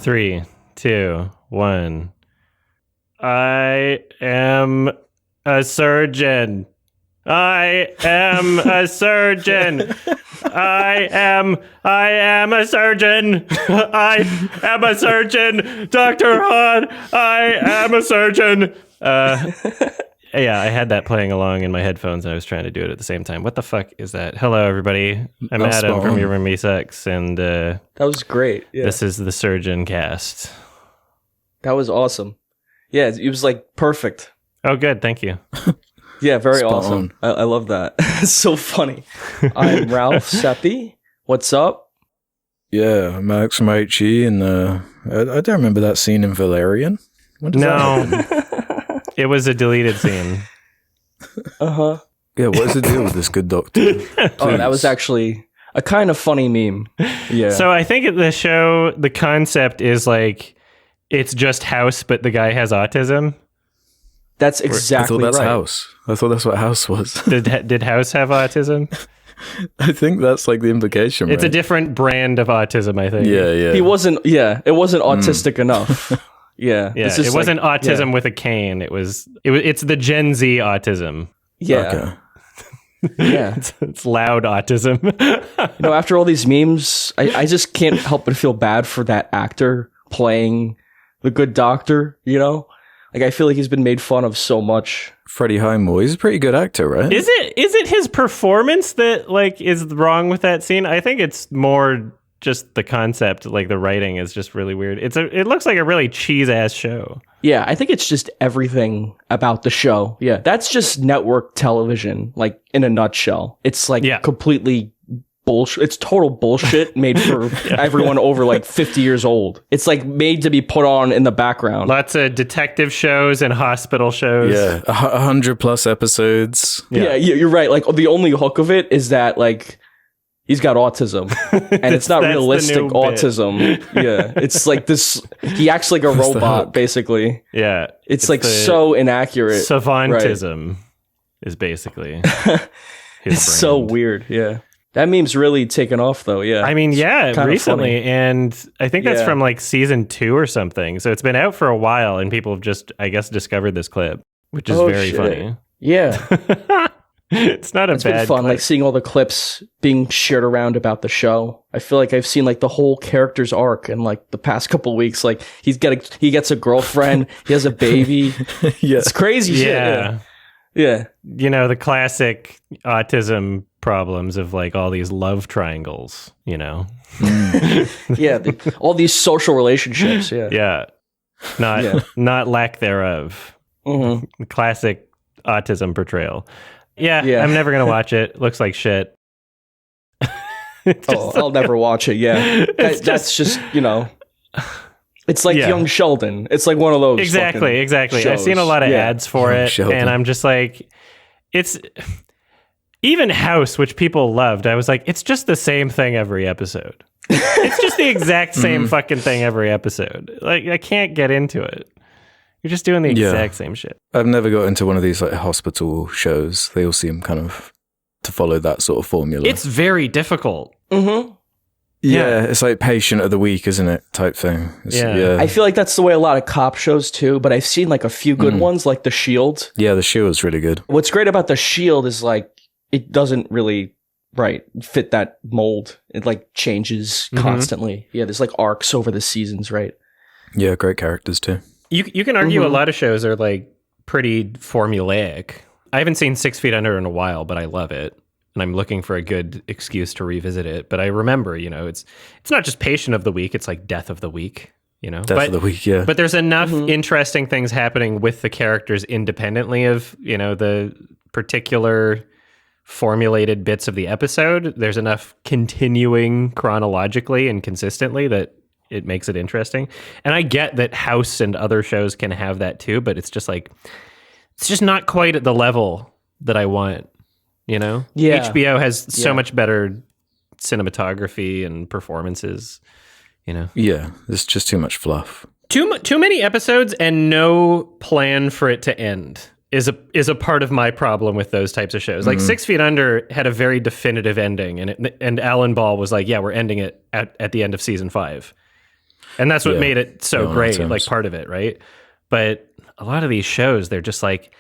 3, 2, 1. I am a surgeon. I am a surgeon. I am a surgeon. I am a surgeon. Dr. Hahn, I am a surgeon. Yeah, I had that playing along in my headphones and I was trying to do it at the same time. What the fuck is that? Hello, everybody. I'm Adam from Your Roomie Sucks, and that was great. Yeah. This is the Sardonicast. That was awesome. Yeah, it was like perfect. Oh, good. Thank you. Yeah, very awesome. I love that. It's so funny. I'm Ralph Seppi. What's up? Yeah, I'm Alex from HE, and I don't remember that scene in Valerian. When does that happen? It was a deleted scene. Uh-huh. Yeah, what is the deal with this good doctor? Oh, that was actually a kind of funny meme. Yeah. So I think the show, the concept is like, it's just House, but the guy has autism. That's exactly I thought that's right. House. I thought that's what House was. Did House have autism? I think that's like the implication, It's right? a different brand of autism, I think. Yeah. It wasn't autistic enough. Yeah. Yeah, it wasn't autism with a cane. It's the Gen Z autism. Yeah. Okay. Yeah. It's loud autism. After all these memes, I just can't help but feel bad for that actor playing the good doctor, Like, I feel like he's been made fun of so much. Freddie Highmore, he's a pretty good actor, right? Is it his performance that like is wrong with that scene? I think it's more just the concept, like the writing is just really weird. It looks like a really cheese ass show. Yeah, I think it's just everything about the show. Yeah, that's just network television, like in a nutshell. It's like completely bullshit. It's total bullshit made for everyone over like 50 years old. It's like made to be put on in the background. Lots of detective shows and hospital shows. Yeah, 100+ episodes. Yeah, you're right. Like the only hook of it is that like he's got autism, and it's not realistic autism. Yeah, it's like this. He acts like a robot, basically. Yeah, it's like so inaccurate. Savantism is basically. It's so weird. Yeah. That meme's really taken off, though. Yeah, I mean, recently, and I think that's from like season 2 or something. So it's been out for a while, and people have just, I guess, discovered this clip, which is very funny. Yeah, it's not it's been fun, like seeing all the clips being shared around about the show. I feel like I've seen like the whole character's arc in like the past couple of weeks. Like he gets a girlfriend, he has a baby. Yeah, it's crazy. Shit. Yeah. The classic autism problems of like all these love triangles, Yeah, all these social relationships. Not lack thereof. Mm-hmm. Classic autism portrayal. Yeah, I'm never gonna watch it. Looks like shit. I'll never watch it. Yeah, that's just it's like Young Sheldon. It's like one of those exactly shows. I've seen a lot of ads for Young it Sheldon. And I'm just like, it's even House, which people loved. I was like, it's just the same thing every episode. It's just the exact same fucking thing every episode. Like, I can't get into it. You're just doing the exact same shit. I've never got into one of these like hospital shows. They all seem kind of to follow that sort of formula. It's very difficult. Mm-hmm. Yeah, it's like Patient of the Week, isn't it? Type thing. Yeah. I feel like that's the way a lot of cop shows too, but I've seen like a few good ones, like The Shield. Yeah, The Shield's really good. What's great about The Shield is like it doesn't really fit that mold. It like changes constantly. Yeah, there's like arcs over the seasons, right? Yeah, great characters too. You can argue a lot of shows are like pretty formulaic. I haven't seen 6 Feet Under in a while, but I love it. And I'm looking for a good excuse to revisit it. But I remember, it's not just Patient of the Week, it's like Death of the Week, Death of the Week, yeah. But there's enough interesting things happening with the characters independently of, the particular formulated bits of the episode. There's enough continuing chronologically and consistently that it makes it interesting. And I get that House and other shows can have that too, but it's just like, it's just not quite at the level that I want. Yeah. HBO has so much better cinematography and performances, Yeah, there's just too much fluff. Too many episodes and no plan for it to end is a part of my problem with those types of shows. Like 6 Feet Under had a very definitive ending, and Alan Ball was like, "Yeah, we're ending it at the end of season 5." And that's what Yeah. made it so Yeah, great, terms. like part of it, right? But a lot of these shows, they're just like,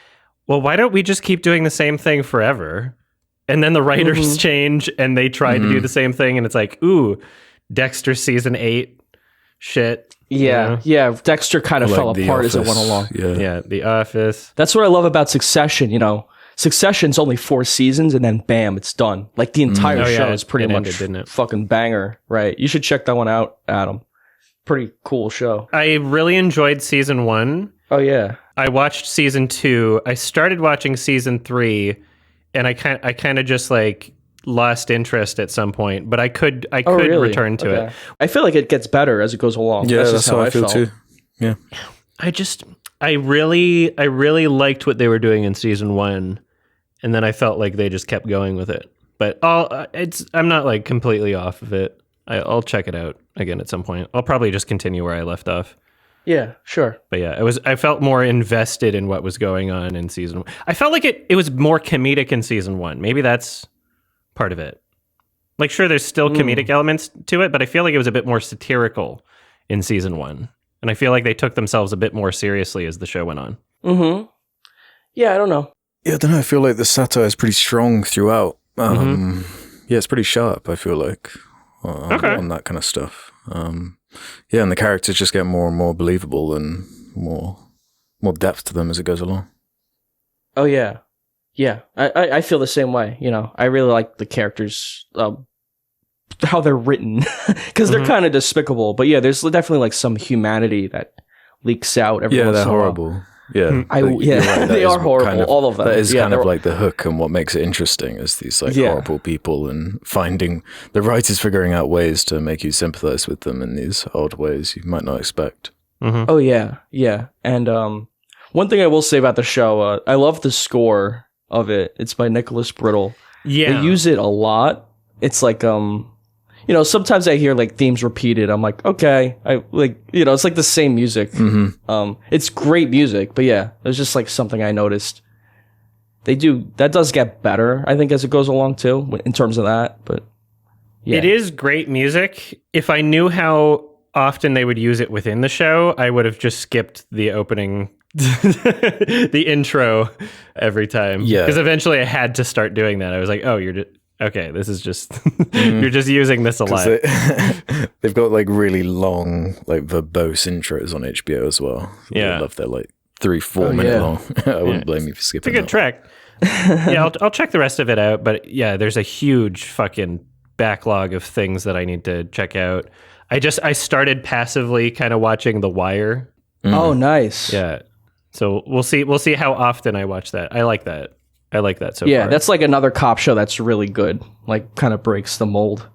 well, why don't we just keep doing the same thing forever? And then the writers change and they try to do the same thing. And it's like, ooh, Dexter season 8, shit. Yeah, yeah. Dexter kind of Like fell The apart as it went Office. along. Yeah. The Office. That's what I love about Succession. Succession's only 4 seasons, and then bam, it's done. Like the entire Oh, yeah, show is pretty it much ended, didn't it? fucking banger, right? You should check that one out, Adam. Pretty cool show. I really enjoyed season 1. Oh yeah, I watched season 2. I started watching season 3, and I kind of just like lost interest at some point. But I could really? return to it. I feel like it gets better as it goes along. Yeah, just that's how I feel felt. too. Yeah. I really liked what they were doing in season 1, and then I felt like they just kept going with it. But I'm not like completely off of it. I'll check it out again at some point. I'll probably just continue where I left off. Yeah, sure. But yeah, I felt more invested in what was going on in season 1. I felt like it was more comedic in season 1. Maybe that's part of it. Like, sure, there's still comedic elements to it, but I feel like it was a bit more satirical in season 1. And I feel like they took themselves a bit more seriously as the show went on. Mm-hmm. Yeah, I don't know. Yeah, I don't know. I feel like the satire is pretty strong throughout. Yeah, it's pretty sharp, I feel like, on that kind of stuff. Yeah, and the characters just get more and more believable and more depth to them as it goes along. Oh yeah, yeah. I feel the same way. I really like the characters, how they're written, because they're kind of despicable. But yeah, there's definitely like some humanity that leaks out every once they're in a while. horrible. Yeah, They are horrible. All of them. That is Yeah, kind of they're- like the hook, and what makes it interesting is these like horrible people, and finding the writers figuring out ways to make you sympathize with them in these odd ways you might not expect. Oh yeah, yeah. And one thing I will say about the show, I love the score of it. It's by Nicholas Brittle. Yeah. They use it a lot. It's like sometimes I hear like themes repeated. I'm like, okay, it's like the same music. It's great music, but yeah, there's just like something I noticed. That does get better, I think, as it goes along too, in terms of that. But yeah, It is great music. If I knew how often they would use it within the show, I would have just skipped the opening, the intro every time. Yeah. Because eventually I had to start doing that. I was like, oh, okay, this is just, you're just using this a lot. They've got like really long, like verbose intros on HBO as well. Yeah. I love their like 3-4 minute long. I wouldn't blame you for It's a skipping good that. track. Yeah, I'll check the rest of it out. But yeah, there's a huge fucking backlog of things that I need to check out. I started passively kind of watching The Wire. Oh, nice. Yeah. So we'll see how often I watch that. I like that so Yeah, far. that's like another cop show that's really good. Like, kind of breaks the mold.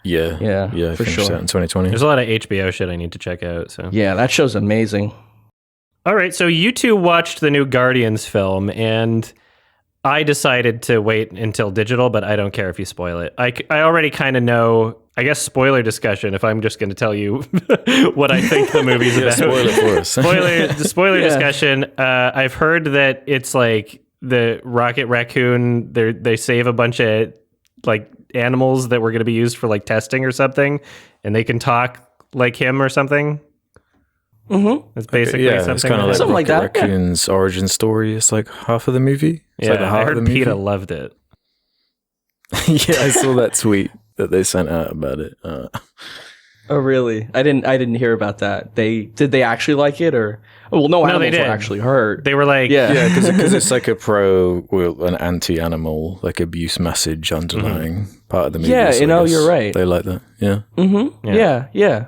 Yeah, Yeah, for finished sure. that in 2020. There's a lot of HBO shit I need to check out. So Yeah, that show's amazing. all right, so you two watched the new Guardians film, and I decided to wait until digital, but I don't care if you spoil it. I already kind of know. I guess spoiler discussion. If I'm just going to tell you what I think the movie's about, Spoil it for us. spoiler Yeah. discussion. I've heard that it's like the Rocket Raccoon. They save a bunch of like animals that were going to be used for like testing or something, and they can talk like him or something. Mm-hmm. It's basically Yeah, something it's kind of like Something like Rocket that, yeah. Raccoon's origin story. It's like half of the movie. It's like the I heart heard of the movie. PETA loved it. Yeah, I saw that tweet that they sent out about it. Oh, really? I didn't hear about that. Did they actually like it, or? Well, no they animals did. were actually hurt. They were like, Yeah, because it's like a an anti-animal, like abuse message underlying part of the movie. Yeah, so I guess you're right. They like that. Yeah. Mm-hmm. Yeah.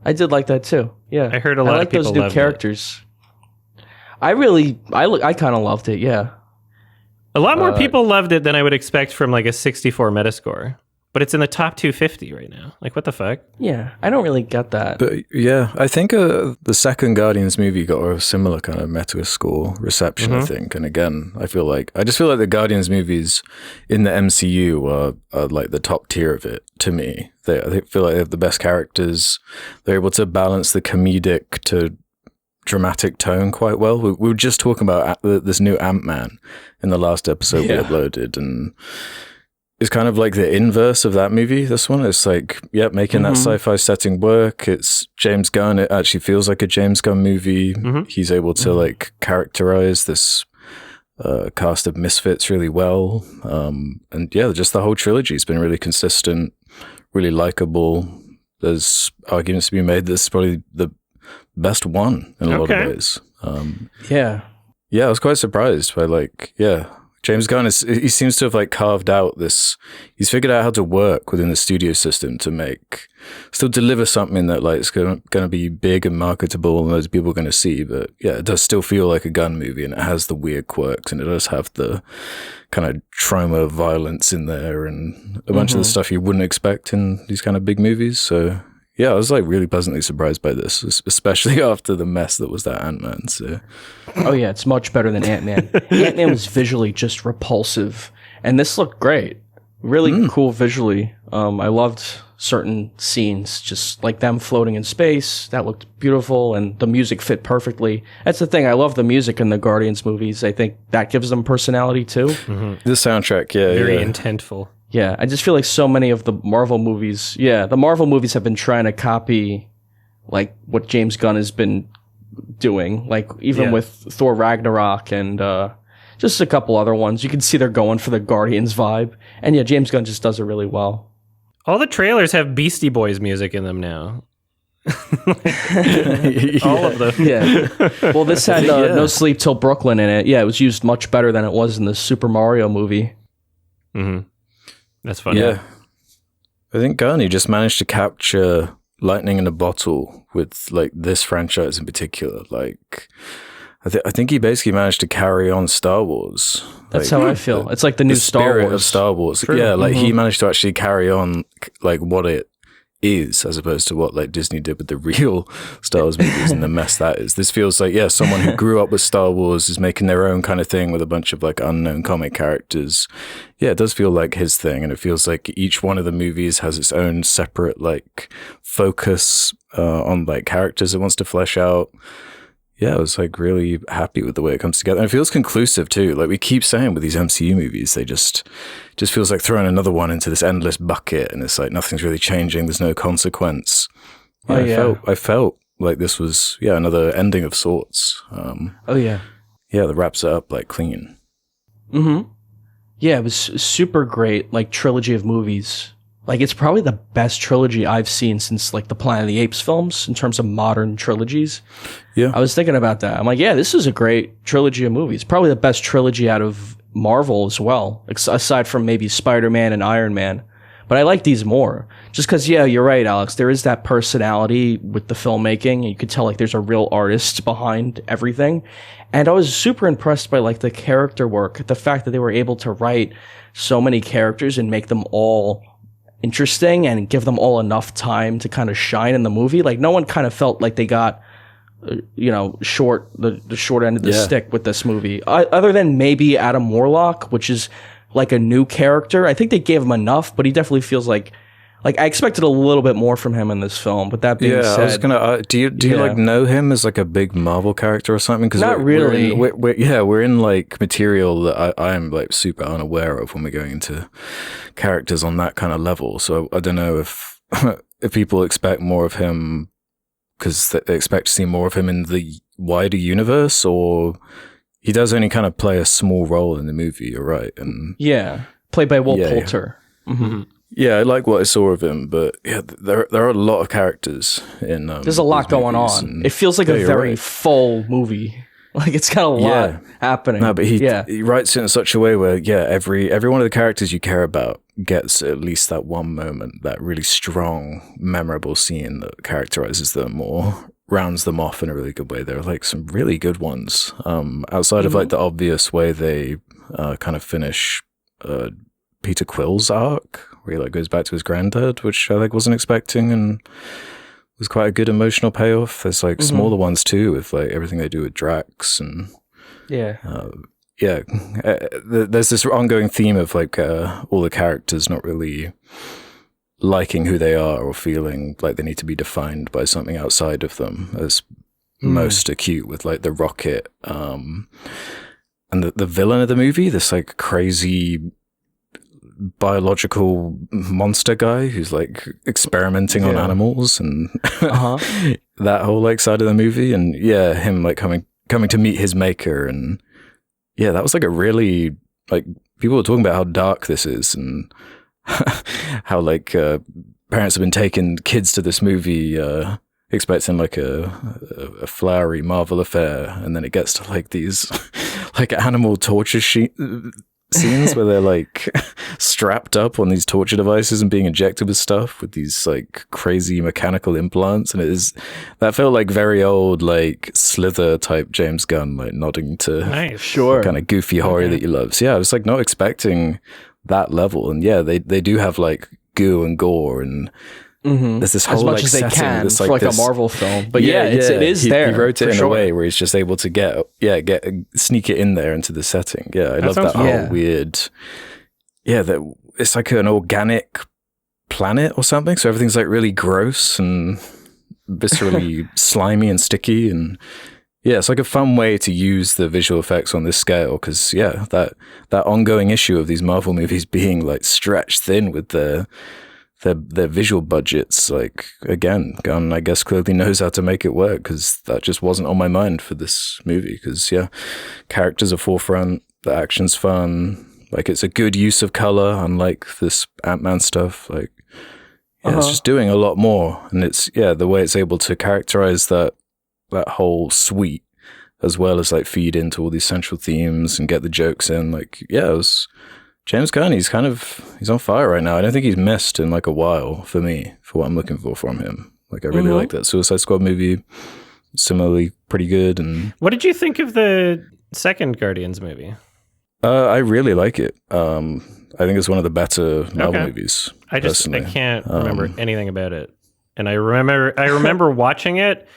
I did like that too. Yeah, I heard a lot of like people those new loved it. characters. I kind of loved it. Yeah. a lot more people loved it than I would expect from like a 64 Metascore. But it's in the top 250 right now. Like, what the fuck? Yeah, I don't really get that. But yeah, I think the second Guardians movie got a similar kind of Metascore reception, I think. And again, I just feel like the Guardians movies in the MCU are like the top tier of it to me. I feel like they have the best characters. They're able to balance the comedic to dramatic tone quite well. We were just talking about this new Ant-Man in the last episode we uploaded, and is kind of like the inverse of that movie. This one, it's like, making that sci-fi setting work. It's James Gunn. It actually feels like a James Gunn movie. He's able to like characterize this cast of misfits really well. And just the whole trilogy has been really consistent, really likable. There's arguments to be made that this is probably the best one in a lot of ways. I was quite surprised by James Gunn he seems to have like carved out this. He's figured out how to work within the studio system to still deliver something that like is going to be big and marketable and those people are going to see. But it does still feel like a Gunn movie, and it has the weird quirks, and it does have the kind of trauma violence in there, and a bunch of the stuff you wouldn't expect in these kind of big movies. So I was like really pleasantly surprised by this, especially after the mess that was that Ant-Man. So. Oh yeah, it's much better than Ant-Man. Ant-Man was visually just repulsive, and this looked great. Really cool visually. I loved certain scenes, just like them floating in space. That looked beautiful, and the music fit perfectly. That's the thing. I love the music in the Guardians movies. I think that gives them personality too. The soundtrack, very intentful. Yeah, I just feel like so many of the Marvel movies, the Marvel movies have been trying to copy like what James Gunn has been doing, like even with Thor Ragnarok and just a couple other ones. You can see they're going for the Guardians vibe. And James Gunn just does it really well. All the trailers have Beastie Boys music in them now. All of them. Yeah. Well, this had No Sleep Till Brooklyn in it. Yeah, it was used much better than it was in the Super Mario movie. That's funny. Yeah. I think Gunn, he just managed to capture lightning in a bottle with like this franchise in particular. Like, I think he basically managed to carry on Star Wars. That's how I feel. It's like the new Star Wars. Of Star Wars. True. Yeah, like he managed to actually carry on like what it is, as opposed to what like Disney did with the real Star Wars movies and the mess that is. This feels like someone who grew up with Star Wars is making their own kind of thing with a bunch of like unknown comic characters. It does feel like his thing, and it feels like each one of the movies has its own separate like focus on like characters it wants to flesh out. I was like really happy with the way it comes together. And it feels conclusive too. Like we keep saying with these MCU movies, they just feels like throwing another one into this endless bucket, and it's like nothing's really changing. There's no consequence. I felt like this was another ending of sorts. That wraps it up like clean. Yeah, it was super great, like trilogy of movies. Like it's probably the best trilogy I've seen since like the Planet of the Apes films in terms of modern trilogies. I was thinking about that. I'm like, this is a great trilogy of movies. Probably the best trilogy out of Marvel as well, aside from maybe Spider-Man and Iron Man. But I like these more. Just because, you're right, Alex. There is that personality with the filmmaking. You could tell like there's a real artist behind everything. And I was super impressed by like the character work. The fact that they were able to write so many characters and make them all interesting and give them all enough time to kind of shine in the movie. Like no one kind of felt like they got the short end of the stick with this movie, other than maybe Adam Warlock, which is like a new character. I think they gave him enough, but he definitely feels like I expected a little bit more from him in this film. But that being said, I was gonna do you like know him as like a big Marvel character or something? Because not really. We're in like material that I'm like super unaware of when we're going into characters on that kind of level. So I don't know if people expect more of him because they expect to see more of him in the wider universe, or he does only kind of play a small role in the movie. You're right, and played by Will Poulter. Yeah, I like what I saw of him, but there are a lot of characters in. There's a lot going on. It feels like a very full movie. Like it's got a lot happening. No, but he writes it in such a way where every one of the characters you care about gets at least that one moment, that really strong, memorable scene that characterizes them or rounds them off in a really good way. There are like some really good ones. Outside of like the obvious way they kind of finish Peter Quill's arc, where he like goes back to his granddad, which I like wasn't expecting and was quite a good emotional payoff. There's like smaller ones too, with like everything they do with Drax and there's this ongoing theme of like all the characters not really liking who they are or feeling like they need to be defined by something outside of them, as most acute with like the Rocket and the villain of the movie, this like crazy biological monster guy who's like experimenting on animals and that whole like side of the movie, and him like coming to meet his maker, and that was like a really like, people were talking about how dark this is and how like parents have been taking kids to this movie expecting like a flowery Marvel affair, and then it gets to like these like animal torture scenes where they're like strapped up on these torture devices and being injected with stuff with these like crazy mechanical implants, and that felt like very old like Slither type James Gunn, like nodding to kind of goofy horror that you love. So I was like not expecting that level, and they do have like goo and gore, and there's this whole as much like as they setting, can this, for like a this, Marvel film, but it is there. He wrote it in sure. a way where he's just able to sneak it in there into the setting. I love that whole weird. That it's like an organic planet or something, so everything's like really gross and viscerally slimy and sticky, and it's like a fun way to use the visual effects on this scale, because that ongoing issue of these Marvel movies being like stretched thin with their visual budgets, like again, Gunn I guess clearly knows how to make it work, because that just wasn't on my mind for this movie, because characters are forefront, the action's fun, like it's a good use of color, unlike this Ant-Man stuff, like it's just doing a lot more, and it's the way it's able to characterize that whole suite, as well as like feed into all these central themes and get the jokes in, like it was James Gunn. He's on fire right now. I don't think he's missed in like a while for me, for what I'm looking for from him. Like I really like that Suicide Squad movie. Similarly, pretty good. And what did you think of the second Guardians movie? I really like it. I think it's one of the better Marvel movies. I can't remember anything about it, and I remember watching it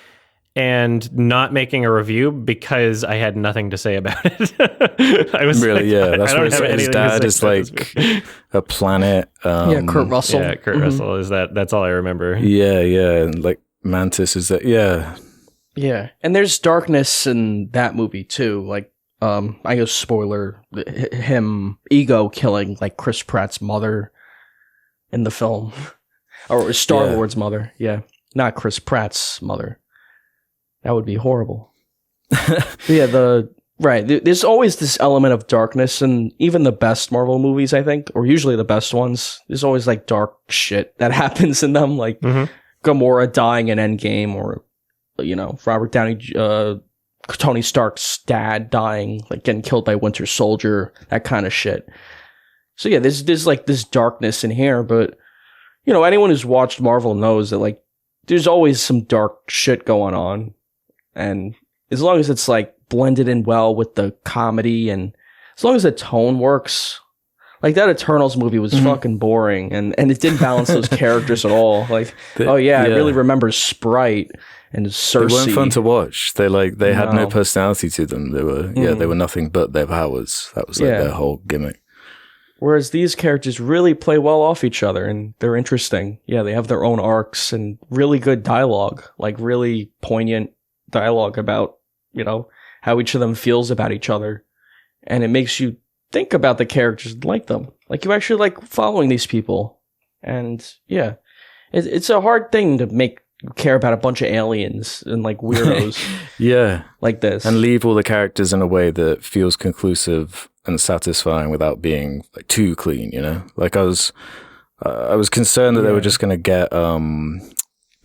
and not making a review because I had nothing to say about it. I was really, like, that's where his dad is like a planet. Kurt Russell. Yeah, Kurt Russell is that. That's all I remember. Yeah, and like Mantis is that. Yeah, and there's darkness in that movie too. Like, I guess spoiler, him Ego killing like Chris Pratt's mother in the film, or Star Lord's mother. Yeah, not Chris Pratt's mother. That would be horrible. There's always this element of darkness, and even the best Marvel movies, I think, or usually the best ones, there's always like dark shit that happens in them, like Gamora dying in Endgame, or Robert Downey, Tony Stark's dad dying, like getting killed by Winter Soldier, that kind of shit. So there's like this darkness in here, but anyone who's watched Marvel knows that like there's always some dark shit going on. And as long as it's like blended in well with the comedy, and as long as the tone works, like that Eternals movie was fucking boring, and it didn't balance those characters at all. Like, I really remember Sprite and Cersei. They weren't fun to watch. They had no personality to them. They were they were nothing but their powers. That was like their whole gimmick. Whereas these characters really play well off each other, and they're interesting. Yeah, they have their own arcs and really good dialogue, like really poignant dialogue about how each of them feels about each other, and it makes you think about the characters and like them, like you actually like following these people. And it's a hard thing to make you care about a bunch of aliens and like weirdos like this, and leave all the characters in a way that feels conclusive and satisfying without being like too clean. Like I was concerned that they were just going to get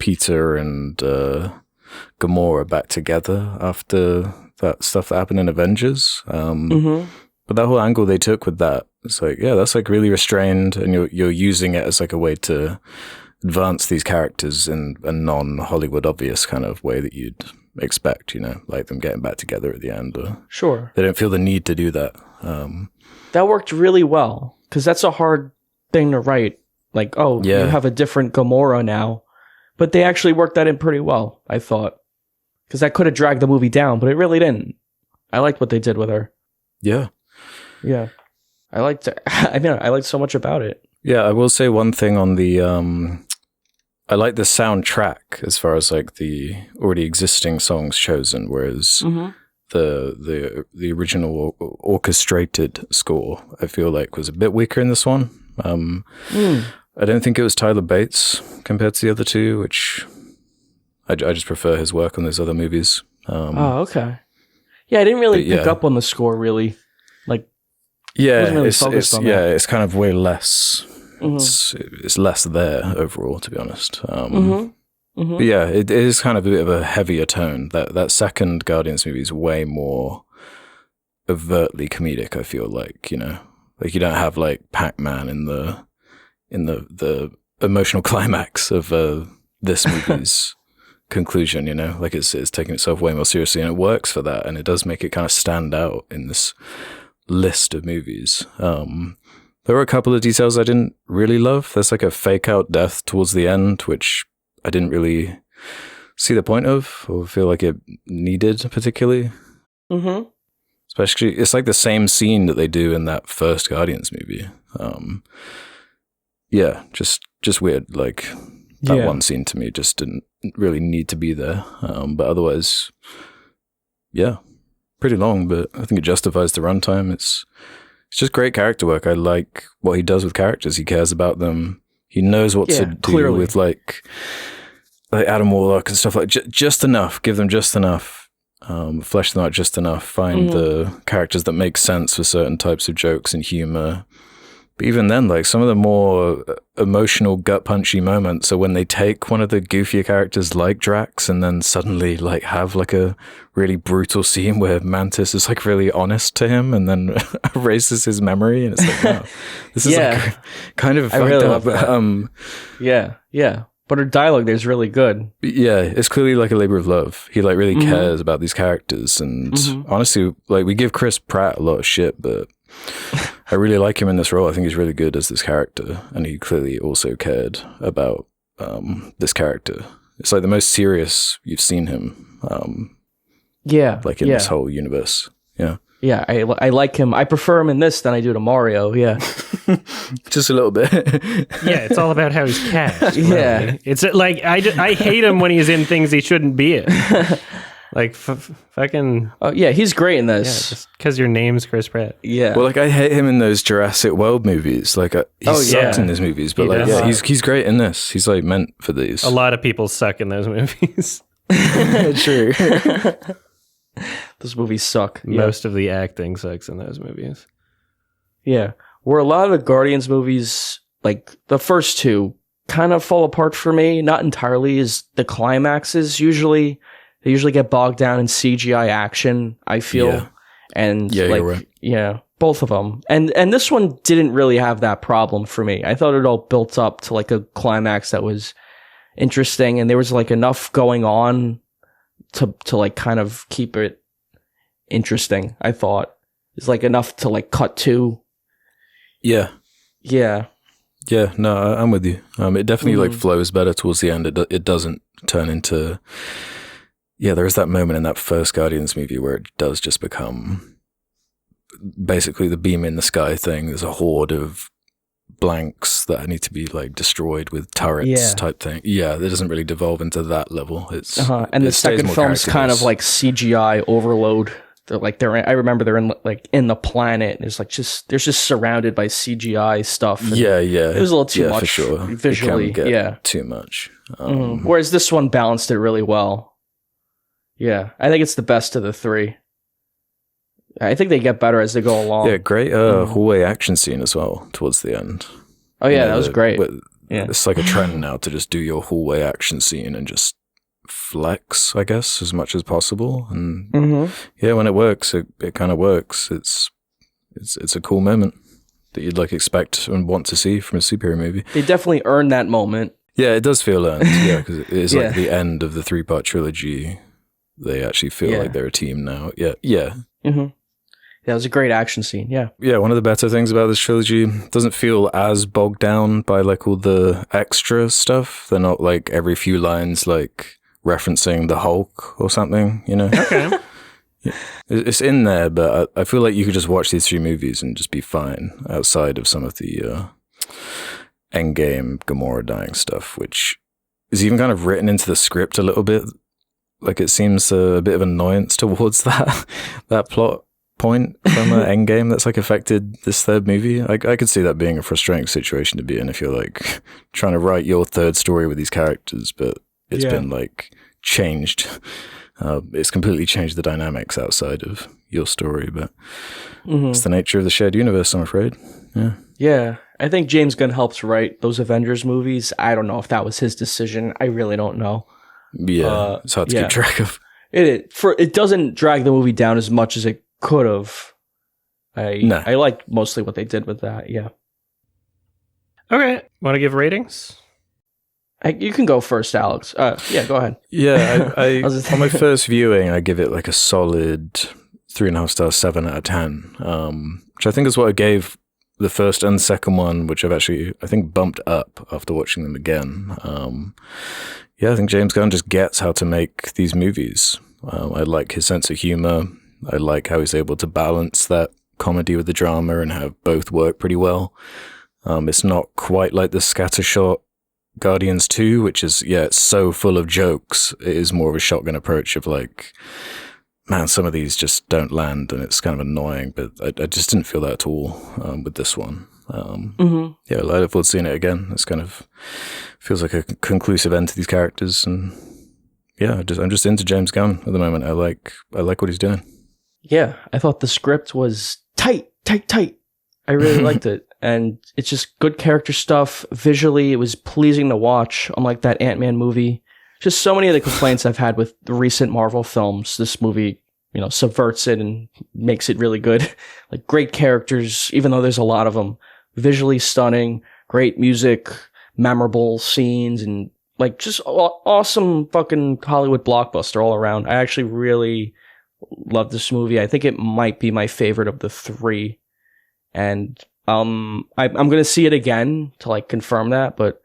Peter and Gamora back together after that stuff that happened in Avengers. But that whole angle they took with that, it's like, that's like really restrained, and you're using it as like a way to advance these characters in a non-Hollywood obvious kind of way that you'd expect, like them getting back together at the end. Sure. They don't feel the need to do that. That worked really well, because that's a hard thing to write. Like, you have a different Gamora now. But they actually worked that in pretty well, I thought. Because that could have dragged the movie down, but it really didn't. I liked what they did with her. Yeah. Yeah. I liked so much about it. Yeah, I will say one thing on the... I like the soundtrack as far as like the already existing songs chosen, whereas the original orchestrated score, I feel like, was a bit weaker in this one. I don't think it was Tyler Bates compared to the other two, which I just prefer his work on those other movies. Okay. Yeah, I didn't really pick up on the score, really. Like, yeah, really focused on that. It's kind of way less. It's less there overall, to be honest. But yeah, it is kind of a bit of a heavier tone. That second Guardians movie is way more overtly comedic. I feel like, you know, like you don't have like Pac-Man in the emotional climax of this movie's conclusion. You know, like it's taking itself way more seriously, and it works for that, and it does make it kind of stand out in this list of movies. There were a couple of details I didn't really love. There's like a fake out death towards the end, which I didn't really see the point of or feel like it needed particularly. Especially, it's like the same scene that they do in that first Guardians movie. Yeah, just weird. Like that one scene to me just didn't really need to be there. But otherwise, yeah, pretty long, but I think it justifies the runtime. It's just great character work. I like what he does with characters. He cares about them. He knows what to do with like Adam Warlock and stuff like just enough. Give them just enough. Flesh them out just enough. Find the characters that make sense for certain types of jokes and humor. But even then, like some of the more emotional, gut punchy moments are when they take one of the goofier characters like Drax and then suddenly like have like a really brutal scene where Mantis is like really honest to him and then erases his memory, and it's like, wow, this is like kind of fucked really up. Yeah. But her dialogue there's really good. Yeah, it's clearly like a labor of love. He like really cares about these characters, and honestly, like we give Chris Pratt a lot of shit, but I really like him in this role. I think he's really good as this character, and he clearly also cared about this character. It's like the most serious you've seen him. Like in this whole universe. Yeah. Yeah, I like him. I prefer him in this than I do to Mario. Yeah, just a little bit. Yeah, it's all about how he's cast. Really. Yeah, it's like I hate him when he's in things he shouldn't be in. Like fucking. Oh yeah, he's great in this. Yeah, just because your name's Chris Pratt. Yeah. Well, like I hate him in those Jurassic World movies. Like he sucks in those movies, but he's great in this. He's like meant for these. A lot of people suck in those movies. True. Those movies suck. Most of the acting sucks in those movies. Yeah. Where a lot of the Guardians movies, like the first two, kind of fall apart for me, not entirely, is the climaxes they usually get bogged down in CGI action, I feel. Yeah. And you're right. Yeah, both of them. And this one didn't really have that problem for me. I thought it all built up to like a climax that was interesting, and there was like enough going on to like kind of keep it interesting. I thought it's like enough to like cut to. Yeah. No, I'm with you. It definitely like flows better towards the end. It doesn't turn into. Yeah, there is that moment in that first Guardians movie where it does just become basically the beam in the sky thing. There's a horde of blanks that need to be like destroyed with turrets type thing. Yeah, it doesn't really devolve into that level. It's and the second film's kind of like CGI overload. I remember they're in the planet. And they're just surrounded by CGI stuff. Yeah. It was a little too much for sure. Visually. It can get too much. Whereas this one balanced it really well. Yeah, I think it's the best of the three. I think they get better as they go along. Yeah, great hallway action scene as well towards the end. Oh yeah, that was great. It's like a trend now to just do your hallway action scene and just flex, I guess, as much as possible. And yeah, when it works, it kind of works. It's a cool moment that you'd like expect and want to see from a superhero movie. They definitely earned that moment. Yeah, it does feel earned. Yeah, because it is like the end of the 3-part trilogy. They actually feel like they're a team now. Yeah. Yeah, it was a great action scene. Yeah. Yeah, one of the better things about this trilogy, doesn't feel as bogged down by like all the extra stuff. They're not like every few lines like referencing the Hulk or something, you know? Okay. It's in there, but I feel like you could just watch these 3 movies and just be fine outside of some of the Endgame Gamora dying stuff, which is even kind of written into the script a little bit. Like it seems a bit of annoyance towards that plot. point from an Endgame that's like affected this third movie. I could see that being a frustrating situation to be in if you're like trying to write your third story with these characters, but it's been like changed. It's completely changed the dynamics outside of your story, but it's the nature of the shared universe, I'm afraid. Yeah. I think James Gunn helps write those Avengers movies. I don't know if that was his decision. I really don't know. Yeah, it's hard to keep track of. It doesn't drag the movie down as much as it could have. I like mostly what they did with that. Yeah. Okay. Want to give ratings? You can go first, Alex. Yeah, go ahead. Yeah, I on my first viewing, I give it like a solid 3.5 stars, 7 out of 10, which I think is what I gave the first and second one, which I think bumped up after watching them again. I think James Gunn just gets how to make these movies. I like his sense of humor. I like how he's able to balance that comedy with the drama and have both work pretty well. It's not quite like the scattershot Guardians 2, which is, it's so full of jokes. It is more of a shotgun approach of like, man, some of these just don't land and it's kind of annoying, but I just didn't feel that at all with this one. I look forward to seeing it again. It's kind of feels like a conclusive end to these characters, and I'm just into James Gunn at the moment. I like what he's doing. Yeah, I thought the script was tight. I really liked it. And it's just good character stuff. Visually, it was pleasing to watch, unlike that Ant-Man movie. Just so many of the complaints I've had with the recent Marvel films, this movie, subverts it and makes it really good. Like, great characters, even though there's a lot of them. Visually stunning, great music, memorable scenes, and like just awesome fucking Hollywood blockbuster all around. I actually really love this movie. I think it might be my favorite of the three. And I'm going to see it again to like confirm that, but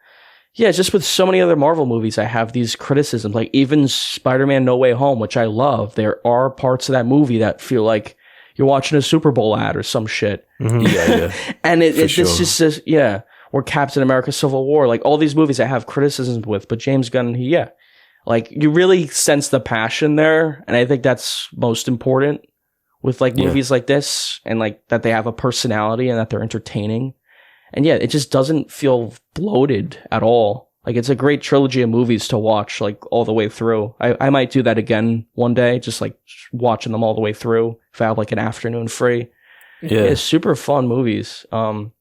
yeah, just with so many other Marvel movies, I have these criticisms. Like even Spider-Man No Way Home, which I love, there are parts of that movie that feel like you're watching a Super Bowl ad or some shit. Yeah. And this just says, or Captain America Civil War, like all these movies I have criticisms with, but James Gunn, like you really sense the passion there. And I think that's most important with like movies like this, and like that they have a personality and that they're entertaining. And it just doesn't feel bloated at all. Like it's a great trilogy of movies to watch like all the way through. I might do that again one day, just like watching them all the way through if I have like an afternoon free. Yeah, it's super fun movies. And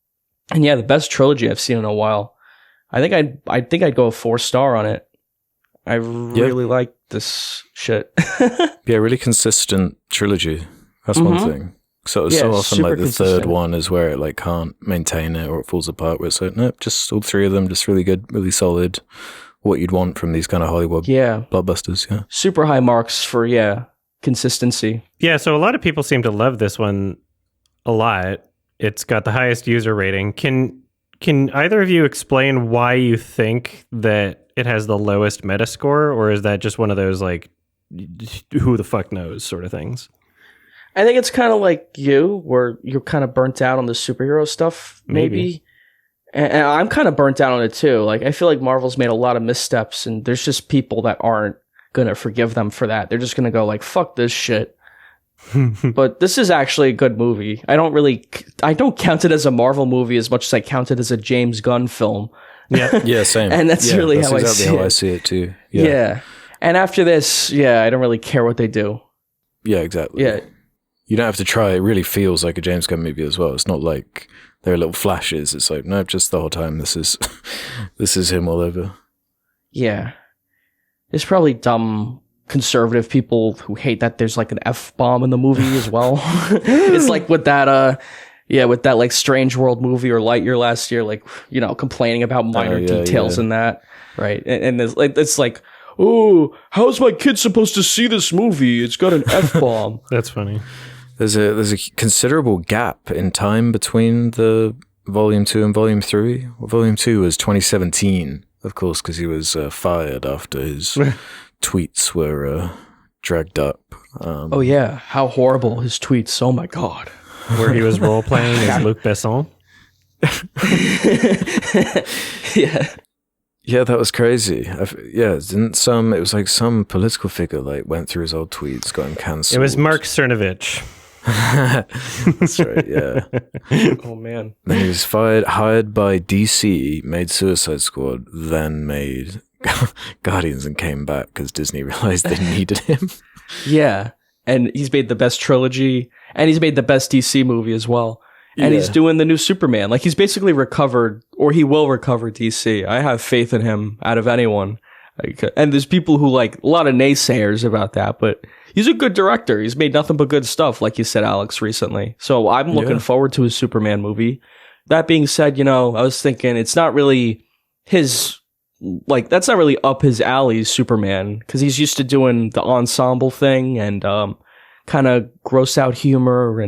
the best trilogy I've seen in a while. I think I'd go a 4-star on it. I really like this shit. Really consistent trilogy. That's one thing. So often like the third one is where it like can't maintain it or it falls apart. Where it's like, nope, just all three of them, just really good, really solid. What you'd want from these kind of Hollywood blockbusters. Yeah, super high marks for consistency. Yeah, so a lot of people seem to love this one a lot. It's got the highest user rating. Can either of you explain why you think that it has the lowest Metascore, or is that just one of those like who the fuck knows sort of things? I think it's kind of like you, where you're kind of burnt out on the superhero stuff, maybe. And I'm kind of burnt out on it too. Like, I feel like Marvel's made a lot of missteps, and there's just people that aren't going to forgive them for that. They're just going to go like, fuck this shit. But this is actually a good movie. I don't count it as a Marvel movie as much as I count it as a James Gunn film. Yeah, same. And that's really how I see it too. Yeah. And after this, I don't really care what they do. Yeah, exactly. Yeah. You don't have to try. It really feels like a James Gunn movie as well. It's not like there are little flashes. It's like, no, just the whole time. This is him all over. Yeah. There's probably dumb conservative people who hate that there's like an F-bomb in the movie as well. It's like with that, with that like Strange World movie or Lightyear last year, like, complaining about minor details in that. Right. And it's like, oh, how's my kid supposed to see this movie? It's got an F-bomb. That's funny. There's a considerable gap in time between the Volume 2 and Volume 3. Well, Volume 2 was 2017, of course, because he was fired after his tweets were dragged up. How horrible his tweets. Oh, my God. Where he was role-playing as Luc Besson. Yeah, that was crazy. It was like some political figure like went through his old tweets, got him cancelled. It was Mark Cernovich. That's right, yeah. Oh man. Then he was hired by DC, made Suicide Squad, then made Guardians and came back because Disney realized they needed him. Yeah. And he's made the best trilogy, and he's made the best DC movie as well. And he's doing the new Superman. Like, he's basically recovered, or he will recover DC. I have faith in him out of anyone. And there's people who, like, a lot of naysayers about that, but he's a good director. He's made nothing but good stuff, like you said, Alex, recently. So I'm looking forward to his Superman movie. That being said, I was thinking it's not really his, like, that's not really up his alley, Superman, because he's used to doing the ensemble thing and kind of gross out humor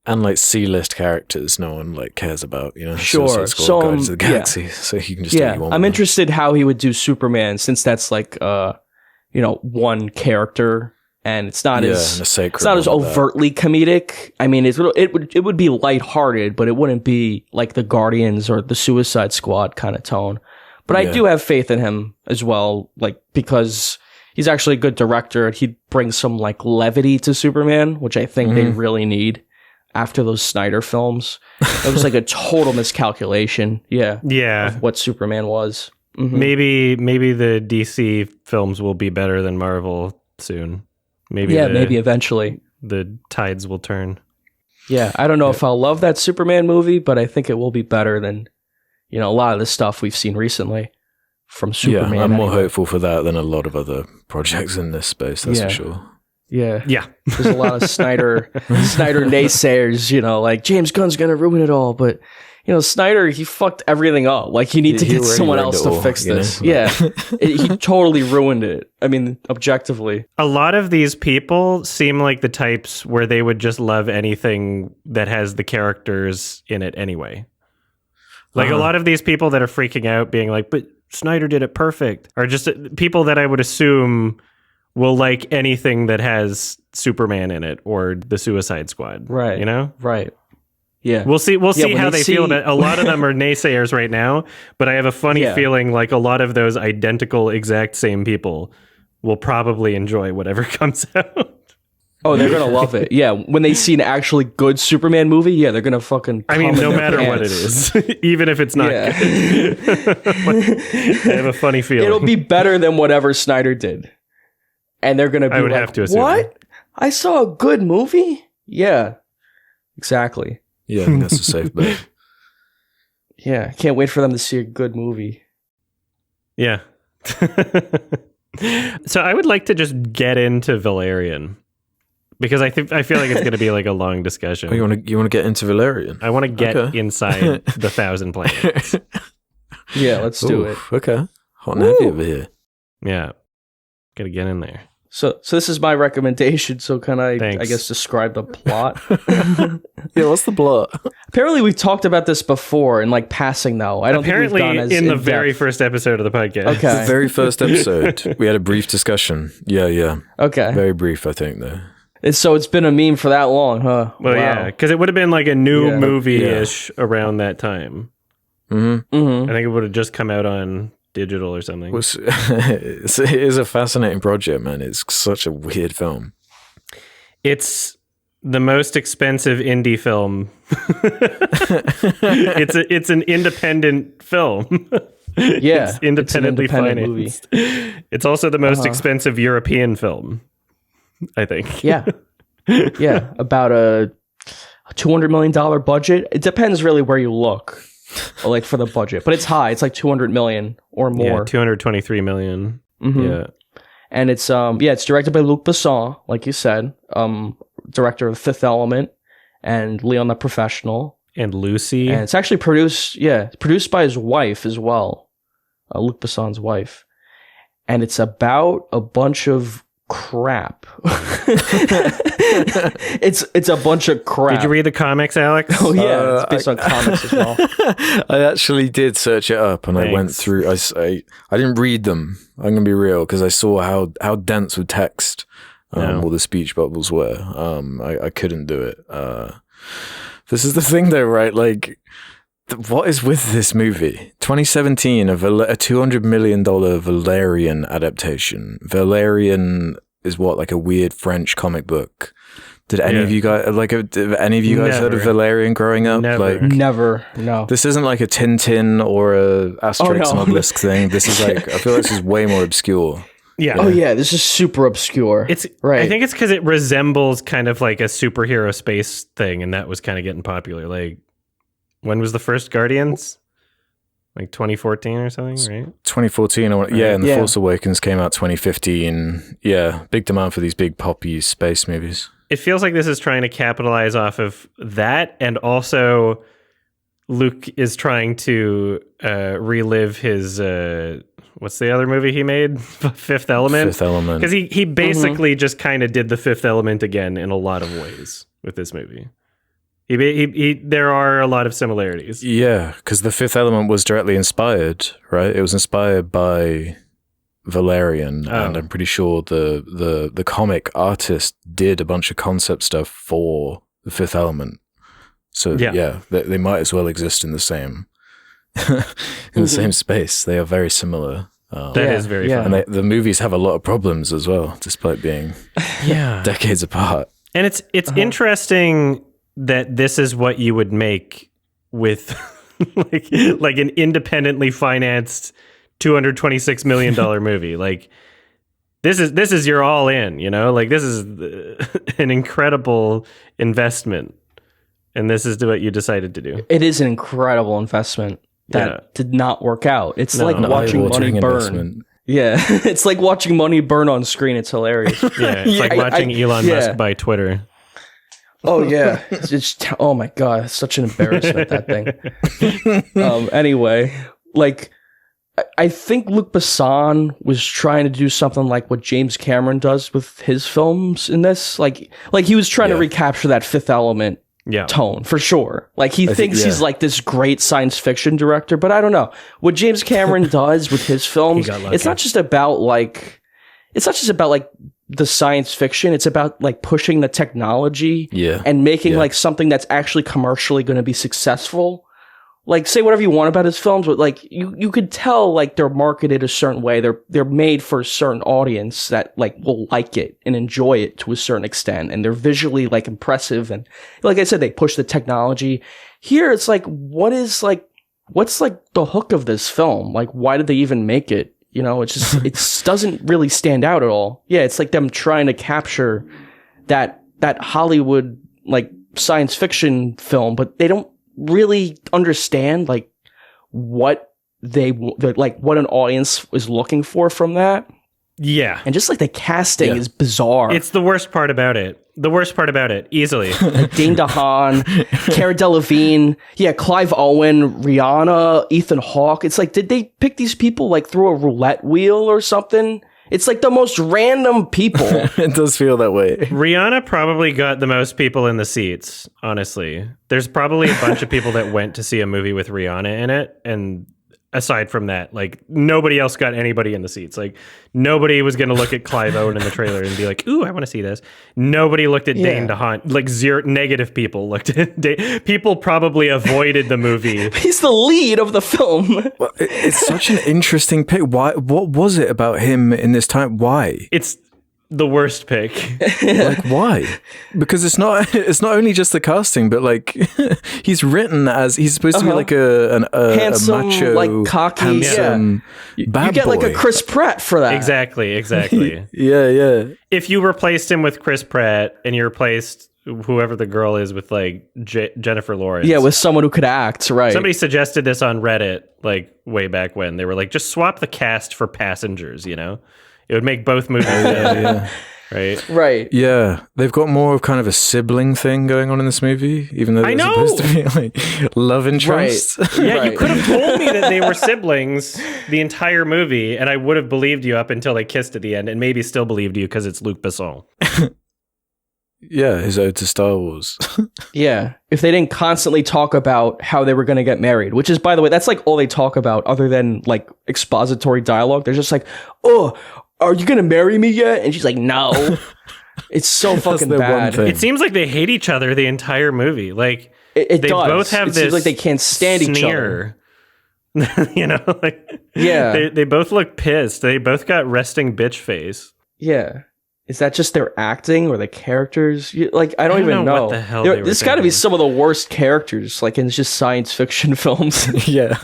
and like C-list characters no one like cares about, Sure. Suicide Squad, Guardians of the Galaxy, so he can just do what you want. I'm interested how he would do Superman, since that's like one character and it's not as overtly comedic. I mean, it would be lighthearted, but it wouldn't be like the Guardians or the Suicide Squad kind of tone. But I do have faith in him as well, like, because he's actually a good director and he'd bring some like levity to Superman, which I think they really need after those Snyder films. It was like a total miscalculation. Yeah. Of what Superman was. Mm-hmm. Maybe the DC films will be better than Marvel soon. Maybe eventually the tides will turn. Yeah. I don't know if I'll love that Superman movie, but I think it will be better than, a lot of the stuff we've seen recently from Superman. Yeah, I'm more hopeful for that than a lot of other projects in this space, that's for sure. Yeah. Yeah. There's a lot of Snyder naysayers, like James Gunn's going to ruin it all. But, Snyder, he fucked everything up. Like, you need to get someone else to fix this. Yeah. He totally ruined it. I mean, objectively. A lot of these people seem like the types where they would just love anything that has the characters in it anyway. Like, a lot of these people that are freaking out being like, but Snyder did it perfect, are just people that I would assume will like anything that has Superman in it or the Suicide Squad. Right. Right. Yeah. We'll see how they feel. That a lot of them are naysayers right now, but I have a funny feeling like a lot of those identical exact same people will probably enjoy whatever comes out. Oh, they're going to love it. Yeah. When they see an actually good Superman movie, they're going to fucking no matter what it is, even if it's not good. I have a funny feeling. It'll be better than whatever Snyder did. And they're going to be I would have to assume. What? I saw a good movie? Yeah. Exactly. Yeah, I think that's a safe bet. Yeah. Can't wait for them to see a good movie. Yeah. So I would like to just get into Valerian. Because I feel like it's going to be like a long discussion. Oh, you want to get into Valerian? I want to get inside the 1,000 Planets. Yeah, let's do it. Okay, hot and heavy over here. Yeah, got to get in there. So this is my recommendation. So can I guess, describe the plot? Yeah, what's the plot? Apparently, we've talked about this before in like passing, though. I don't think we've gone as in the very first episode of the podcast. Okay, the very first episode, we had a brief discussion. Yeah. Okay, very brief, I think, though. So it's been a meme for that long, huh? Well, yeah, because it would have been like a new movie-ish around that time. Mm-hmm. Mm-hmm. I think it would have just come out on digital or something. It is a fascinating project, man. It's such a weird film. It's the most expensive indie film. It's an independent film. Yeah, it's independently financed. Movie. It's also the most expensive European film, I think. Yeah. About a $200 million budget. It depends really where you look, like for the budget, but it's high. It's like 200 million or more. Yeah, 223 million. Mm-hmm. Yeah. And it's it's directed by Luc Besson, like you said, director of Fifth Element and Leon the Professional. And Lucy. And it's actually produced by his wife as well, Luc Besson's wife. And it's about a bunch of crap. It's a bunch of crap. Did you read the comics, Alex? Oh yeah, it's based on comics as well. I actually did search it up, and I went through. I didn't read them. I'm gonna be real, because I saw how dense with text all the speech bubbles were. I couldn't do it. This is the thing, though, right? Like, what is with this movie? 2017, a $200 million Valerian adaptation. Valerian is what, like a weird French comic book Did any of you guys have any of you guys heard of Valerian growing up? Never. No. This isn't like a Tintin or a Asterix and Obelix thing. This is like, I feel like this is way more obscure. Yeah. Oh yeah, this is super obscure. It's right. I think it's because it resembles kind of like a superhero space thing, and that was kind of getting popular. Like, when was the first Guardians? Like 2014 or something, right? 2014, and The Force Awakens came out 2015. Yeah, big demand for these big poppy space movies. It feels like this is trying to capitalize off of that, and also Luke is trying to relive his what's the other movie he made? Fifth Element. Fifth Element. Because he basically just kind of did the Fifth Element again in a lot of ways with this movie. There are a lot of similarities. Yeah, because the Fifth Element was directly inspired, right? It was inspired by Valerian, and I'm pretty sure the comic artist did a bunch of concept stuff for the Fifth Element. So they might as well exist in the same the same space. They are very similar. That is very fun. And the movies have a lot of problems as well, despite being decades apart. And it's interesting that this is what you would make with like an independently financed $226 million movie. Like, this is your all in, you know? Like, this is an incredible investment. And this is what you decided to do. It is an incredible investment that did not work out. It's like watching money burn. Investment. Yeah, it's like watching money burn on screen. It's hilarious. Yeah, it's like watching Elon Musk buy Twitter. Oh yeah, oh my god, it's such an embarrassment, that thing. Anyway, like, I think Luc Besson was trying to do something like what James Cameron does with his films in this. Like he was trying to recapture that Fifth Element tone for sure. Like, he thinks he's like this great science fiction director, but I don't know what James Cameron does with his films. It's not just about like the science fiction. It's about like pushing the technology and making like something that's actually commercially going to be successful. Like, say whatever you want about his films, but like you could tell like they're marketed a certain way. They're made for a certain audience that like will like it and enjoy it to a certain extent, and they're visually like impressive, and like I said, they push the technology. Here it's like, what's like the hook of this film? Like, why did they even make it? You know, it's just it doesn't really stand out at all. Yeah, it's like them trying to capture that Hollywood like science fiction film, but they don't really understand like what what an audience is looking for from that. Yeah. And just like the casting is bizarre. It's the worst part about it. Easily. Dane DeHaan, Cara Delevingne, Clive Owen, Rihanna, Ethan Hawke. It's like, did they pick these people like through a roulette wheel or something? It's like the most random people. It does feel that way. Rihanna probably got the most people in the seats, honestly. There's probably a bunch of people that went to see a movie with Rihanna in it, and aside from that, like, nobody else got anybody in the seats. Like, nobody was going to look at Clive Owen in the trailer and be like, ooh, I want to see this. Nobody looked at Dane DeHaan. Like, zero negative people looked at Dane. People probably avoided the movie. He's the lead of the film. Well, it's such an interesting pick. Why? What was it about him in this time? Why? It's the worst pick. Like, why? Because it's not only just the casting, but like he's written as he's supposed to be like a handsome, macho, like cocky, handsome bad you get boy. like a Chris Pratt for that. Exactly. Yeah. If you replaced him with Chris Pratt and you replaced whoever the girl is with like Jennifer Lawrence. Yeah, with someone who could act, right. Somebody suggested this on Reddit like way back when. They were like, just swap the cast for Passengers, you know? It would make both movies Right. Yeah. They've got more of kind of a sibling thing going on in this movie, even though they're supposed to be like love interest. Right. Yeah, you could have told me that they were siblings the entire movie, and I would have believed you up until they kissed at the end, and maybe still believed you because it's Luc Besson. Yeah, his ode to Star Wars. Yeah. If they didn't constantly talk about how they were going to get married, which is, by the way, that's like all they talk about other than like expository dialogue. They're just like, oh, are you going to marry me yet? And she's like, no. It's so fucking bad. It seems like they hate each other the entire movie. Like, they does. Both have this seems like they can't stand sneer. Each other. You know, like, yeah. They both look pissed. They both got resting bitch face. Yeah. Is that just their acting or the characters? Like, I don't even know. What the hell This got to be some of the worst characters, like in just science fiction films. Yeah.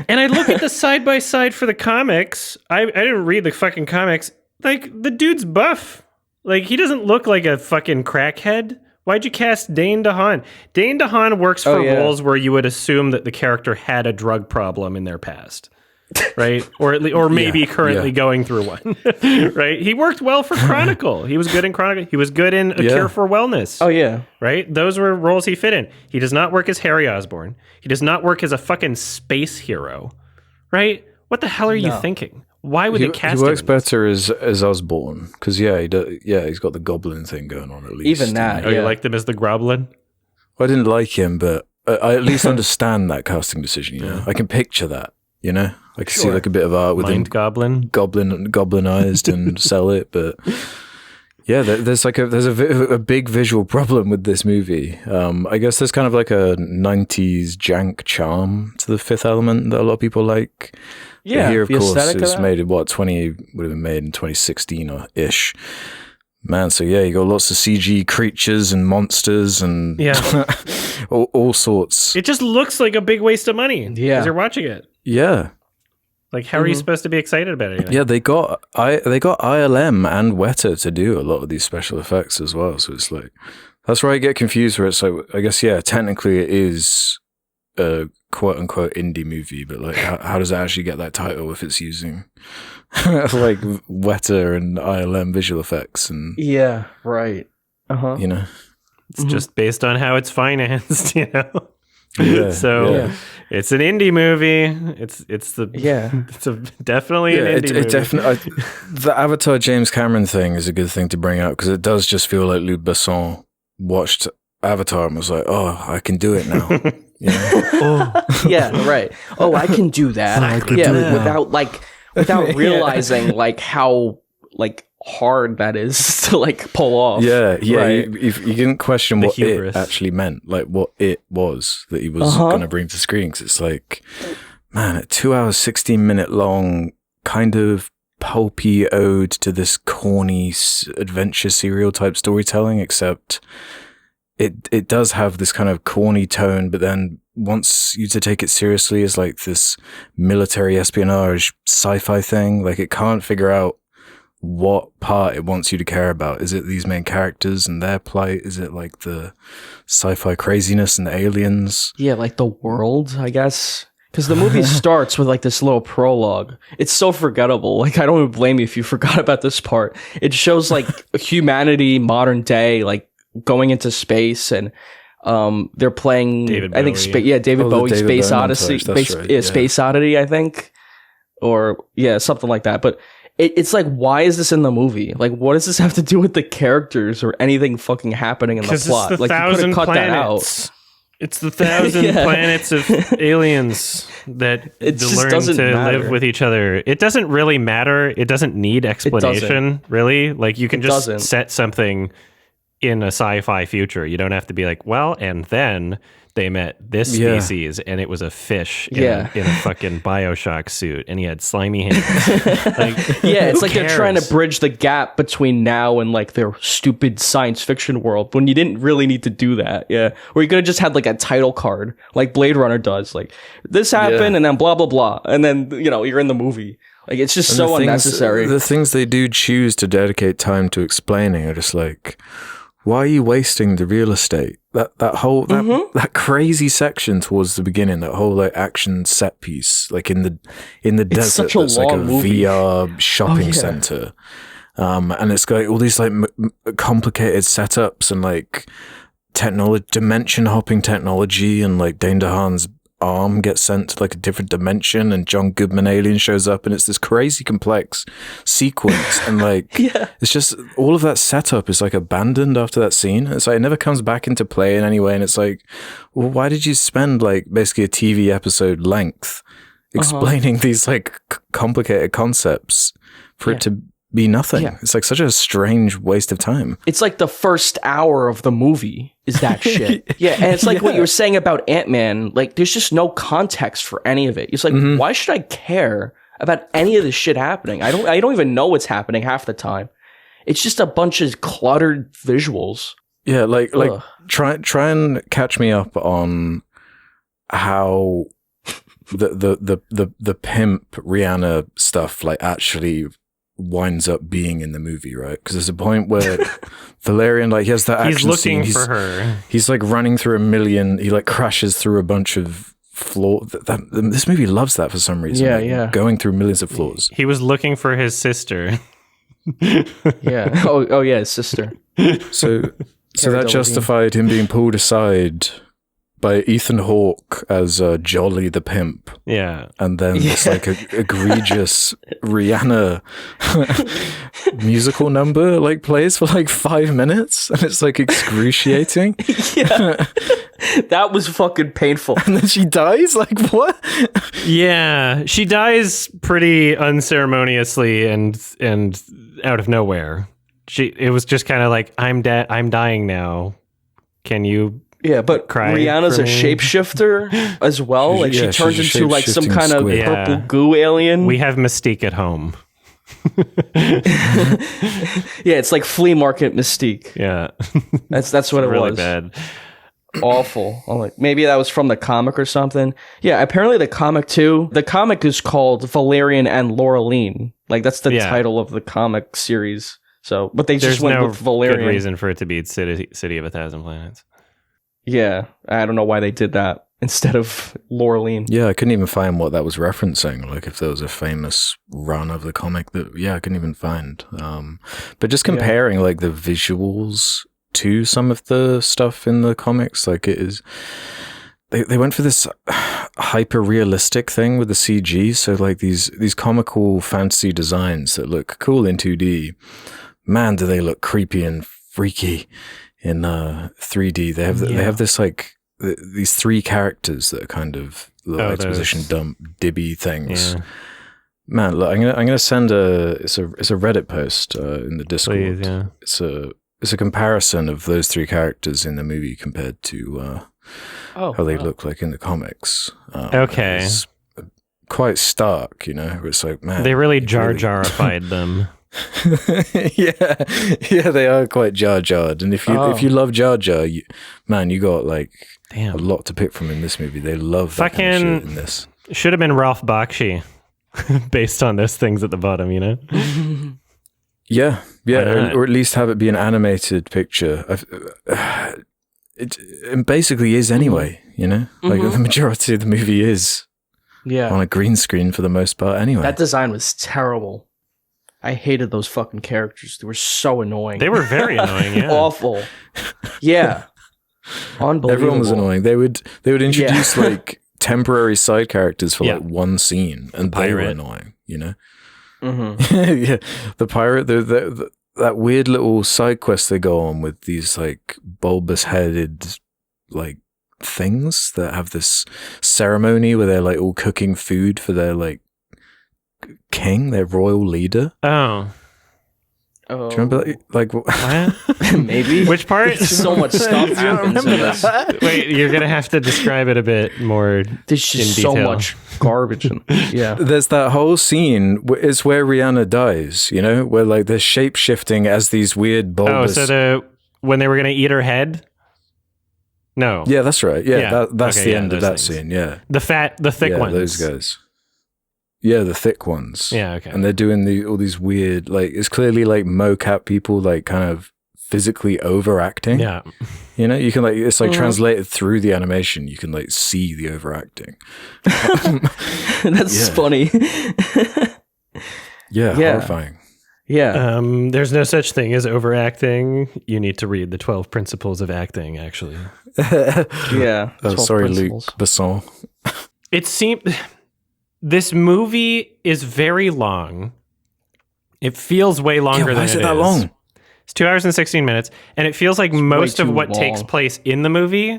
And I look at the side by side for the comics. I didn't read the fucking comics. Like, the dude's buff. Like, he doesn't look like a fucking crackhead. Why'd you cast Dane DeHaan? Dane DeHaan works for roles where you would assume that the character had a drug problem in their past. Right? Or maybe currently going through one. Right? He worked well for Chronicle. He was good in Chronicle. He was good in A Cure for Wellness. Oh, yeah. Right? Those were roles he fit in. He does not work as Harry Osborn. He does not work as a fucking space hero. Right? What the hell are you thinking? Why would they cast him? He works better as Osborn. Because, he's got the goblin thing going on at least. Even that, you liked him as the Groblin? Well, I didn't like him, but I at least understand that casting decision, you know? I can picture that, you know? I can see like a bit of art with him goblinized and sell it, but yeah, there's a big visual problem with this movie. I guess there's kind of like a 90s jank charm to The Fifth Element that a lot of people like. Yeah, but here, of course, it's made would have been made in 2016 or ish. Man, so yeah, you got lots of CG creatures and monsters and all sorts. It just looks like a big waste of money as you're watching it. Yeah. Like, how are you supposed to be excited about it? Yeah, they got ILM and Weta to do a lot of these special effects as well. So it's like, that's where I get confused where it's like, I guess, technically it is a quote unquote indie movie, but like, how does it actually get that title if it's using like Weta and ILM visual effects? And yeah, right. You know, it's just based on how it's financed, you know? It's an indie movie. It's definitely an indie movie. The Avatar James Cameron thing is a good thing to bring up because it does just feel like Luc Besson watched Avatar and was like, "Oh, I can do it now." You know? Yeah, right. Oh, I can do that. I can do it without realizing like how like hard that is to like pull off. Right? You didn't question what hubris. It actually meant, like what it was that he was going to bring to screen. Because it's like, man, a 2 hours 16-minute long kind of pulpy ode to this corny adventure serial type storytelling, except it does have this kind of corny tone, but then wants you to take it seriously as like this military espionage sci-fi thing. Like, it can't figure out what part it wants you to care about. Is it these main characters and their plight? Is it like the sci-fi craziness and the aliens? Yeah, like the world, I guess. Because the movie starts with like this little prologue. It's so forgettable. Like, I don't even blame you if you forgot about this part. It shows like humanity, modern day, like going into space, and they're playing David I think Bowie. David Bowie Space Odyssey, right, Space Oddity, I think, or something like that. But it's like, why is this in the movie? Like, what does this have to do with the characters or anything fucking happening in the plot? It's the like, 1,000 you could have cut that planets. out. It's the 1,000 planets of aliens that learn to live with each other. It doesn't really matter. It doesn't need explanation, really. Like, you can just set something in a sci-fi future. You don't have to be like, well, and then they met this species and it was a fish in a fucking Bioshock suit and he had slimy hands. It's like they're trying to bridge the gap between now and like their stupid science fiction world when you didn't really need to do that. Yeah. Or you could have just had like a title card like Blade Runner does. Like, this happened and then blah, blah, blah. And then, you know, you're in the movie. Like, it's just so unnecessary. The things they do choose to dedicate time to explaining are just like, why are you wasting the real estate? That whole that crazy section towards the beginning, that whole like action set piece, like in the desert, that's like a movie. VR shopping center, and it's got all these like complicated setups and like technology, dimension hopping technology, and like Dane DeHaan's arm gets sent to like a different dimension and John Goodman alien shows up and it's this crazy complex sequence and like it's just all of that setup is like abandoned after that scene. It's like it never comes back into play in any way, and it's like, well, why did you spend like basically a TV episode length explaining these like complicated concepts for it to be nothing? It's like such a strange waste of time. It's like the first hour of the movie is that shit. And it's like what you were saying about Ant-Man. Like, there's just no context for any of it. It's like, why should I care about any of this shit happening? I don't even know what's happening half the time. It's just a bunch of cluttered visuals. Yeah, like try and catch me up on how the pimp Rihanna stuff like actually winds up being in the movie, right? Because there's a point where Valerian, like, he has that action scene. He's looking for her. He's like running through a million. He like crashes through a bunch of floors. This movie loves that for some reason. Yeah, like, yeah. Going through millions of floors. He was looking for his sister. Yeah. Oh yeah, his sister. So that justified him being pulled aside by Ethan Hawke as Jolly the pimp. Yeah. And then this like egregious Rihanna musical number like plays for like 5 minutes, and it's like excruciating. Yeah. That was fucking painful. And then she dies? Like, what? Yeah. She dies pretty unceremoniously and out of nowhere. It was just kind of like, I'm dying now. Can you... Yeah, but Rihanna's a shapeshifter as well. Like, she turns into like some kind of purple goo alien. We have Mystique at home. Yeah, it's like flea market Mystique. Yeah. That's what it really was. Bad. Awful. I'm like, maybe that was from the comic or something. Yeah, apparently the comic too. The comic is called Valerian and Laureline. Like, that's the title of the comic series. So, but they just went with Valerian. There's no good reason for it to be City of a Thousand Planets. Yeah, I don't know why they did that instead of Laureline. Yeah, I couldn't even find what that was referencing. Like, if there was a famous run of the comic that, I couldn't even find. But just comparing like the visuals to some of the stuff in the comics, like it is, they went for this hyper realistic thing with the CG. So like these comical fantasy designs that look cool in 2D, man, do they look creepy and freaky in 3D. They have this like these three characters that are kind of little exposition dump dibby things. Yeah. Man, look, I'm gonna send it's a Reddit post in the Discord. Please, yeah. It's a comparison of those three characters in the movie compared to how they look like in the comics. Okay. It's quite stark, you know. It's like, man, they really Jar-Jarified them. yeah, they are quite jar-jarred. And if you love Jar Jar, you got like a lot to pick from in this movie. They love that kind of shit in this. Should have been Ralph Bakshi, based on those things at the bottom, you know. Yeah, or at least have it be an animated picture. It basically is anyway, you know. Like the majority of the movie is on a green screen for the most part. Anyway, that design was terrible. I hated those fucking characters. They were so annoying. They were very annoying, yeah. Awful. Yeah. Unbelievable. Everyone was annoying. They would introduce like temporary side characters for like one scene, and they were annoying, you know? Mm-hmm. Yeah. The pirate, that weird little side quest they go on with these like bulbous headed like things that have this ceremony where they're like all cooking food for their like king, their royal leader. Oh. Do you remember that? Like, what? Maybe. Which part? So much stuff happens in this. Wait, you're gonna have to describe it a bit more. There's just so much garbage. Yeah. There's that whole scene. It's where Rihanna dies. You know, where like they're shape shifting as these weird bulbous. Oh, so when they were gonna eat her head. No. Yeah, that's right. Yeah, that's the end of that scene. Yeah. The thick ones. Those guys. Yeah, the thick ones. Yeah, okay. And they're doing all these weird, like, it's clearly like mocap people, like, kind of physically overacting. Yeah. You know, you can, like, it's like translated through the animation. You can, like, see the overacting. That's funny. Yeah, horrifying. Yeah. There's no such thing as overacting. You need to read the 12 Principles of Acting, actually. Yeah. Oh, sorry, Luc Besson. It seemed... This movie is very long. It feels way longer than it is. Why is it that long? It's 2 hours and 16 minutes, and it feels like most of what takes place in the movie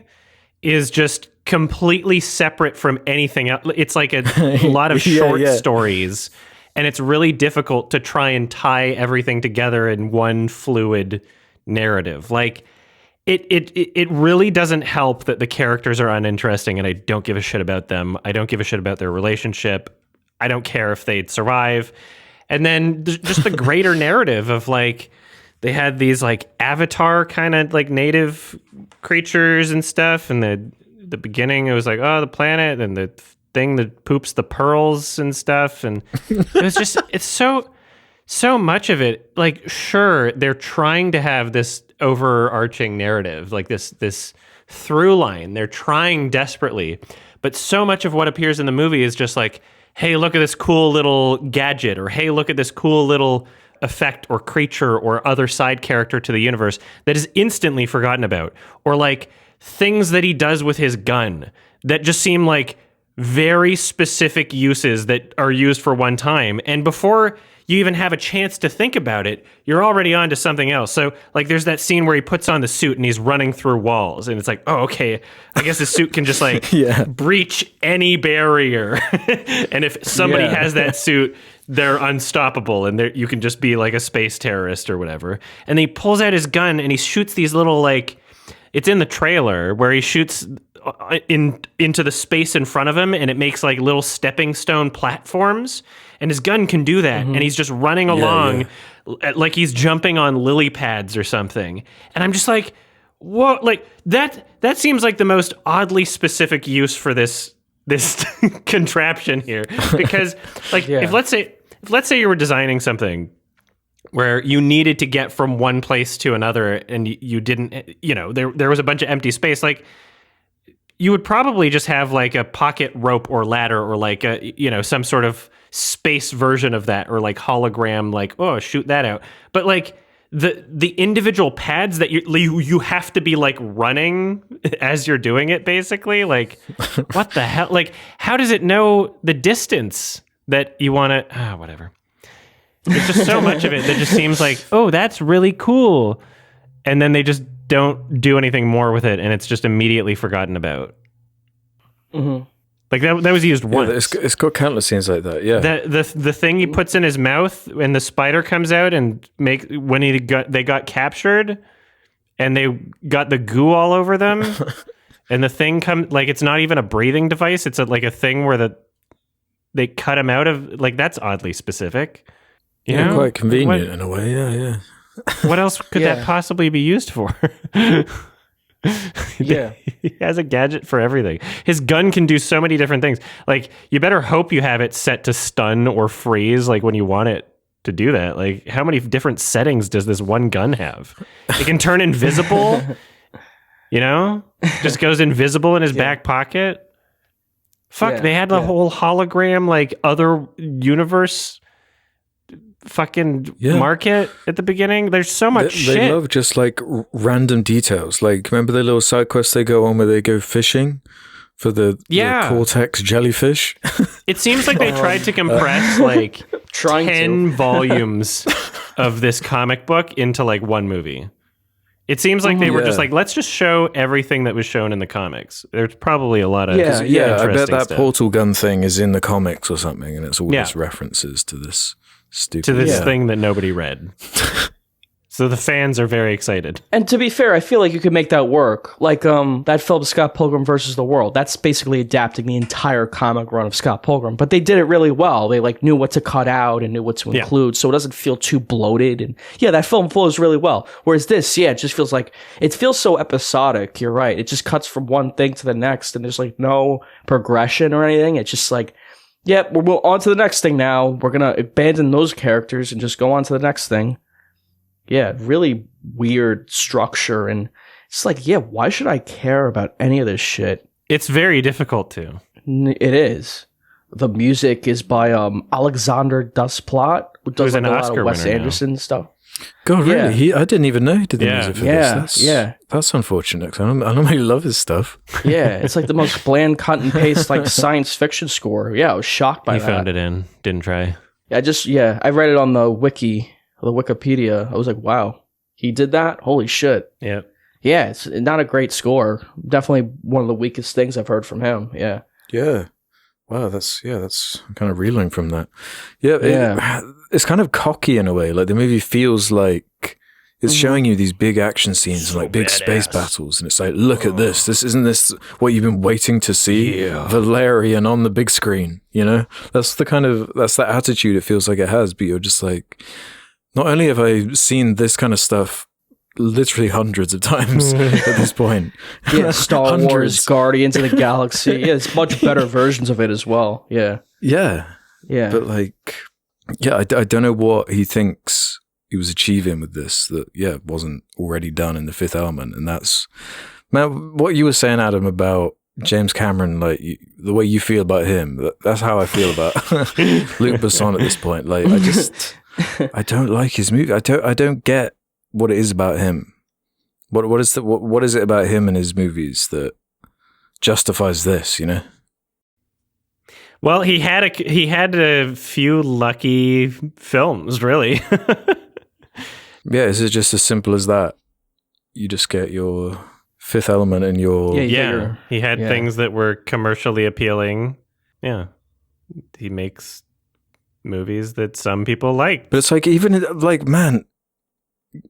is just completely separate from anything else. It's like a lot of short stories, and it's really difficult to try and tie everything together in one fluid narrative. Like, It really doesn't help that the characters are uninteresting and I don't give a shit about them. I don't give a shit about their relationship. I don't care if they'd survive. And then just the greater narrative of like they had these like avatar kind of like native creatures and stuff. And the beginning, it was like, oh, the planet and the thing that poops the pearls and stuff. And it was just, it's so much of it. Like, sure, they're trying to have this overarching narrative, like this through line. They're trying desperately, but so much of what appears in the movie is just like, hey, look at this cool little gadget, or hey, look at this cool little effect or creature or other side character to the universe that is instantly forgotten about, or like things that he does with his gun that just seem like very specific uses that are used for one time. And before you even have a chance to think about it, you're already on to something else. So like there's that scene where he puts on the suit and he's running through walls, and it's like, oh, okay, I guess the suit can just like breach any barrier. And if somebody has that suit, they're unstoppable, and you can just be like a space terrorist or whatever. And he pulls out his gun and he shoots these little, like, it's in the trailer where he shoots into the space in front of him, and it makes like little stepping stone platforms, and his gun can do that. And he's just running along like he's jumping on lily pads or something. And I'm just like, whoa, like that seems like the most oddly specific use for this contraption here. Because like if let's say you were designing something where you needed to get from one place to another, and you didn't, there was a bunch of empty space, like you would probably just have like a pocket rope or ladder, or like a, some sort of space version of that, or like hologram, like, oh, shoot that out. But like the individual pads that you have to be like running as you're doing it, basically, like what the hell? Like, how does it know the distance that you want to, whatever. There's just so much of it that just seems like, oh, that's really cool. And then they just don't do anything more with it, and it's just immediately forgotten about. Mm-hmm. Like that was used once. It's got countless scenes like that. Yeah. The thing he puts in his mouth and the spider comes out, and when they got captured, and they got the goo all over them, and the thing like it's not even a breathing device. It's like a thing where they cut him out of, like, that's oddly specific. You know? Quite convenient in a way. Yeah. What else could that possibly be used for? He has a gadget for everything. His gun can do so many different things. Like, you better hope you have it set to stun or freeze, like when you want it to do that. Like, how many different settings does this one gun have? It can turn invisible, just goes invisible in his back pocket. Fuck, they had the whole hologram, like, other universe fucking market at the beginning. There's so much shit. They love just like random details. Like, remember the little side quests they go on where they go fishing for the Cortex jellyfish? It seems like they tried to compress like 10 volumes of this comic book into like one movie. It seems like they were just like, let's just show everything that was shown in the comics. There's probably a lot of I bet that stuff. Portal gun thing is in the comics or something, and it's all just references to this stupid thing that nobody read. So the fans are very excited. And to be fair, I feel like you could make that work. Like that film Scott Pilgrim versus the World. That's basically adapting the entire comic run of Scott Pilgrim. But they did it really well. They like knew what to cut out and knew what to include, so it doesn't feel too bloated. And that film flows really well. Whereas this, it just feels like, it feels so episodic. You're right. It just cuts from one thing to the next, and there's like no progression or anything. It's just like, we're on to the next thing now. We're going to abandon those characters and just go on to the next thing. Yeah, really weird structure. And it's like, why should I care about any of this shit? It's very difficult to. It is. The music is by Alexander Desplat, who does like a lot of Wes Anderson stuff. God, really? I didn't even know he did the music for this. That's unfortunate, because I normally love his stuff. It's like the most bland cut and paste like science fiction score. I was shocked by that. He found it didn't try. I read it on the Wikipedia. I was like, wow, he did that? Holy shit. Yeah, it's not a great score. Definitely one of the weakest things I've heard from him. Yeah. Wow, that's kind of reeling from that. It's kind of cocky in a way. Like, the movie feels like it's showing you these big action scenes and like big space battles, and it's like, look at this. Isn't this what you've been waiting to see? Valerian on the big screen. That's that attitude it feels like it has. But you're just like, Not only have I seen this kind of stuff literally hundreds of times at this point. Yeah, Star Wars, Guardians of the Galaxy. Yeah, it's much better versions of it as well. Yeah. Yeah. Yeah. But like, yeah, I don't know what he thinks he was achieving with this that, wasn't already done in The Fifth Element. And that's, man, what you were saying, Adam, about James Cameron, like the way you feel about him, that's how I feel about Luc Besson at this point. Like, I don't like his movie. I don't get what it is about him. What is it about him and his movies that justifies this, you know? Well, he had a few lucky films, really. Yeah, is it just as simple as that? You just get your Fifth Element and your... Yeah, he had things that were commercially appealing. Yeah. He makes movies that some people like. But it's like, even, like, man,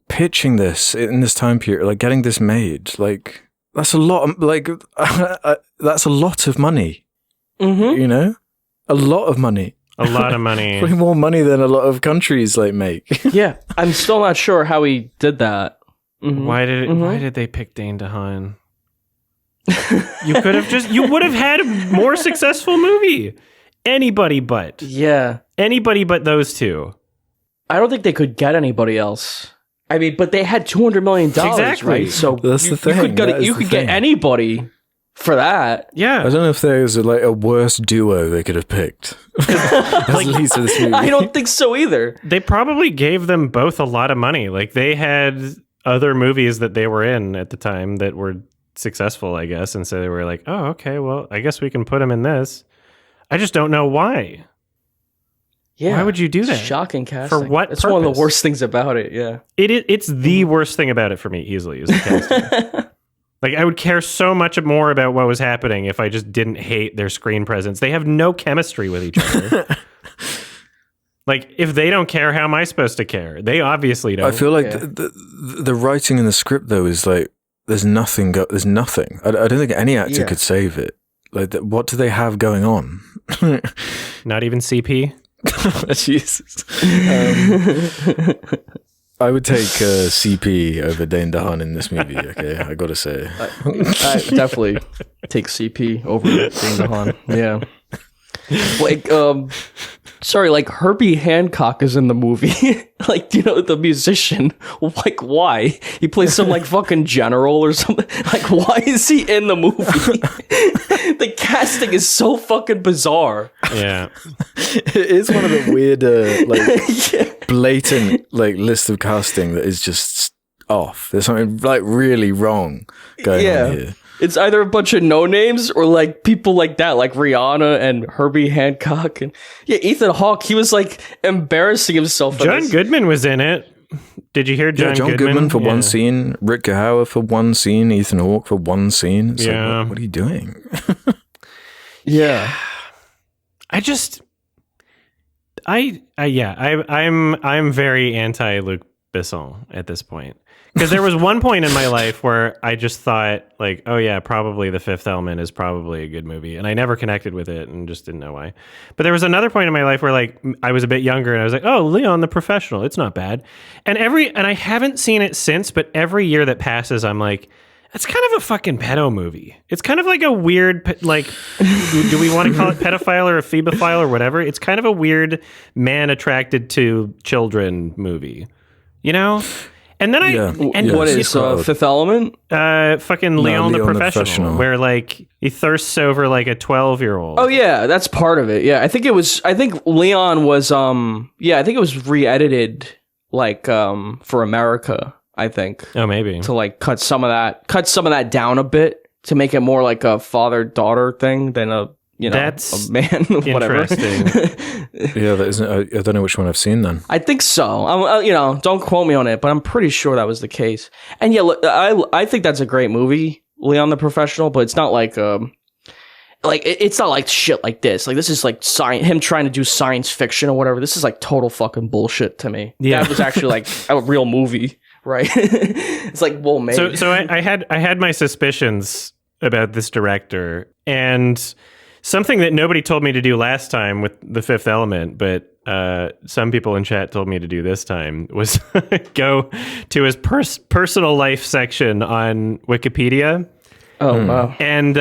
pitching this in this time period, like, getting this made, like, that's a lot, like, that's a lot of money. You know? A lot of money. A lot of money. Way more money than a lot of countries like make. Yeah, I'm still not sure how he did that. Why did they pick Dane DeHaan? You would have had a more successful movie. Anybody but those two. I don't think they could get anybody else. I mean, but they had $200 million, exactly. Right? So that's the thing. You could get anybody for that. Yeah. I don't know if there's a worse duo they could have picked. As leads to this movie. I don't think so either. They probably gave them both a lot of money. Like, they had other movies that they were in at the time that were successful, I guess, and so they were like, oh, okay, well, I guess we can put them in this. I just don't know why. Yeah. Why would you do that? Shocking casting. For what It's purpose? one of the worst things about it, yeah. It's the worst thing about it for me, easily, is the casting. Like, I would care so much more about what was happening if I just didn't hate their screen presence. They have no chemistry with each other. Like, if they don't care, how am I supposed to care? They obviously don't. I feel like the writing in the script, though, is like, there's nothing. There's nothing. I don't think any actor could save it. Like, what do they have going on? Not even CP? Jesus. I would take CP over Dane DeHaan in this movie, okay? I gotta say. I definitely take CP over Dane DeHaan, yeah. Like, sorry, like, Herbie Hancock is in the movie. Like, you know, the musician. Like, why? He plays some, like, fucking general or something. Like, why is he in the movie? The casting is so fucking bizarre. Yeah. It is one of the weirder, like, blatant, like, list of casting that is just off. There's something, like, really wrong going on here. It's either a bunch of no-names or, like, people like that, like Rihanna and Herbie Hancock. And Ethan Hawke, he was, like, embarrassing himself. John Goodman was in it. Did you hear John Goodman for one scene, Rutger Hauer for one scene, Ethan Hawke for one scene. It's like, what are you doing? Yeah. I'm very anti-Luc Besson at this point. Because there was one point in my life where I just thought, like, oh yeah, probably The Fifth Element is probably a good movie. And I never connected with it and just didn't know why. But there was another point in my life where, like, I was a bit younger and I was like, oh, Leon the Professional, it's not bad. And I haven't seen it since, but every year that passes, I'm like, it's kind of a fucking pedo movie. It's kind of like a weird, like, do we want to call it pedophile or a phebophile or whatever? It's kind of a weird man attracted to children movie, you know? And then what is Fifth Element? Fucking Leon the Professional, where, like, he thirsts over, like, a 12-year-old. Oh yeah, that's part of it. Yeah, I think Leon was I think it was re-edited, like, for America, I think. Oh, maybe. To, like, cut some of that down a bit to make it more like a father-daughter thing than a man, whatever. Interesting. Yeah, that isn't. I don't know which one I've seen then. I think so. Don't quote me on it, but I'm pretty sure that was the case. And yeah, look, I think that's a great movie, Leon the Professional. But it's not like it's not like shit like this. Like, this is like him trying to do science fiction or whatever. This is like total fucking bullshit to me. Yeah, that was actually like a real movie, right? It's like, well, maybe. So I had my suspicions about this director, and something that nobody told me to do last time with The Fifth Element, but some people in chat told me to do this time was go to his personal life section on Wikipedia. Oh, wow. And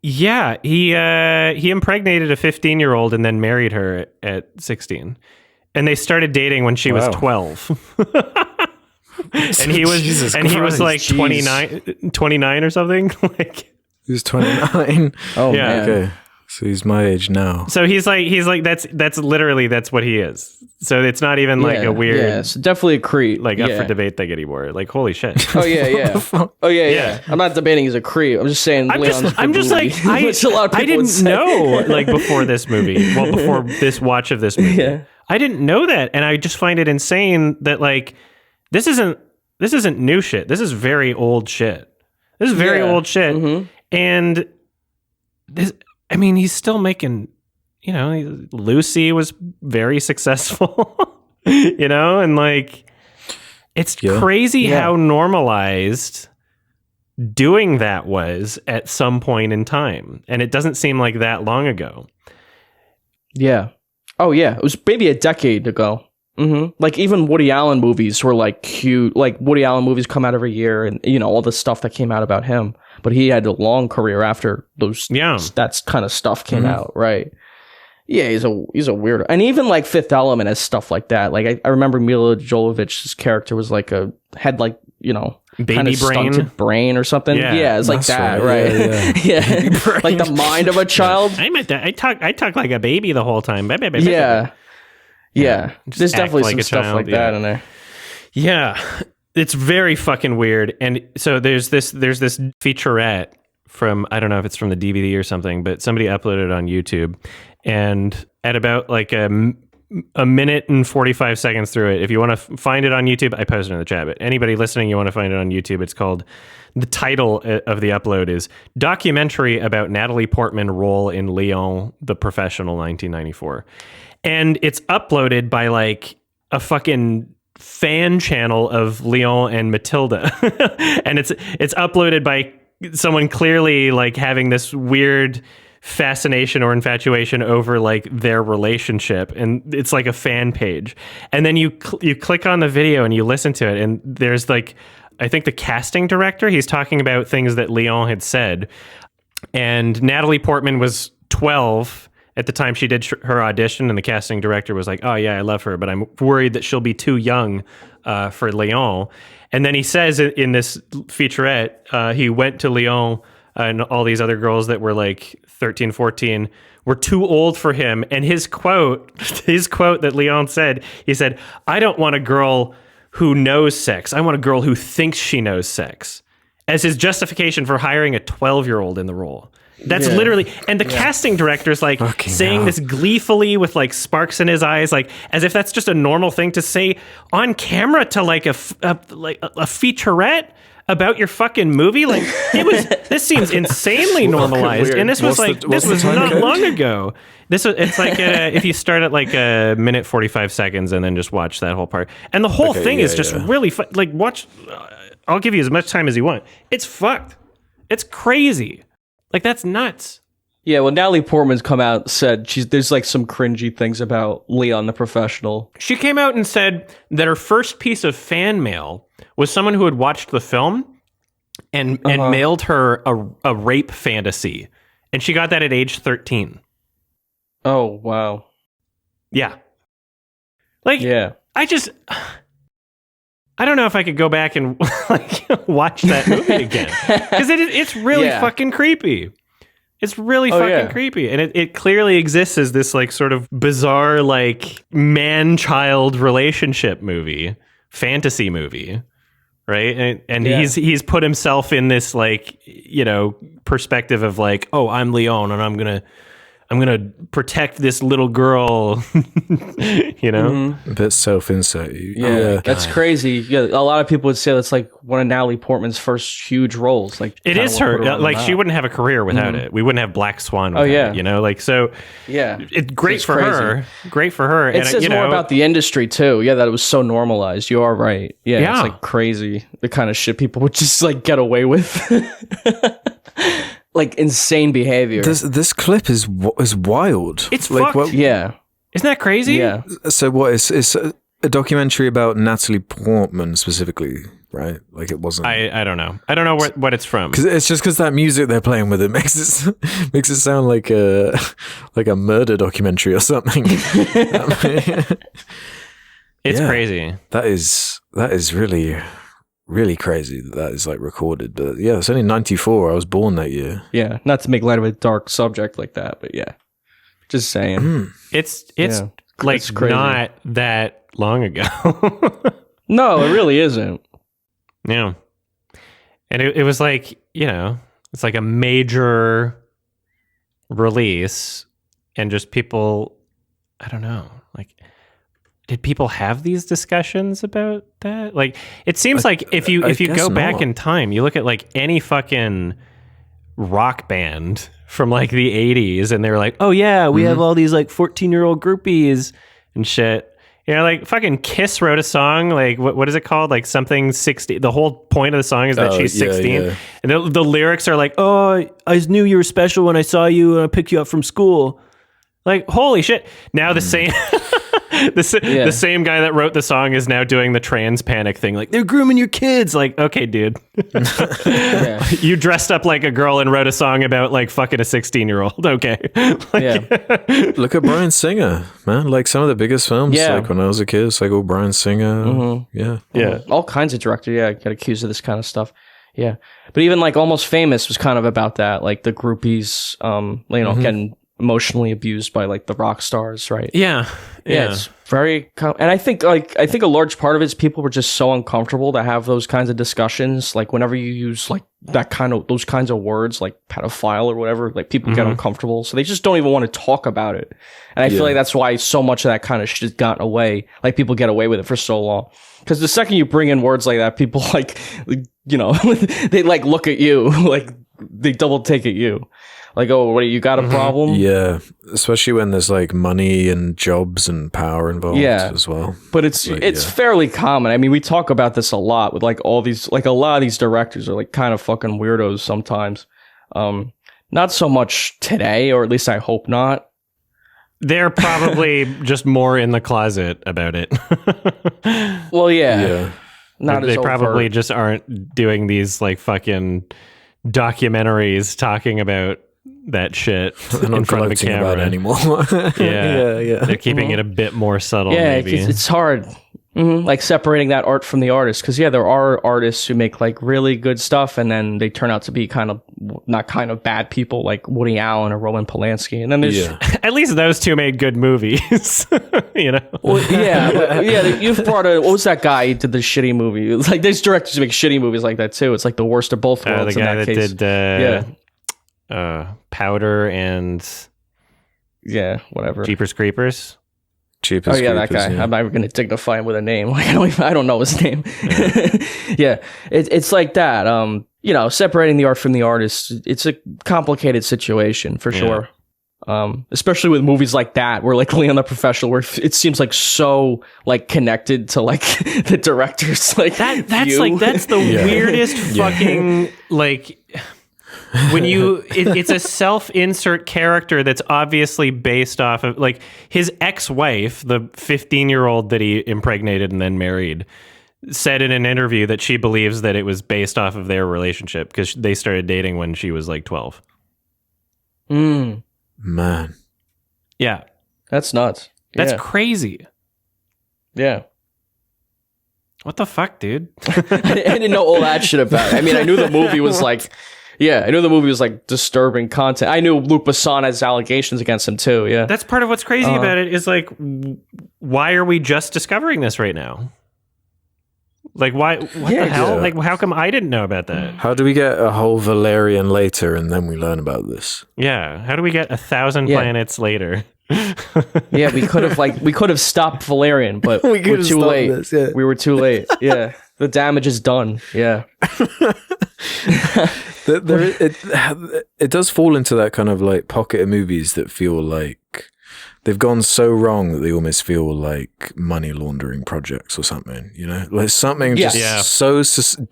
yeah, he impregnated a 15-year-old and then married her at 16. And they started dating when she was 12. And he was like 29 or something. Like he was 29. Oh yeah. Man. Okay. So he's my age now. So he's like that's literally that's what he is. So it's not even like a weird it's definitely a creep. Like up for debate thing anymore. Like holy shit. Oh yeah. Oh yeah. I'm not debating he's a creep. I'm just saying I didn't know like before this movie. Well, before this watch of this movie. Yeah. I didn't know that, and I just find it insane that like this isn't new shit. This is very old shit. This is very old shit. Mm-hmm. And this, I mean, he's still making, Lucy was very successful, and like, it's crazy how normalized doing that was at some point in time. And it doesn't seem like that long ago. Yeah. Oh yeah. It was maybe a decade ago. Mm-hmm. Like even Woody Allen movies were like huge. Like Woody Allen movies come out every year, and all the stuff that came out about him. But he had a long career after those. Yeah, that kind of stuff came out, right? Yeah, he's a weirdo, and even like Fifth Element has stuff like that. Like I remember Mila Jovovich's character was like had like baby brain or something. Yeah, it's like that, right? Yeah. Like the mind of a child. I talk like a baby the whole time. Yeah, there's definitely some stuff like that in there. Yeah, it's very fucking weird. And so there's this featurette from, I don't know if it's from the DVD or something, but somebody uploaded it on YouTube. And at about like a minute and 45 seconds through it, if you want to find it on YouTube, I posted it in the chat. But anybody listening, you want to find it on YouTube, it's called, the title of the upload is Documentary About Natalie Portman Role in Leon, the Professional, 1994. And it's uploaded by like a fucking fan channel of Leon and Matilda. And it's uploaded by someone clearly like having this weird fascination or infatuation over like their relationship. And it's like a fan page. And then you click on the video and you listen to it. And there's like, I think the casting director, he's talking about things that Leon had said. And Natalie Portman was 12 at the time she did her audition, and the casting director was like, oh yeah, I love her, but I'm worried that she'll be too young for Leon. And then he says in this featurette, he went to Leon and all these other girls that were like 13, 14 were too old for him. And his quote that Leon said, he said, I don't want a girl who knows sex. I want a girl who thinks she knows sex, as his justification for hiring a 12-year-old in the role. That's literally, and the casting director's like saying this gleefully with like sparks in his eyes, like as if that's just a normal thing to say on camera to like a featurette about your fucking movie. Like this seems insanely normalized, and this was not long ago. It's like if you start at like a minute 45 seconds and then just watch that whole part, and the whole thing is just really like watch. I'll give you as much time as you want. It's fucked. It's crazy. Like, that's nuts. Yeah, well, Natalie Portman's come out and said there's like some cringy things about Leon the Professional. She came out and said that her first piece of fan mail was someone who had watched the film and mailed her a rape fantasy. And she got that at age 13. Oh, wow. Yeah. Like, I don't know if I could go back and like watch that movie again, because it's really fucking creepy. It's really fucking creepy, and it clearly exists as this like sort of bizarre like man-child relationship movie, fantasy movie, right? And he's put himself in this like perspective of like, oh, I'm Leon, and I'm gonna protect this little girl, Mm-hmm. A bit self-insert. Yeah, that's crazy. Yeah, a lot of people would say that's like one of Natalie Portman's first huge roles. Like it is her. Like she wouldn't have a career without it. We wouldn't have Black Swan without it. Like so. Yeah, it's great for her. Great for her. It says more about the industry too. Yeah, that it was so normalized. You are right. Yeah, it's like crazy the kind of shit people would just like get away with. Like insane behavior. This clip is wild. It's like, fucked. Yeah. Isn't that crazy? Yeah. So what is a documentary about Natalie Portman specifically, right? Like it wasn't. I don't know. I don't know what it's from. Because it's just because that music they're playing with it makes it sound like a murder documentary or something. It's crazy. That is really, really crazy that is like recorded. But yeah, it's only 94. I was born that year. Yeah, not to make light of a dark subject like that, but yeah, just saying. It's like it's not that long ago. No, it really isn't. Yeah, and it was like, it's like a major release, and just people, I don't know, like. Did people have these discussions about that? Like, it seems like if you go back in time, you look at like any fucking rock band from like the 80s, and they're like, oh yeah, we have all these like 14-year-old groupies and shit. Like fucking Kiss wrote a song, like what is it called? Like something 60. The whole point of the song is that she's 16. Yeah. And the lyrics are like, oh, I knew you were special when I saw you and I picked you up from school. Like, holy shit. Now the same... The same guy that wrote the song is now doing the trans panic thing. Like, they're grooming your kids. Like, okay, dude. You dressed up like a girl and wrote a song about like fucking a 16-year-old. Okay. Look at Bryan Singer, man. Like some of the biggest films, like when I was a kid, it's like all Bryan Singer. Mm-hmm. Yeah. All kinds of directors, get accused of this kind of stuff. Yeah. But even like Almost Famous was kind of about that. Like the groupies, getting emotionally abused by like the rock stars, right? Yeah. It's very and I think a large part of it is people were just so uncomfortable to have those kinds of discussions. Like whenever you use like those kinds of words like pedophile or whatever, like people get uncomfortable, so they just don't even want to talk about it. And I feel like that's why so much of that kind of shit has gotten away. Like people get away with it for so long, because the second you bring in words like that, people like they like look at you like they double take at you. Like, oh, what, you got a problem? Yeah, especially when there's like money and jobs and power involved as well. But it's fairly common. I mean, we talk about this a lot with like all these, like a lot of these directors are like kind of fucking weirdos sometimes. Not so much today, or at least I hope not. They're probably just more in the closet about it. Well, yeah. They probably just aren't doing these like fucking documentaries talking about that shit in front of a camera about it anymore. Yeah. They're keeping it a bit more subtle. Yeah, maybe. It's hard. Like separating that art from the artist, because there are artists who make like really good stuff, and then they turn out to be not bad people, like Woody Allen or Roman Polanski. And then there's at least those two made good movies, Well, you've brought what was that guy who did the shitty movie? Like there's directors who make shitty movies like that too. It's like the worst of both worlds. The guy in that that case. did Powder and whatever. Jeepers Creepers. Cheapest that guy. Yeah. I'm not even going to dignify him with a name. Like I don't know his name. It's like that. Separating the art from the artist. It's a complicated situation for sure. Especially with movies like that, where like Leon the Professional, where it seems like so like connected to like the director's like that's the weirdest fucking like. When it's a self-insert character that's obviously based off of like his ex-wife, the 15-year-old that he impregnated and then married, said in an interview that she believes that it was based off of their relationship because they started dating when she was like 12. Man. Yeah. That's nuts. That's crazy. Yeah. What the fuck, dude? I didn't know all that shit about it. I mean, I knew the movie was like... Yeah, I knew the movie was like disturbing content. I knew Luc Besson has allegations against him too. Yeah, that's part of what's crazy about it is like, why are we just discovering this right now? Like, why? What the hell? Like, how come I didn't know about that? How do we get a whole Valerian later and then we learn about this? Yeah, how do we get 1,000 planets later? We could have stopped Valerian, but we were too late. We were too late. Yeah, the damage is done. Yeah. It does fall into that kind of like pocket of movies that feel like they've gone so wrong that they almost feel like money laundering projects or something, you know? Like something just so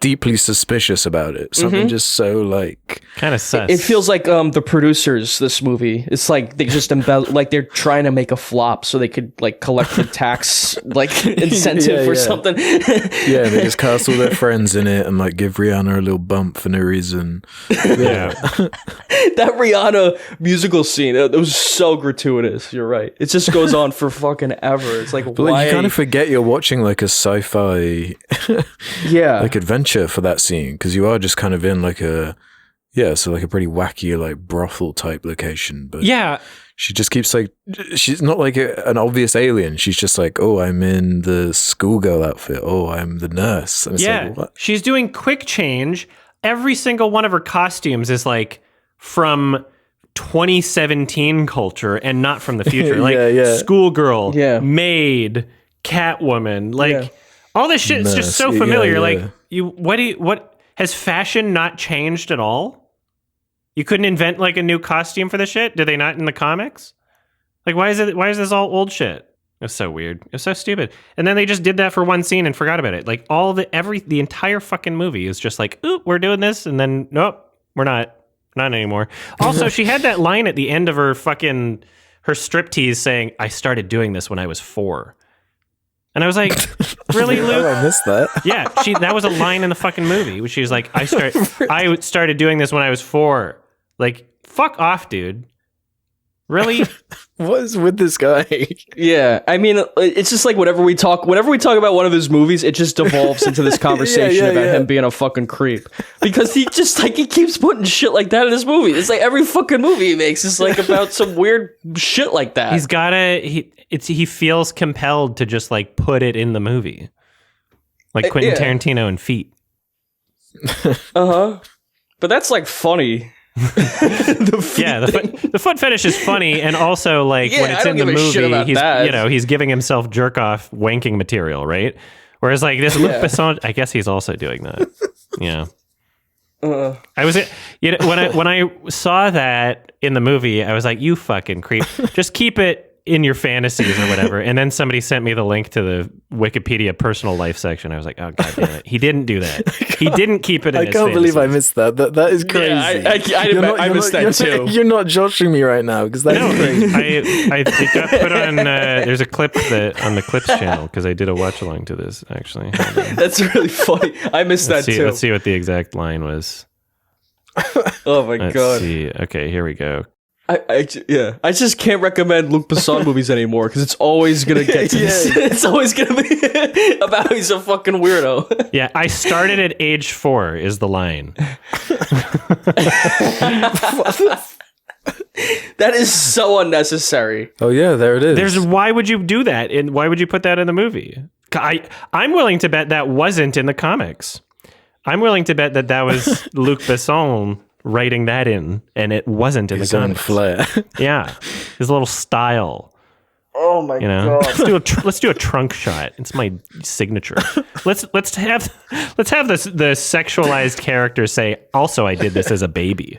deeply suspicious about it. Something just so like... kind of sus. It feels like the producers, this movie, it's like they just like they're trying to make a flop so they could like collect the tax like incentive or something. Yeah, they just cast all their friends in it and like give Rihanna a little bump for no reason. Yeah. That Rihanna musical scene, it was so gratuitous. You're right. It just goes on for fucking ever. It's like, but why? like, you kind of forget you're watching like a sci-fi like adventure for that scene, because you are just kind of in like a like a pretty wacky like brothel type location. But she just keeps like, she's not like an obvious alien. She's just like, oh, I'm in the schoolgirl outfit. Oh, I'm the nurse. And it's like, what? She's doing quick change. Every single one of her costumes is like from 2017 culture and not from the future. Like schoolgirl, maid, Catwoman, like all this shit is just so familiar. Like what has fashion not changed at all? You couldn't invent like a new costume for the shit? Did they not in the comics? Like why is this all old shit? It's so weird. It's so stupid. And then they just did that for one scene and forgot about it. Like the entire fucking movie is just like, ooh, we're doing this, and then nope, we're not. Not anymore. Also, she had that line at the end of her striptease saying, I started doing this when I was 4. And I was like, really, Luke? Oh, I missed that. Yeah, that was a line in the fucking movie, which she was like, I started doing this when I was 4. Like, fuck off, dude. Really? What is with this guy? Yeah, I mean, it's just like whenever we talk about one of his movies, it just devolves into this conversation about him being a fucking creep. Because he just like, he keeps putting shit like that in his movie. It's like every fucking movie he makes is like about some weird shit like that. He feels compelled to just like put it in the movie. Like Quentin Tarantino and feet. But that's like funny. The foot fetish is funny, and also like when it's in the movie, he's giving himself jerk off wanking material, right? Whereas like this Luc Besson, I guess he's also doing that. Yeah. I was, when I saw that in the movie, I was like, you fucking creep. Just keep it in your fantasies or whatever. And then somebody sent me the link to the Wikipedia personal life section. I was like, oh, God damn it. He didn't do that. He didn't keep it in his can't believe I missed that. That is crazy. Yeah, I missed that too. You're not joshing me right now, because that's crazy. It got put on, there's a clip on the Clips channel, because I did a watch along to this, actually. That's really funny. I missed that too. Let's see what the exact line was. Oh my God. Let's see. Okay, here we go. I just can't recommend Luc Besson movies anymore, because it's always gonna get to this. It's always gonna be about how he's a fucking weirdo. Yeah, I started at age 4 is the line. That is so unnecessary. Oh yeah, there it is. Why would you do that? And why would you put that in the movie? I'm willing to bet that wasn't in the comics. I'm willing to bet that was Luc Besson writing that in, and it wasn't in the comics. His own flair. Yeah, his little style. Oh my God! Let's do a trunk shot. It's my signature. Let's have the sexualized character say, also, I did this as a baby.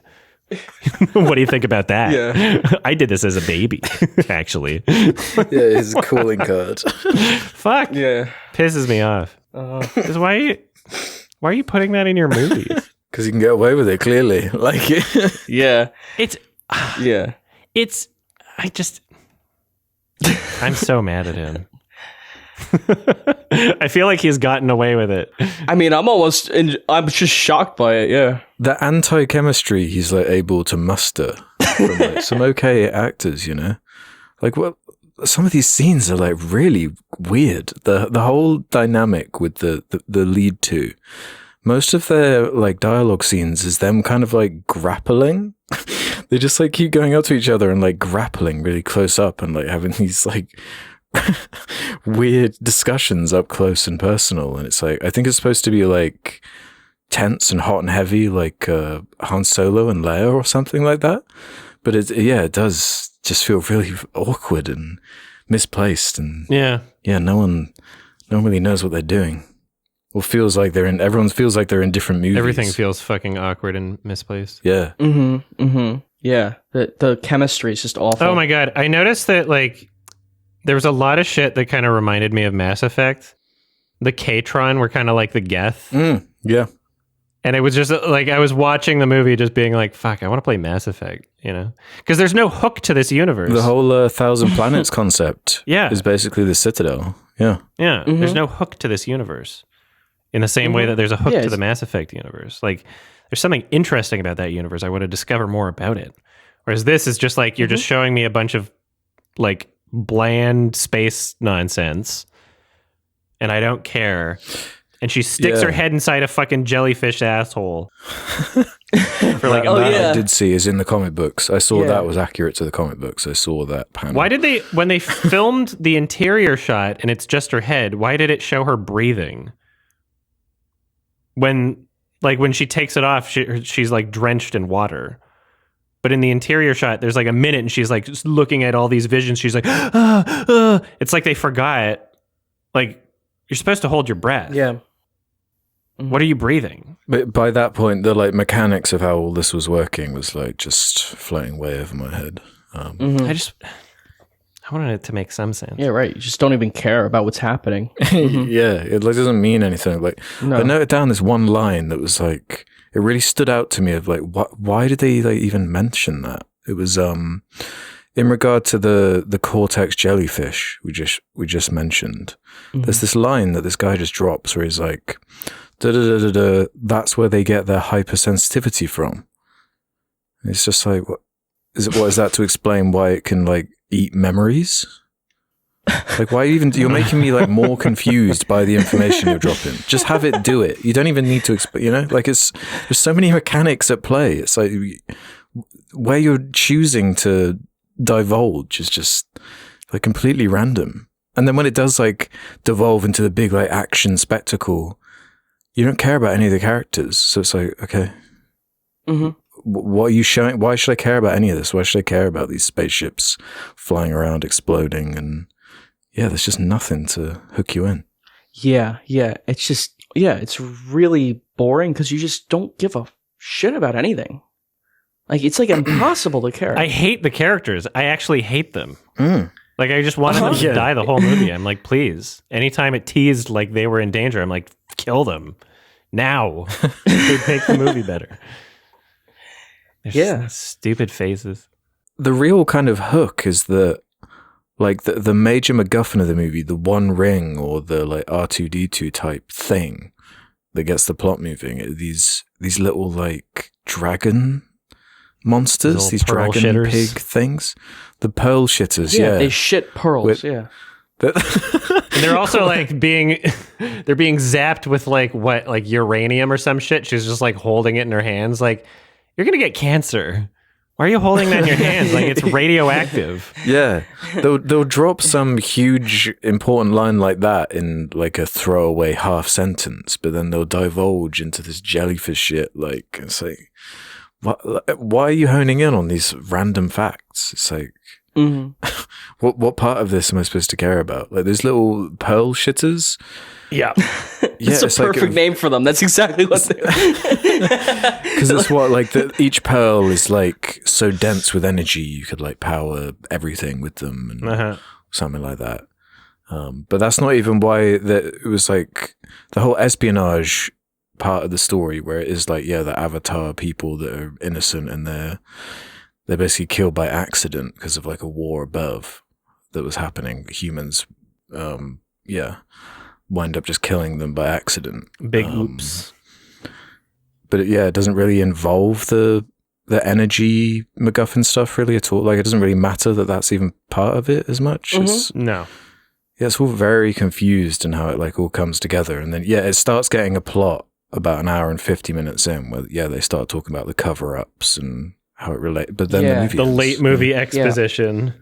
What do you think about that? Yeah. I did this as a baby, actually. Yeah, his calling card. Fuck. Yeah. Pisses me off. Why are you putting that in your movies? Because you can get away with it, clearly. Like, yeah. I'm so mad at him. I feel like he's gotten away with it. I mean, I'm just shocked by it, yeah. The anti-chemistry he's like able to muster from like some okay actors, you know? Like, what? Some of these scenes are like really weird. The whole dynamic with the lead two. Most of their like dialogue scenes is them kind of like grappling. They just like keep going up to each other and like grappling really close up and like having these like weird discussions up close and personal. And it's like, I think it's supposed to be like tense and hot and heavy, like Han Solo and Leia or something like that. But it does just feel really awkward and misplaced. And no one really knows what they're doing. Well, everyone feels like they're in different movies. Everything feels fucking awkward and misplaced. Yeah. Mm-hmm. Mm-hmm. Yeah, the chemistry is just awful. Oh my god, I noticed that like there was a lot of shit that kind of reminded me of Mass Effect. The Katron were kind of like the Geth. Yeah. And it was just like I was watching the movie just being like, fuck, I want to play Mass Effect, you know? Because there's no hook to this universe. The whole Thousand Planets concept is basically the Citadel. Yeah. Yeah, there's no hook to this universe. In the same way that there's a hook to the Mass Effect universe. Like, there's something interesting about that universe. I want to discover more about it. Whereas this is just like, you're just showing me a bunch of like bland space nonsense. And I don't care. And she sticks her head inside a fucking jellyfish asshole. For like I did see is in the comic books. I saw that was accurate to the comic books. I saw that panel. Why did they, when they filmed the interior shot and it's just her head, why did it show her breathing? When she takes it off, she's like drenched in water. But in the interior shot, there's like a minute and she's like just looking at all these visions. She's like, It's like they forgot. Like, you're supposed to hold your breath. Yeah. What are you breathing? But by that point, the like mechanics of how all this was working was like just floating way over my head. I wanted it to make some sense. Yeah, right. You just don't even care about what's happening. Yeah, it like doesn't mean anything. Like I noted down this one line that was like it really stood out to me of like why did they like even mention that? It was in regard to the cortex jellyfish we just mentioned. There's this line that this guy just drops where he's like, da da da da da. That's where they get their hypersensitivity from. And it's just like, what is that to explain why it can like eat memories? Like why you're making me like more confused by the information you're dropping. Just have it do it. You don't even need to explain. You know, like there's so many mechanics at play. It's like where you're choosing to divulge is just like completely random. And then when it does like devolve into the big like action spectacle, you don't care about any of the characters. So it's like, okay, what are you showing? Why should I care about any of this? Why should I care about these spaceships flying around, exploding? And yeah, there's just nothing to hook you in. Yeah. It's just, it's really boring because you just don't give a shit about anything. Like, it's like impossible to care. I hate the characters. I actually hate them. Like, I just wanted them to die the whole movie. I'm like, please. Anytime it teased like they were in danger, I'm like, kill them. Now. They'd make the movie better. There's stupid faces. The real kind of hook is that, like, the major MacGuffin of the movie, the One Ring or the, like, R2-D2 type thing that gets the plot moving, these little, like, dragon monsters, these dragon shitters. Pig things, the pearl shitters. They shit pearls. And they're also like they're being zapped with like uranium or some shit. She's just like holding it in her hands. Like, you're gonna get cancer. Why are you holding that in your hands? Like, it's radioactive. Yeah, they'll drop some huge important line like that in like a throwaway half sentence, but then they'll divulge into this jellyfish shit. Like, it's like, why are you honing in on these random facts? It's like, what part of this am I supposed to care about? Like those little pearl shitters? Yeah. It's a perfect name for them. That's exactly what they because it's what like each pearl is like so dense with energy you could like power everything with them and something like that. But that's not even why it was like the whole espionage part of the story where it is like, the Avatar people that are innocent and they're basically killed by accident because of like a war above that was happening. Humans, wind up just killing them by accident. Big oops. But it doesn't really involve the energy MacGuffin stuff really at all. Like, it doesn't really matter that that's even part of it as much. No. Yeah, it's all very confused in how it like all comes together. And then, it starts getting a plot about an hour and 50 minutes in where, they start talking about the cover-ups and how it relates. But then the movie ends. Late movie exposition.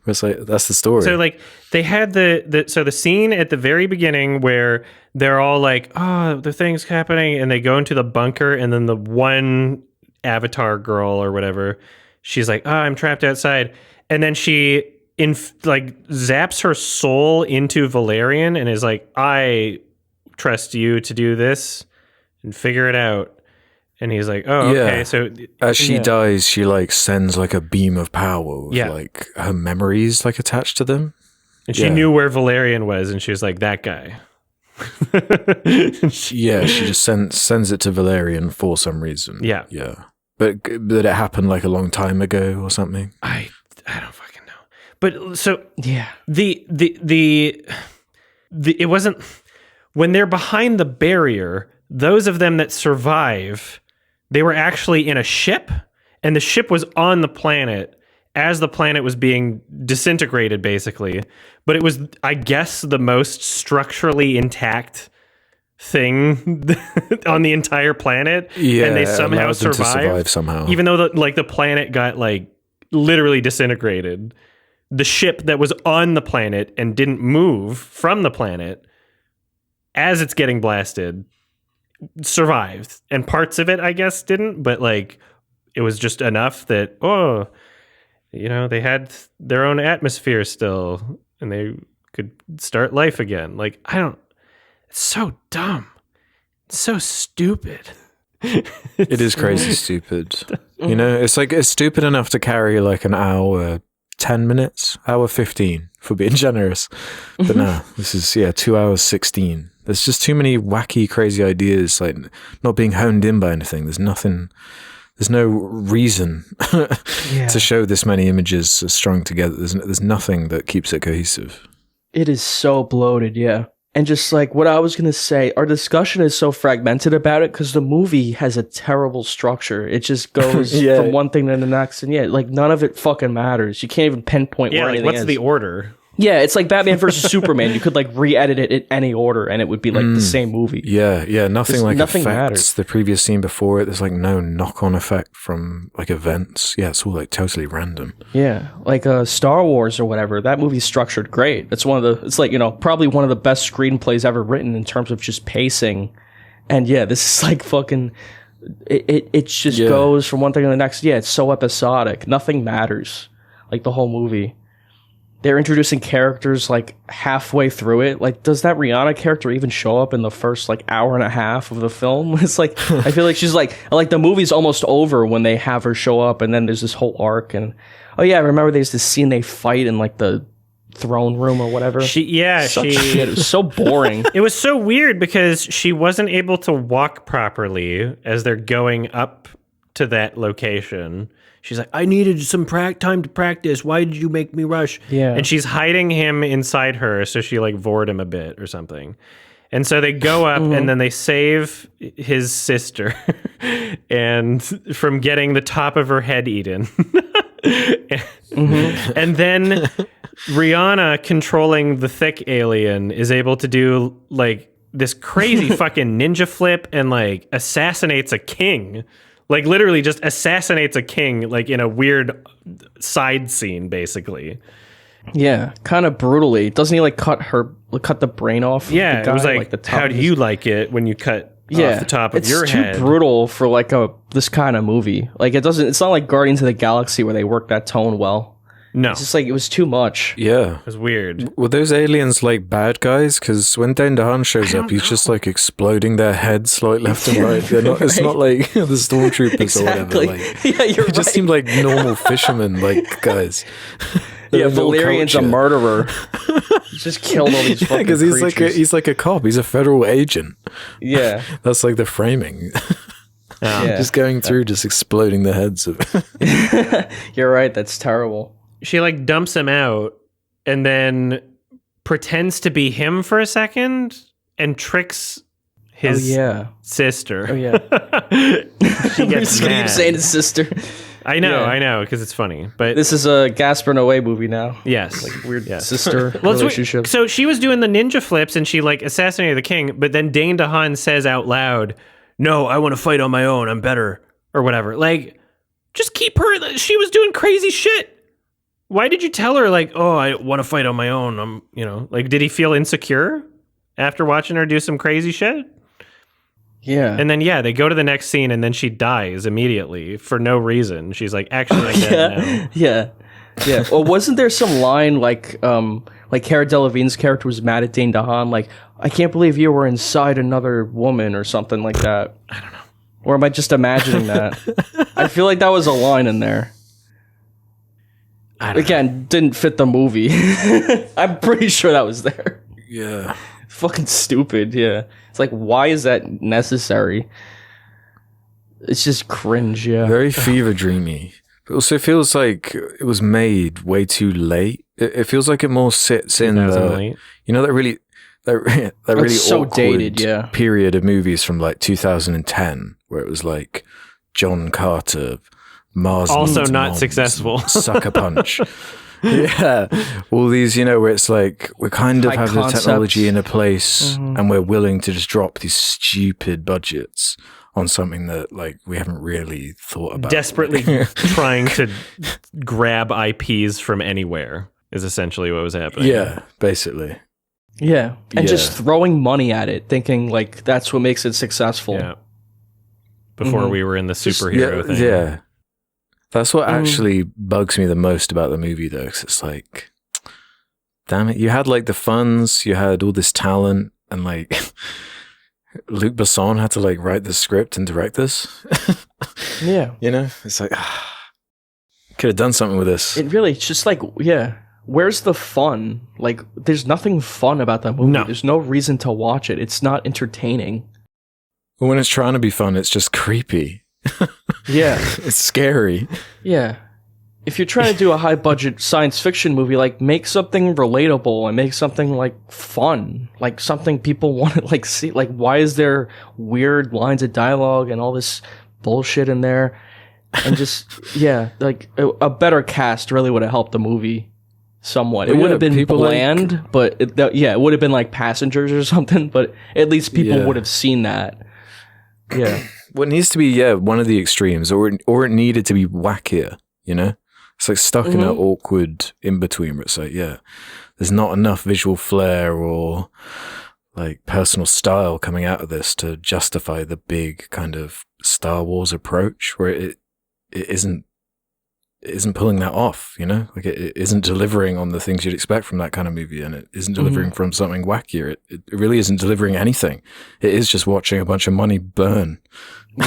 It's like, that's the story. So like they had the scene at the very beginning where they're all like, oh, the thing's happening, and they go into the bunker, and then the one Avatar girl or whatever, she's like, oh, I'm trapped outside, and then she zaps her soul into Valerian and is like, I trust you to do this and figure it out. And he's like, oh, okay. So as she dies, she like sends like a beam of power with like her memories like attached to them. And she knew where Valerian was, and she was like, that guy. She just sends it to Valerian for some reason. Yeah. But it happened like a long time ago or something. I don't fucking know. But so it wasn't when they're behind the barrier. Those of them that survive, they were actually in a ship, and the ship was on the planet as the planet was being disintegrated, basically. But it was, I guess, the most structurally intact thing on the entire planet. Yeah, and they somehow survived somehow. Even though the planet got like literally disintegrated. The ship that was on the planet and didn't move from the planet as it's getting blasted survived. And parts of it, I guess, didn't, but like it was just enough that, they had their own atmosphere still and they could start life again. Like, it's so dumb. It's so stupid. It is crazy stupid. It's like, it's stupid enough to carry like an hour, 10 minutes, hour 15 for being generous. But no, this is, 2 hours 16. There's just too many wacky, crazy ideas, like not being honed in by anything. There's no reason to show this many images strung together. There's nothing that keeps it cohesive. It is so bloated, yeah. And just like what I was going to say, our discussion is so fragmented about it because the movie has a terrible structure. It just goes from one thing to the next. And like none of it fucking matters. You can't even pinpoint where anything is. What's the order? Yeah, it's like Batman versus Superman. You could like re-edit it in any order and it would be like the same movie. Yeah. Nothing affects matters. The previous scene before it. There's like no knock-on effect from like events. Yeah, it's all like totally random. Yeah, like Star Wars or whatever. That movie's structured great. It's it's like, probably one of the best screenplays ever written in terms of just pacing. And this is like fucking... It just goes from one thing to the next. Yeah, it's so episodic. Nothing matters. Like the whole movie. They're introducing characters like halfway through it. Like, does that Rihanna character even show up in the first like hour and a half of the film? It's like, I feel like she's like the movie's almost over when they have her show up and then there's this whole arc. And I remember there's this scene they fight in like the throne room or whatever. Shit. It was so boring. It was so weird because she wasn't able to walk properly as they're going up to that location. She's like, I needed some time to practice. Why did you make me rush? Yeah. And she's hiding him inside her, so she like vored him a bit or something. And so they go up and then they save his sister and from getting the top of her head eaten. And then Rihanna, controlling the thick alien, is able to do like this crazy fucking ninja flip and like assassinates a king. Like literally just assassinates a king like in a weird side scene, basically. Yeah, kind of brutally. Doesn't he like cut the brain off? Yeah, the guy? It was like the how do you like it when you cut off the top of your head? It's too brutal for like this kind of movie. Like it's not like Guardians of the Galaxy where they work that tone well. No. It's just like, it was too much. Yeah. It was weird. Were those aliens like bad guys? Because when Dane DeHaan shows up, he's just like exploding their heads like left and right. They're not, It's not like the stormtroopers or whatever. Like, you're right. Just seemed like normal fishermen like guys. Yeah, Valerian's a murderer. He just killed all these fucking because he's like a cop. He's a federal agent. Yeah. That's like the framing. Just going through, just exploding the heads of You're right, that's terrible. She like dumps him out and then pretends to be him for a second and tricks his sister. Oh yeah. She gets mad. Keep saying his sister. I know, because it's funny. But this is a Gaspar Noé movie now. Yes, like weird sister relationship. So she was doing the ninja flips and she like assassinated the king. But then Dane DeHaan says out loud, "No, I want to fight on my own. I'm better," or whatever. Like, just keep her. She was doing crazy shit. Why did you tell her, like, oh, I want to fight on my own? Like, did he feel insecure after watching her do some crazy shit? Yeah. And then, they go to the next scene and then she dies immediately for no reason. She's like, actually, I'm dead now. Yeah. Well, wasn't there some line like Cara Delevingne's character was mad at Dane DeHaan, like, I can't believe you were inside another woman or something like that. I don't know. Or am I just imagining that? I feel like that was a line in there. Again, didn't fit the movie. I'm pretty sure that was there. Yeah. Fucking stupid, yeah. It's like, why is that necessary? It's just cringe, yeah. Very fever dreamy. But also, it feels like it was made way too late. It feels like it more sits in the, you know, that really so awkward dated, yeah. period of movies from like 2010, where it was like John Carter, Mars also Needs not Moms, successful. Sucker Punch. Yeah, all these, you know, where it's like we kind of High have concept. the technology in a place, and we're willing to just drop these stupid budgets on something that like we haven't really thought about. Desperately trying to grab IPs from anywhere is essentially what was happening. Yeah, basically. Yeah, and Yeah. just throwing money at it, thinking like that's what makes it successful. Yeah. Before we were in the superhero thing. Yeah. That's what actually bugs me the most about the movie, though, because it's like, damn it, you had like the funds, you had all this talent, and like Luc Besson had to like write the script and direct this. Yeah. You know, it's like could have done something with this. It really, it's just like, yeah. Where's the fun? Like, there's nothing fun about that movie. No. There's no reason to watch it. It's not entertaining. But when it's trying to be fun, it's just creepy. Yeah. It's scary. Yeah. If you're trying to do a high budget science fiction movie, like make something relatable and make something like fun, like something people want to like see. Like, why is there weird lines of dialogue and all this bullshit in there? And just, yeah, like a better cast really would have helped the movie somewhat. It Well, would yeah, have been people bland, but it would have been like Passengers or something, but at least people Yeah. would have seen that. Yeah. What needs to be, one of the extremes, or it needed to be wackier, you know? It's like stuck in that awkward in-between where it's like, there's not enough visual flair or like personal style coming out of this to justify the big kind of Star Wars approach where it isn't pulling that off, you know? Like it isn't delivering on the things you'd expect from that kind of movie, and it isn't delivering from something wackier. It really isn't delivering anything. It is just watching a bunch of money burn.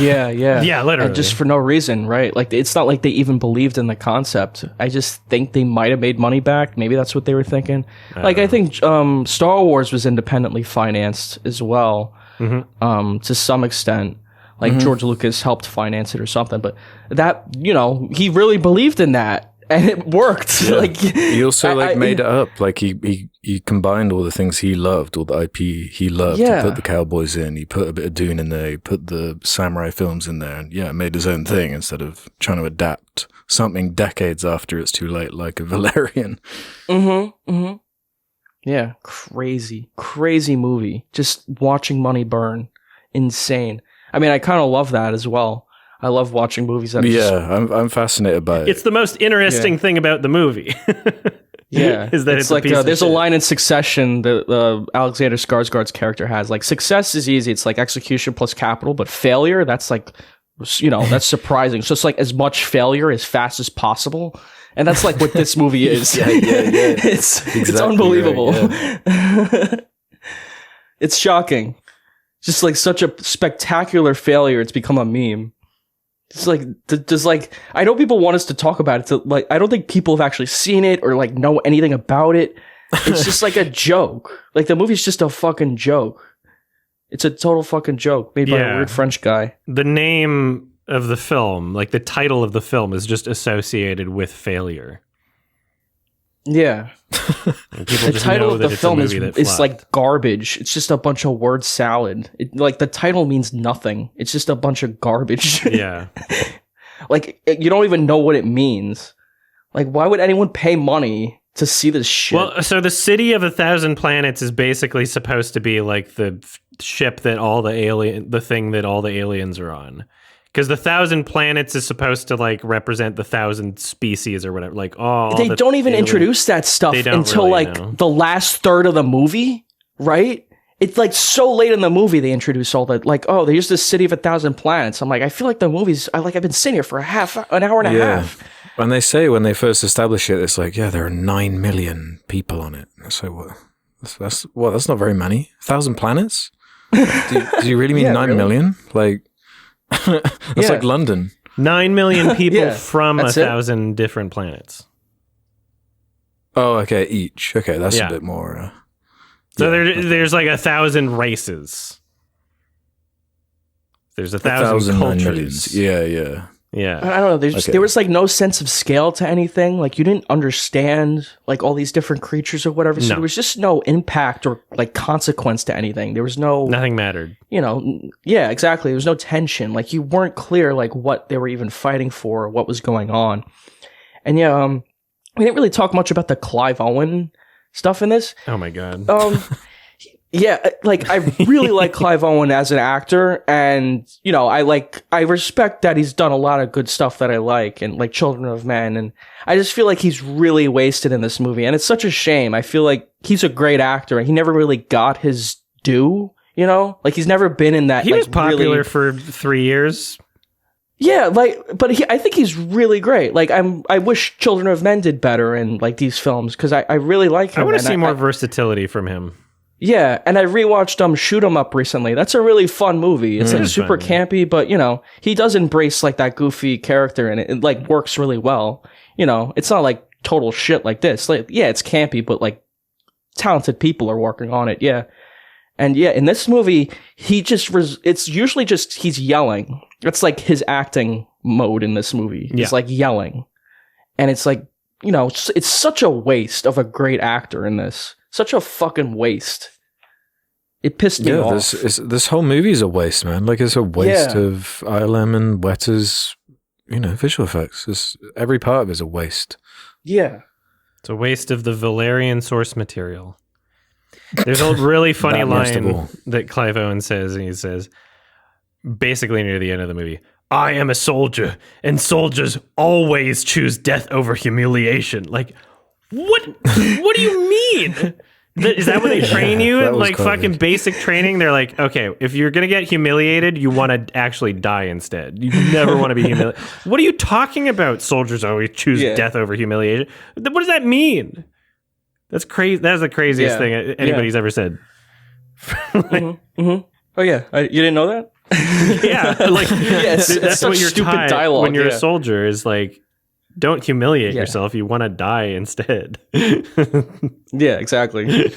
Yeah. Yeah, literally. And just for no reason, right? Like, it's not like they even believed in the concept. I just think they might have made money back. Maybe that's what they were thinking. I think Star Wars was independently financed as well, to some extent. Like, George Lucas helped finance it or something. But that, you know, he really believed in that. And it worked. Yeah. Like, He also made it up. Like he combined all the things he loved, all the IP he loved. Yeah. He put the cowboys in. He put a bit of Dune in there. He put the samurai films in there, and made his own thing instead of trying to adapt something decades after it's too late, like a Valerian. Yeah, crazy movie. Just watching money burn, insane. I mean, I kind of love that as well. I love watching movies that. I'm fascinated by it. It's the most interesting thing about the movie. Yeah, is that it's like a piece of there's a shit. line in Succession that Alexander Skarsgård's character has. Like, success is easy; it's like execution plus capital, but failure, that's like, you know, that's surprising. So it's like as much failure as fast as possible, and that's like what this movie is. Yeah. It's Exactly unbelievable. right, yeah. It's shocking. Just like such a spectacular failure, it's become a meme. It's like, just like, I know people want us to talk about it. Like, I don't think people have actually seen it or like know anything about it. It's just like a joke. Like, the movie's just a fucking joke. It's a total fucking joke made by a weird French guy. The name of the film, like the title of the film, is just associated with failure. Yeah. And people The just title know of that the it's film a is movie that flopped. like garbage. It's just a bunch of word salad. Like, the title means nothing. It's just a bunch of garbage. Yeah. Like, you don't even know what it means. Like, why would anyone pay money to see this shit? Well, so the City of 1,000 Planets is basically supposed to be like the ship that the thing that all the aliens are on. Because the 1,000 planets is supposed to like represent the 1,000 species or whatever. Like, they don't even introduce that stuff until really like know. the last third of the movie, right? It's like so late in the movie they introduce all that. Like, oh, there's this City of 1,000 Planets. I'm like, I feel like the movie's. I've been sitting here for an hour and a half. When they say, when they first establish it, it's like, there are 9 million people on it. It's like, what? That's not very many. 1,000 planets? Do you really mean 9 million? Like, That's like London. 9 million people from that's 1,000 different planets. Oh, okay, each. Okay, that's a bit more. So there's like 1,000 races. There's 1,000 cultures. Yeah. Yeah. I don't know. There was like no sense of scale to anything. Like you didn't understand like all these different creatures or whatever. So there was just no impact or like consequence to anything. There was nothing mattered. Yeah, exactly. There was no tension. Like you weren't clear like what they were even fighting for or what was going on. And we didn't really talk much about the Clive Owen stuff in this. Oh my God. Yeah, like I really like Clive Owen as an actor, and I respect that he's done a lot of good stuff that I like, and like Children of Men, and I just feel like he's really wasted in this movie, and it's such a shame. I feel like he's a great actor, and he never really got his due. Like he's never been in that. He was popular for 3 years. Yeah, I think he's really great. Like I wish Children of Men did better in like these films because I really like him. I want to see more versatility from him. Yeah, and I rewatched Shoot 'Em Up recently. That's a really fun movie. It's like super campy, but he does embrace like that goofy character, and it like works really well. It's not like total shit like this. Like, yeah, it's campy, but like talented people are working on it. Yeah, and yeah, in this movie, it's usually just he's yelling. It's like his acting mode in this movie. He's like yelling, and it's like it's such a waste of a great actor in this. Such a fucking waste. It pissed me off. This whole movie is a waste, man. Like it's a waste of ILM and Weta's, visual effects. Every part of it is a waste. Yeah. It's a waste of the Valerian source material. There's a really funny line that Clive Owen says, and he says, basically near the end of the movie, "I am a soldier, and soldiers always choose death over humiliation." Like, what do you mean? Is that what they train you in? Like fucking basic training? They're like, okay, if you're going to get humiliated, you want to actually die instead. You never want to be humiliated. What are you talking about? Soldiers always choose death over humiliation. What does that mean? That's crazy. That's the craziest thing anybody's ever said. Oh yeah, you didn't know that? That's what you're stupid taught dialogue when you're a soldier is like, don't humiliate yourself. You want to die instead. Yeah, exactly.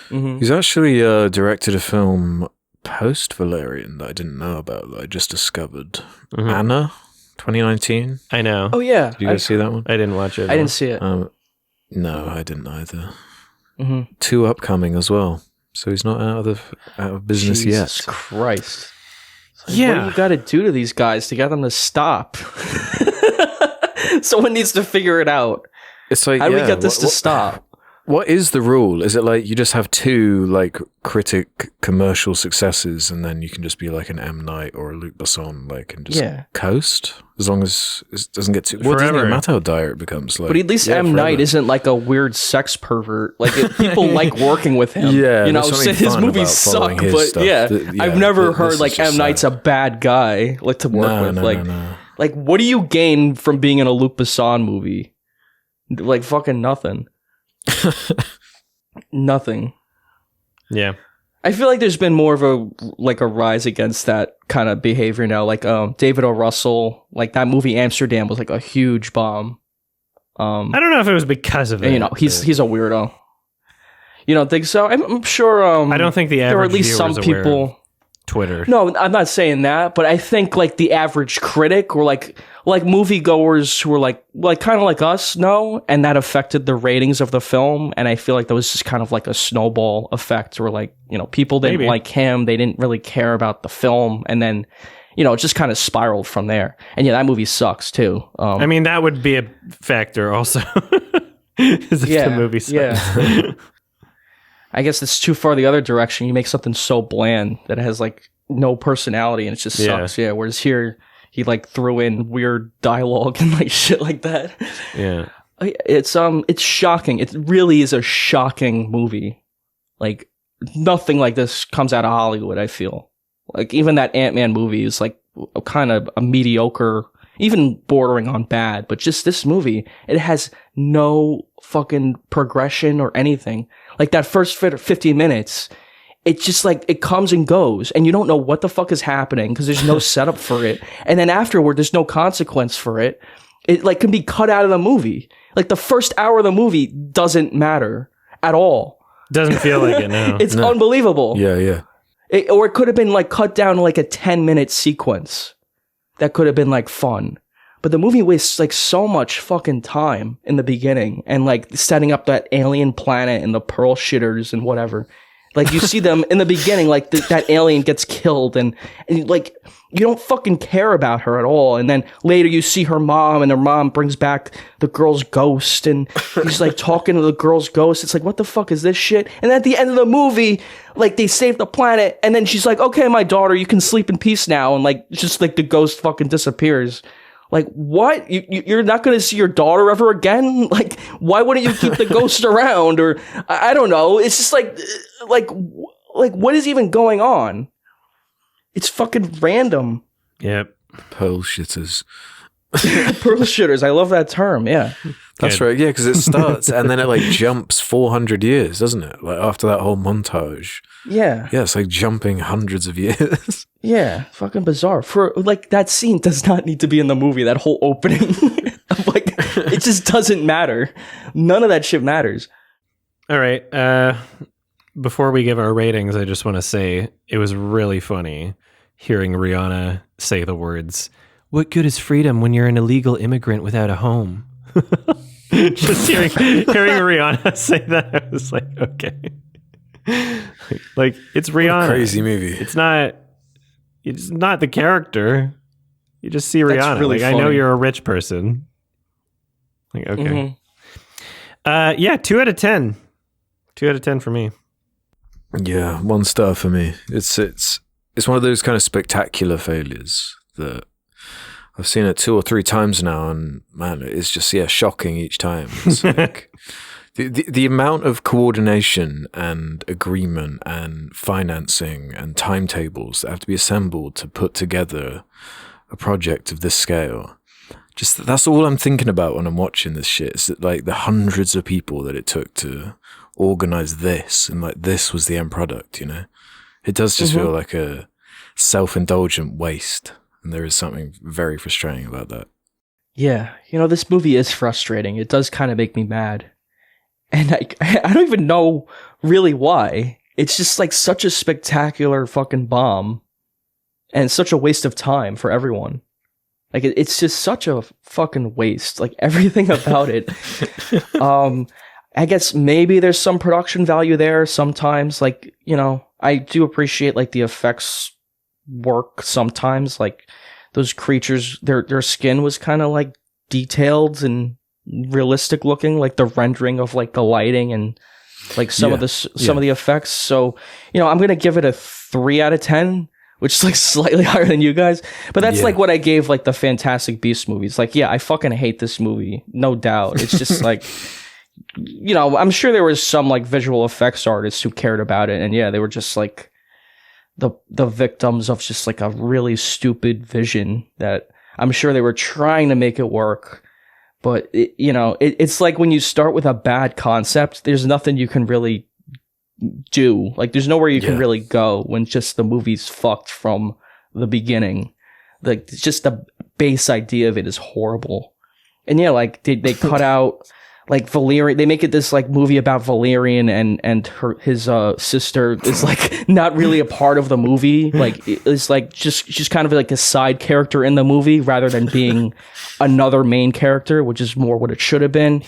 He's actually directed a film post Valerian that I didn't know about that I just discovered. Anna, 2019. I know. Oh yeah. Did you guys see that one? I didn't watch it. I didn't see it. No, I didn't either. 2 upcoming as well. So he's not out of business yet. Jesus Christ. What do you got to do to these guys to get them to stop? Someone needs to figure it out. It's like, how do we get this to stop? What is the rule? Is it like you just have 2 like critic commercial successes, and then you can just be like an M. Night or a Luc Besson, like, and just coast as long as it doesn't get too. Well, doesn't it matter how dire it becomes? Like, but at least M. Night isn't like a weird sex pervert. Like people like working with him. Yeah, his movies suck, but I've never heard like M. Night's a bad guy like to work with. Like, what do you gain from being in a Luc Besson movie? Like, fucking nothing. Nothing. Yeah. I feel like there's been more of a rise against that kind of behavior now. Like, David O. Russell, like that movie Amsterdam was like a huge bomb. I don't know if it was because of it. He's a weirdo. You don't think so? I'm sure. I don't think the average there are at least some people. Twitter. No, I'm not saying that, but I think like the average critic or like moviegoers who were like kind of like us, and that affected the ratings of the film. And I feel like that was just kind of like a snowball effect where like, people didn't like him. They didn't really care about the film. And then, it just kind of spiraled from there. And yeah, that movie sucks too. I mean, that would be a factor also. Is if the movie sucks. Yeah. I guess it's too far the other direction. You make something so bland that it has like no personality and it just sucks. Yeah. Whereas here, he like threw in weird dialogue and like shit like that. Yeah. It's shocking. It really is a shocking movie. Like nothing like this comes out of Hollywood, I feel. Like even that Ant-Man movie is like a kind of a mediocre, even bordering on bad, but just this movie, it has no fucking progression or anything. Like that first 15 minutes, it's just like it comes and goes and you don't know what the fuck is happening because there's no setup for it. And then afterward, there's no consequence for it. It like can be cut out of the movie. Like the first hour of the movie doesn't matter at all. Doesn't feel like it, no. It's unbelievable. Yeah. Or it could have been like cut down to like a 10-minute sequence. That could have been like fun. But the movie wastes like so much fucking time in the beginning and like setting up that alien planet and the pearl shitters and whatever. Like you see them in the beginning, like that alien gets killed and like you don't fucking care about her at all. And then later you see her mom and her mom brings back the girl's ghost and he's like talking to the girl's ghost. It's like, what the fuck is this shit? And at the end of the movie, like they save the planet and then she's like, okay, my daughter, you can sleep in peace now. And like, just like the ghost fucking disappears. Like, what? You're not going to see your daughter ever again? Like, why wouldn't you keep the ghost around? Or, I don't know. It's just like, what is even going on? It's fucking random. Yep. Pearl shitters. Pearl shitters. I love that term. Yeah. That's Good. right. Yeah, because it starts and then it like jumps 400 years, doesn't it? Like after that whole montage. Yeah. Yeah, it's like jumping hundreds of years. Yeah. Fucking bizarre. For like that scene does not need to be in the movie. That whole opening. Like, it just doesn't matter. None of that shit matters. All right. Before we give our ratings, I just want to say it was really funny hearing Rihanna say the words, "What good is freedom when you're an illegal immigrant without a home?" Just hearing Rihanna say that, I was like, okay. Like, it's Rihanna. Crazy movie. It's not the character. You just see Rihanna. Really like, funny. I know you're a rich person. Like, okay. Mm-hmm. Yeah, 2 out of 10. 2 out of 10 for me. Yeah, 1 star for me. It's one of those kind of spectacular failures that I've seen it 2 or 3 times now, and man, it's just shocking each time. It's like the amount of coordination and agreement and financing and timetables that have to be assembled to put together a project of this scale. Just that's all I'm thinking about when I'm watching this shit. It's like the hundreds of people that it took to organize this, and like this was the end product. You know, it does just feel like a self-indulgent waste. And there is something very frustrating about that. Yeah, this movie is frustrating. It does kind of make me mad. And I don't even know really why. It's just like such a spectacular fucking bomb. And such a waste of time for everyone. Like, it's just such a fucking waste. Like, everything about it. I guess maybe there's some production value there sometimes. Like, I do appreciate, like, the effects work sometimes. Like, those creatures, their skin was kind of, like, detailed and realistic looking. Like, the rendering of, like, the lighting and, like, some of the effects. So, I'm going to give it a 3 out of 10. Which is like slightly higher than you guys. But that's like what I gave like the Fantastic Beasts movies. Like, yeah, I fucking hate this movie. No doubt. It's just like, I'm sure there was some like visual effects artists who cared about it. And yeah, they were just like the victims of just like a really stupid vision that I'm sure they were trying to make it work. But, it's like when you start with a bad concept, there's nothing you can really do. Like, there's nowhere you can really go when just the movie's fucked from the beginning. Like, just the base idea of it is horrible. And yeah, like they cut out like Valerian. They make it this like movie about Valerian and his sister is like not really a part of the movie. Like, it's like she's kind of like a side character in the movie rather than being another main character, which is more what it should have been.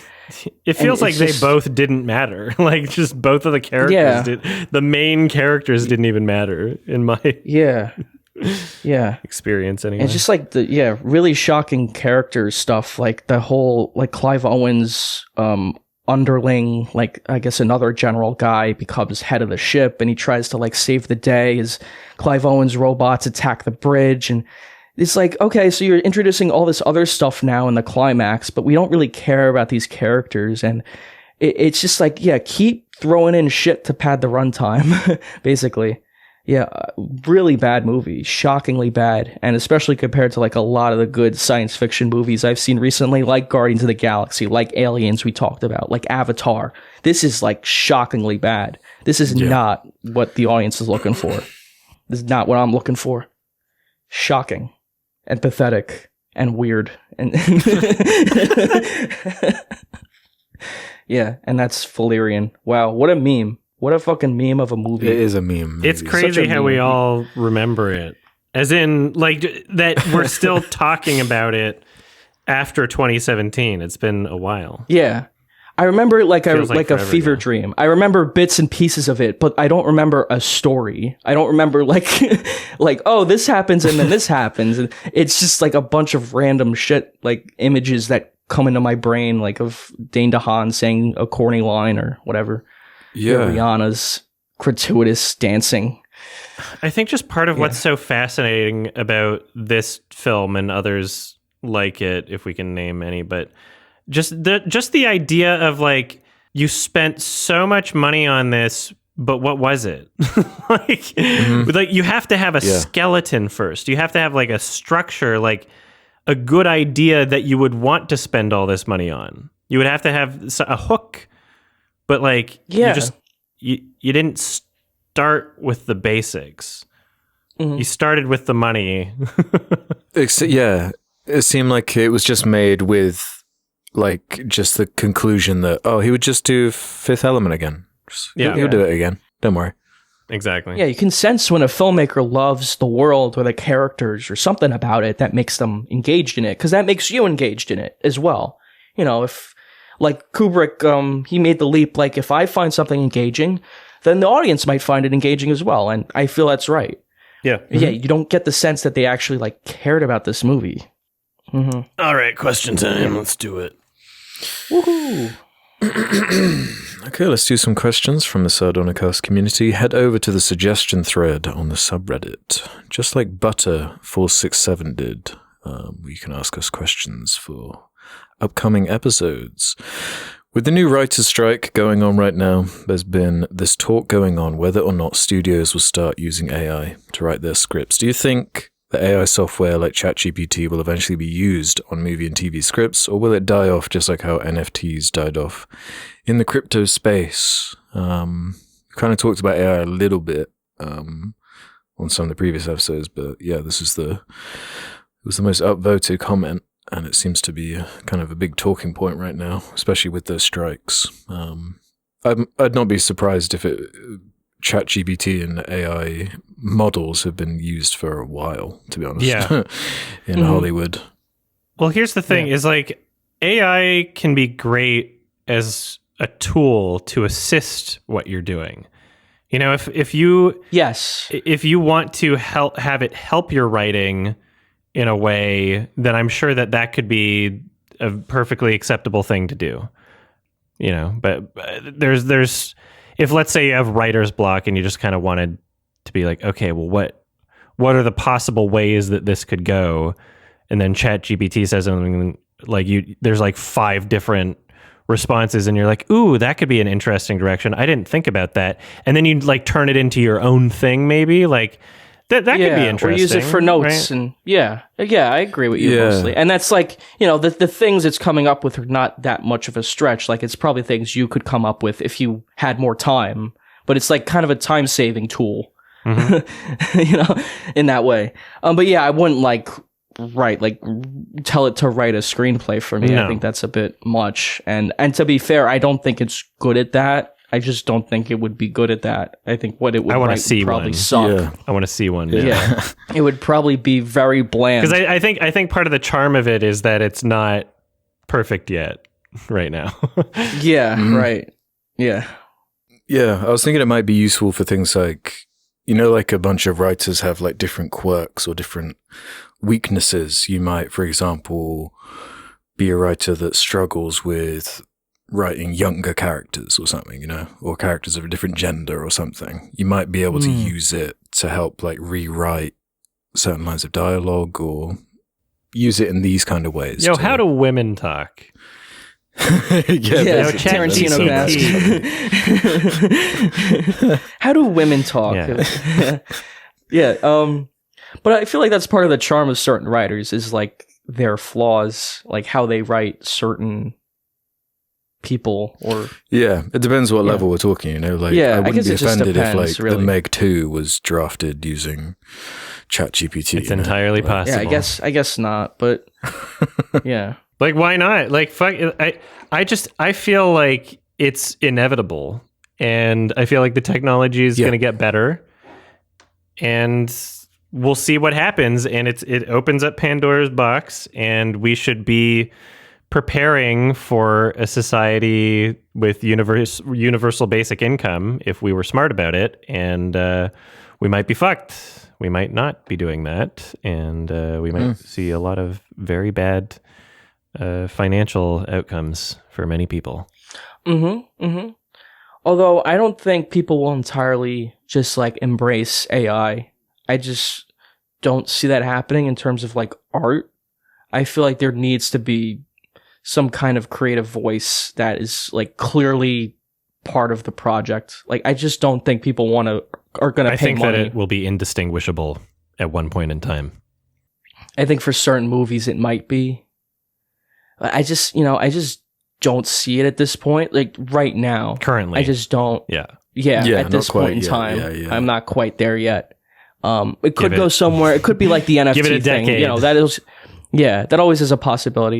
It feels like they both didn't matter. Like, just both of the characters the main characters didn't even matter in my experience anyway. And just like the really shocking character stuff, like the whole like Clive Owen's underling, like I guess another general guy becomes head of the ship and he tries to like save the day as Clive Owen's robots attack the bridge. And it's like, okay, so you're introducing all this other stuff now in the climax, but we don't really care about these characters. And it's just like, keep throwing in shit to pad the runtime, basically. Yeah, really bad movie, shockingly bad. And especially compared to like a lot of the good science fiction movies I've seen recently, like Guardians of the Galaxy, like Aliens we talked about, like Avatar. This is like shockingly bad. This is not what the audience is looking for. This is not what I'm looking for. Shocking and pathetic and weird. And yeah, and that's Valerian. Wow, what a meme. What a fucking meme of a movie. It is a meme movie. It's crazy how we all remember it. As in, like, that we're still talking about it after 2017. It's been a while. Yeah. I remember it like a fever now. dream. I remember bits and pieces of it, but I don't remember a story. I don't remember like oh, this happens and then this happens. And it's just like a bunch of random shit, like images that come into my brain, like of Dane DeHaan saying a corny line or whatever. Yeah. Rihanna's gratuitous dancing. I think just part of what's so fascinating about this film and others like it, if we can name any, but just the idea of like, you spent so much money on this, but what was it? like you have to have a skeleton first. You have to have like a structure, like a good idea that you would want to spend all this money on. You would have to have a hook, but like you didn't start with the basics. You started with the money. It seemed like it was just made with like just the conclusion that, oh, he would just do Fifth Element again. He'll do it again. Don't worry. Exactly. Yeah, you can sense when a filmmaker loves the world or the characters or something about it that makes them engaged in it, because that makes you engaged in it as well. You know, if like Kubrick, he made the leap, like if I find something engaging, then the audience might find it engaging as well, and I feel that's right. Yeah. Yeah, you don't get the sense that they actually like cared about this movie. All right, question time. Let's do it. Woohoo! Okay, let's do some questions from the Sardonicast community. Head over to the suggestion thread on the subreddit. Just like Butter467 did, you can ask us questions for upcoming episodes. With the new writer's strike going on right now, there's been this talk going on whether or not studios will start using AI to write their scripts. Do you think the AI software like ChatGPT will eventually be used on movie and TV scripts, or will it die off just like how NFTs died off in the crypto space? We kind of talked about AI a little bit on some of the previous episodes, but yeah, it was the most upvoted comment, and it seems to be kind of a big talking point right now, especially with those strikes. I'd not be surprised if ChatGPT and AI models have been used for a while, to be honest, in Hollywood. Well, here's the thing, is like AI can be great as a tool to assist what you're doing. You know, if you want to have it help your writing in a way, then I'm sure that could be a perfectly acceptable thing to do. You know, but there's if let's say you have writer's block and you just kind of wanted to be like, okay, well, what are the possible ways that this could go? And then ChatGPT says something like there's like 5 different responses, and you're like, ooh, that could be an interesting direction. I didn't think about that. And then you like turn it into your own thing, maybe like that could be interesting. Or use it for notes, right? And yeah, I agree with you mostly. And that's like, you know, the things it's coming up with are not that much of a stretch. Like it's probably things you could come up with if you had more time, but it's like kind of a time saving tool, you know, in that way. But yeah, I wouldn't tell it to write a screenplay for me. No. I think that's a bit much. And to be fair, I don't think it's good at that. I just don't think it would be good at that. I think what it would write would probably suck. Yeah. I want to see one. Yeah. It would probably be very bland. Because I think part of the charm of it is that it's not perfect yet right now. Yeah, right. Yeah. Yeah, I was thinking it might be useful for things like, you know, like a bunch of writers have like different quirks or different weaknesses. You might, for example, be a writer that struggles with writing younger characters or something, you know, or characters of a different gender or something. You might be able to use it to help like rewrite certain lines of dialogue, or use it in these kind of ways. Yo, how do women talk? Tarantino asked. How do women talk? But I feel like that's part of the charm of certain writers, is like their flaws, like how they write certain people or it depends what level we're talking, you know, like I wouldn't be offended if like really. The Meg 2 was drafted using ChatGPT. It's entirely possible. Yeah, I guess not, but yeah. Like, why not? Like, fuck, I feel like it's inevitable, and I feel like the technology is going to get better, and we'll see what happens. And it opens up Pandora's box, and we should be preparing for a society with universal basic income if we were smart about it, and we might be fucked. We might not be doing that, and we might see a lot of very bad financial outcomes for many people. Although I don't think people will entirely just like embrace AI. I just don't see that happening in terms of like art. I feel like there needs to be some kind of creative voice that is like clearly part of the project. Like, I just don't think people are going to pay money. I think that it will be indistinguishable at one point in time. I think for certain movies it might be. I just don't see it at this point. Like right now, currently, I just don't. Yeah. At this point in time, I'm not quite there yet. It could go somewhere. It could be like the NFT give it a thing. decade. You know, that always is a possibility.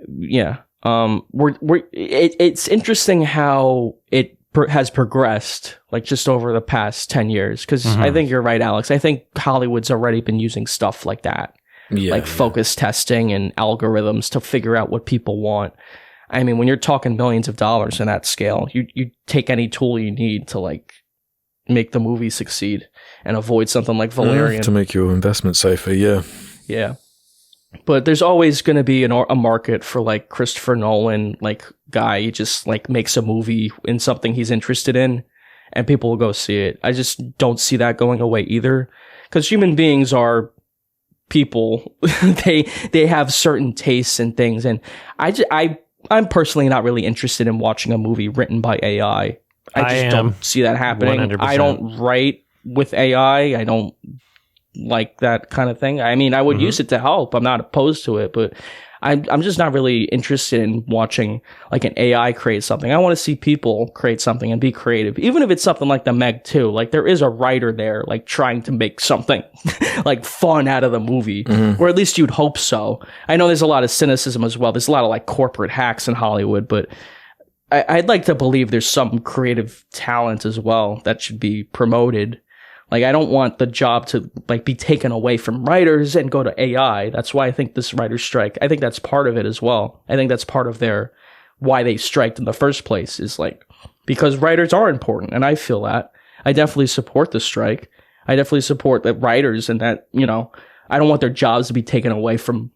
Yeah. It's interesting how it has progressed, like just over the past 10 years. Because I think you're right, Alex. I think Hollywood's already been using stuff like that. Focus testing and algorithms to figure out what people want. I mean, when you're talking millions of dollars in that scale, you take any tool you need to like make the movie succeed and avoid something like Valerian. To make your investment safer, Yeah. But there's always going to be a market for like Christopher Nolan, like guy who just like makes a movie in something he's interested in and people will go see it. I just don't see that going away either, because human beings are people. they have certain tastes and things, and I'm personally not really interested in watching a movie written by AI. I don't see that happening. 100%. I don't write with AI. I don't like that kind of thing. I mean, I would use it to help. I'm not opposed to it, but I'm just not really interested in watching like an AI create something. I want to see people create something and be creative, even if it's something like the Meg 2. Like there is a writer there, like trying to make something like fun out of the movie, or at least you'd hope so. I know there's a lot of cynicism as well. There's a lot of like corporate hacks in Hollywood, but I'd like to believe there's some creative talent as well that should be promoted. Like, I don't want the job to like be taken away from writers and go to AI. That's why I think this writer's strike, I think that's part of it as well. I think that's part of why they striked in the first place, is like, because writers are important. And I feel that. I definitely support the strike. I definitely support the writers, and that, you know, I don't want their jobs to be taken away from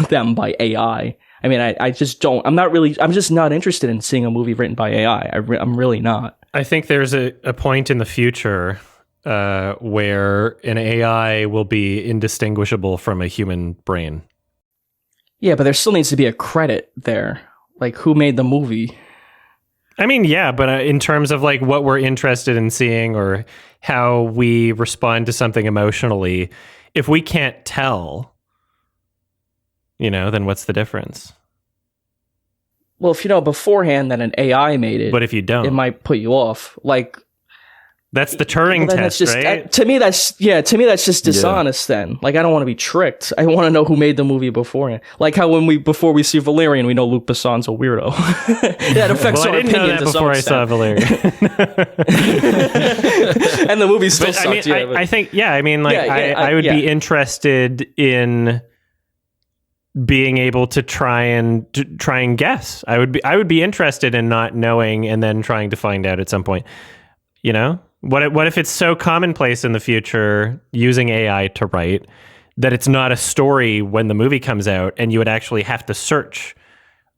them by AI. I mean, I just don't, I'm just not interested in seeing a movie written by AI. I'm really not. I think there's a point in the future where an AI will be indistinguishable from a human brain. Yeah, but there still needs to be a credit there. Like, who made the movie? I mean, yeah, but in terms of like what we're interested in seeing or how we respond to something emotionally, if we can't tell, you know, then what's the difference? Well, if you know beforehand that an AI made it, but if you don't, it might put you off. Like, that's the Turing test, just, right? To me, that's just dishonest. Then, like, I don't want to be tricked. I want to know who made the movie beforehand. Like how before we see Valerian, we know Luc Besson's a weirdo. That affects our opinion. I didn't know that before I saw Valerian. And the movie still sucked. I think, I mean, like, I would be interested in being able to try and guess. I would be interested in not knowing and then trying to find out at some point. You know, what if it's so commonplace in the future using AI to write that it's not a story when the movie comes out, and you would actually have to search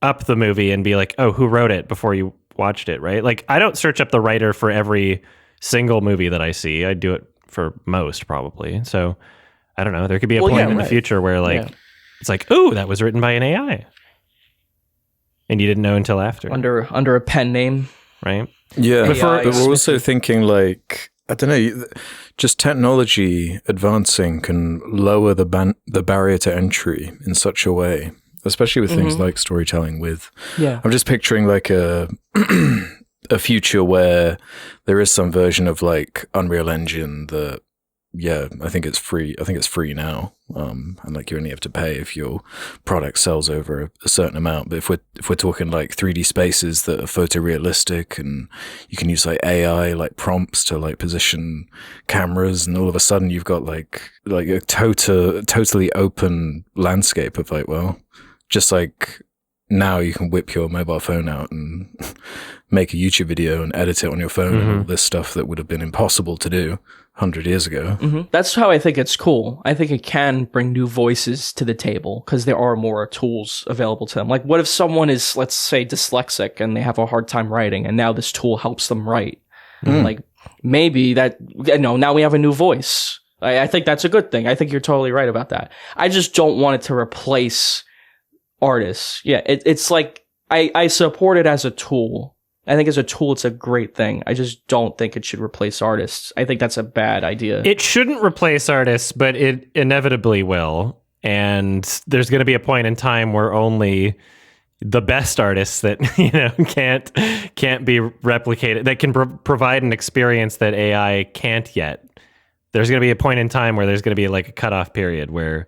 up the movie and be like, oh, who wrote it before you watched it, right? Like, I don't search up the writer for every single movie that I see. I do it for most, probably. So I don't know. There could be a point in the future where like it's like, oh, that was written by an AI, and you didn't know until after under a pen name, right? Yeah, but we're also thinking like, I don't know, just technology advancing can lower the barrier to entry in such a way especially with things like storytelling. Yeah, I'm just picturing like a future where there is some version of like Unreal Engine that, I think it's free. I think it's free now, and like you only have to pay if your product sells over a certain amount. But if we're talking like 3D spaces that are photorealistic, and you can use like AI like prompts to like position cameras, and all of a sudden you've got like a totally open landscape of like, well, just like now you can whip your mobile phone out and make a YouTube video and edit it on your phone, and all this stuff that would have been impossible to do 100 years ago. That's how I think it's cool. I think it can bring new voices to the table because there are more tools available to them. Like, what if someone is, let's say, dyslexic and they have a hard time writing, and now this tool helps them write? Like, maybe that, now we have a new voice. I think that's a good thing. I think you're totally right about that. I just don't want it to replace artists. Yeah, it's like, I support it as a tool. I think as a tool, it's a great thing. I just don't think it should replace artists. I think that's a bad idea. It shouldn't replace artists, but it inevitably will. And there's going to be a point in time where only the best artists that can't be replicated, that can provide an experience that AI can't yet. There's going to be a point in time where there's going to be like a cutoff period where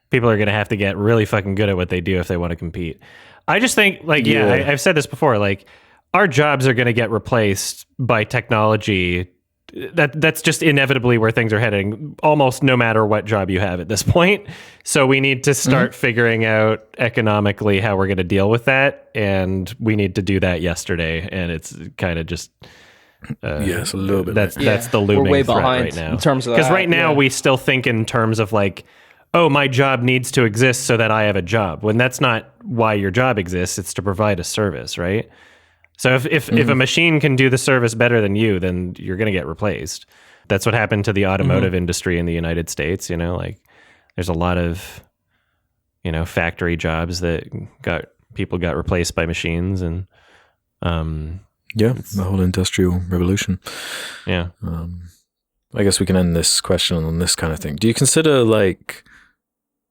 people are going to have to get really fucking good at what they do if they want to compete. I just think, like, I've said this before, like, our jobs are going to get replaced by technology. That's just inevitably where things are heading, almost no matter what job you have at this point. So we need to start figuring out economically how we're going to deal with that, and we need to do that yesterday. And it's kind of just it's a little bit. That's the looming We're way threat behind right now. in terms of because that, right now we still think in terms of like, oh, my job needs to exist so that I have a job. When that's not why your job exists, it's to provide a service, right? So if a machine can do the service better than you, then you're going to get replaced. That's what happened to the automotive industry in the United States. Like there's a lot of, factory jobs that people got replaced by machines, and the whole industrial revolution. Yeah. I guess we can end this question on this kind of thing. Do you consider, like,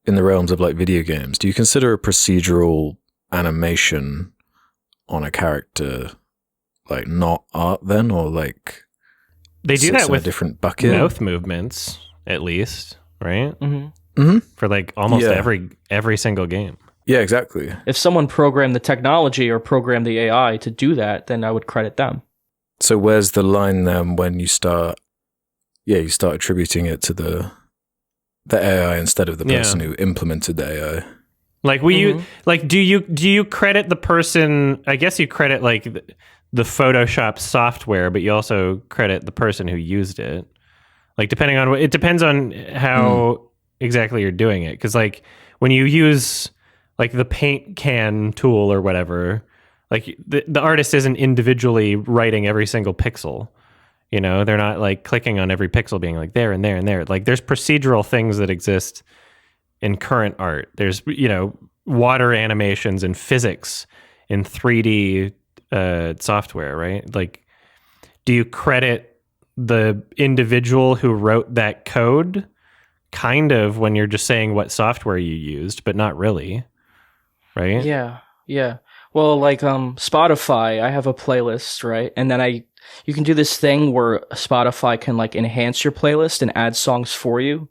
in the realms of like video games, do you consider a procedural animation on a character like not art then, or like they do that with a different bucket? Mouth movements, at least, right? For like almost every single game. Yeah, exactly. If someone programmed the technology or programmed the AI to do that, then I would credit them. So where's the line then when you start attributing it to the AI instead of the person who implemented the AI? Like, do you credit the person? I guess you credit like the Photoshop software, but you also credit the person who used it. Like, depending on it depends on how exactly you're doing it. Because like when you use like the paint can tool or whatever, like the artist isn't individually writing every single pixel. They're not like clicking on every pixel being like there and there and there. Like there's procedural things that exist in current art. There's, water animations and physics in 3D software, right? Like, do you credit the individual who wrote that code kind of when you're just saying what software you used, but not really, right? Yeah. Well, like Spotify, I have a playlist, right? And then you can do this thing where Spotify can like enhance your playlist and add songs for you,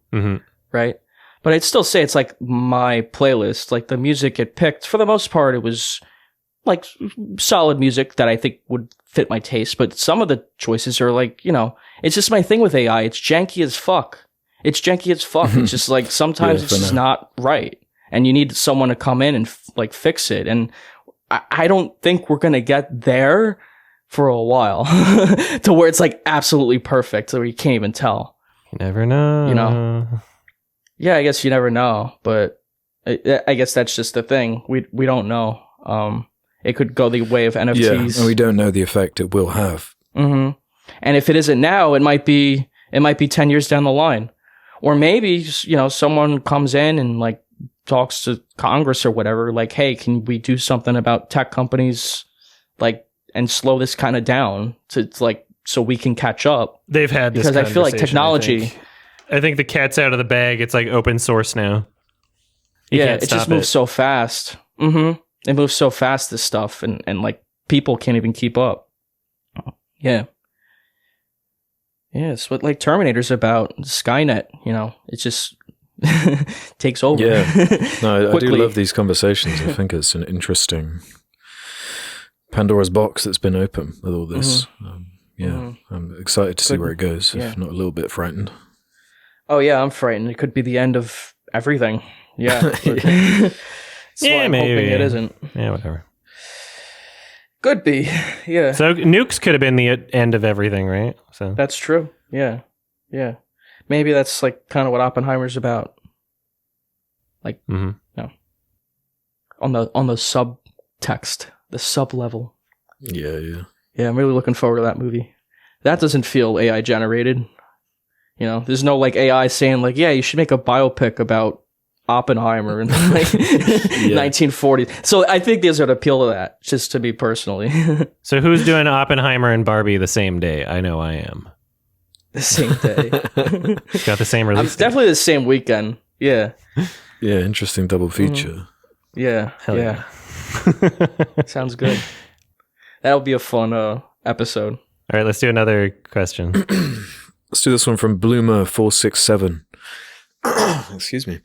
right? But I'd still say it's like my playlist. Like the music it picked, for the most part, it was like solid music that I think would fit my taste. But some of the choices are like, it's just my thing with AI. It's janky as fuck. It's just like sometimes it's just not right. And you need someone to come in and like fix it. And I don't think we're going to get there for a while to where it's like absolutely perfect, so you can't even tell. You never know. Yeah, I guess you never know, but I guess that's just the thing. We don't know. It could go the way of NFTs. Yeah, and we don't know the effect it will have. And if it isn't now, it might be 10 years down the line. Or maybe, someone comes in and like talks to Congress or whatever, like, hey, can we do something about tech companies, like, and slow this kind of down to like, so we can catch up. They've had this because I feel like technology. I think the cat's out of the bag. It's like open source now. It just moves so fast. It moves so fast, this stuff, and like people can't even keep up. Yeah. Yeah, it's what like Terminator's about. Skynet, it just takes over. Yeah. No, I do love these conversations. I think it's an interesting Pandora's box that's been open with all this. I'm excited to see where it goes, if not a little bit frightened. Oh, yeah, I'm frightened. It could be the end of everything. Yeah. That's why I'm maybe. hoping it isn't. Yeah, whatever. Could be, yeah. So nukes could have been the end of everything, right? So that's true. Yeah. Maybe that's like kind of what Oppenheimer's about. Like, on the subtext, the sub level. Yeah. Yeah, I'm really looking forward to that movie. That doesn't feel AI generated. There's no like AI saying like, yeah, you should make a biopic about Oppenheimer in like 1940s. So I think there's an appeal to that, just to me personally. So who's doing Oppenheimer and Barbie the same day? I know I am. The same day. It's got the same release. It's definitely the same weekend. Yeah. Yeah, interesting double feature. Yeah. Hell yeah. Sounds good. That'll be a fun episode. All right, let's do another question. Let's do this one from Bloomer467. Excuse me.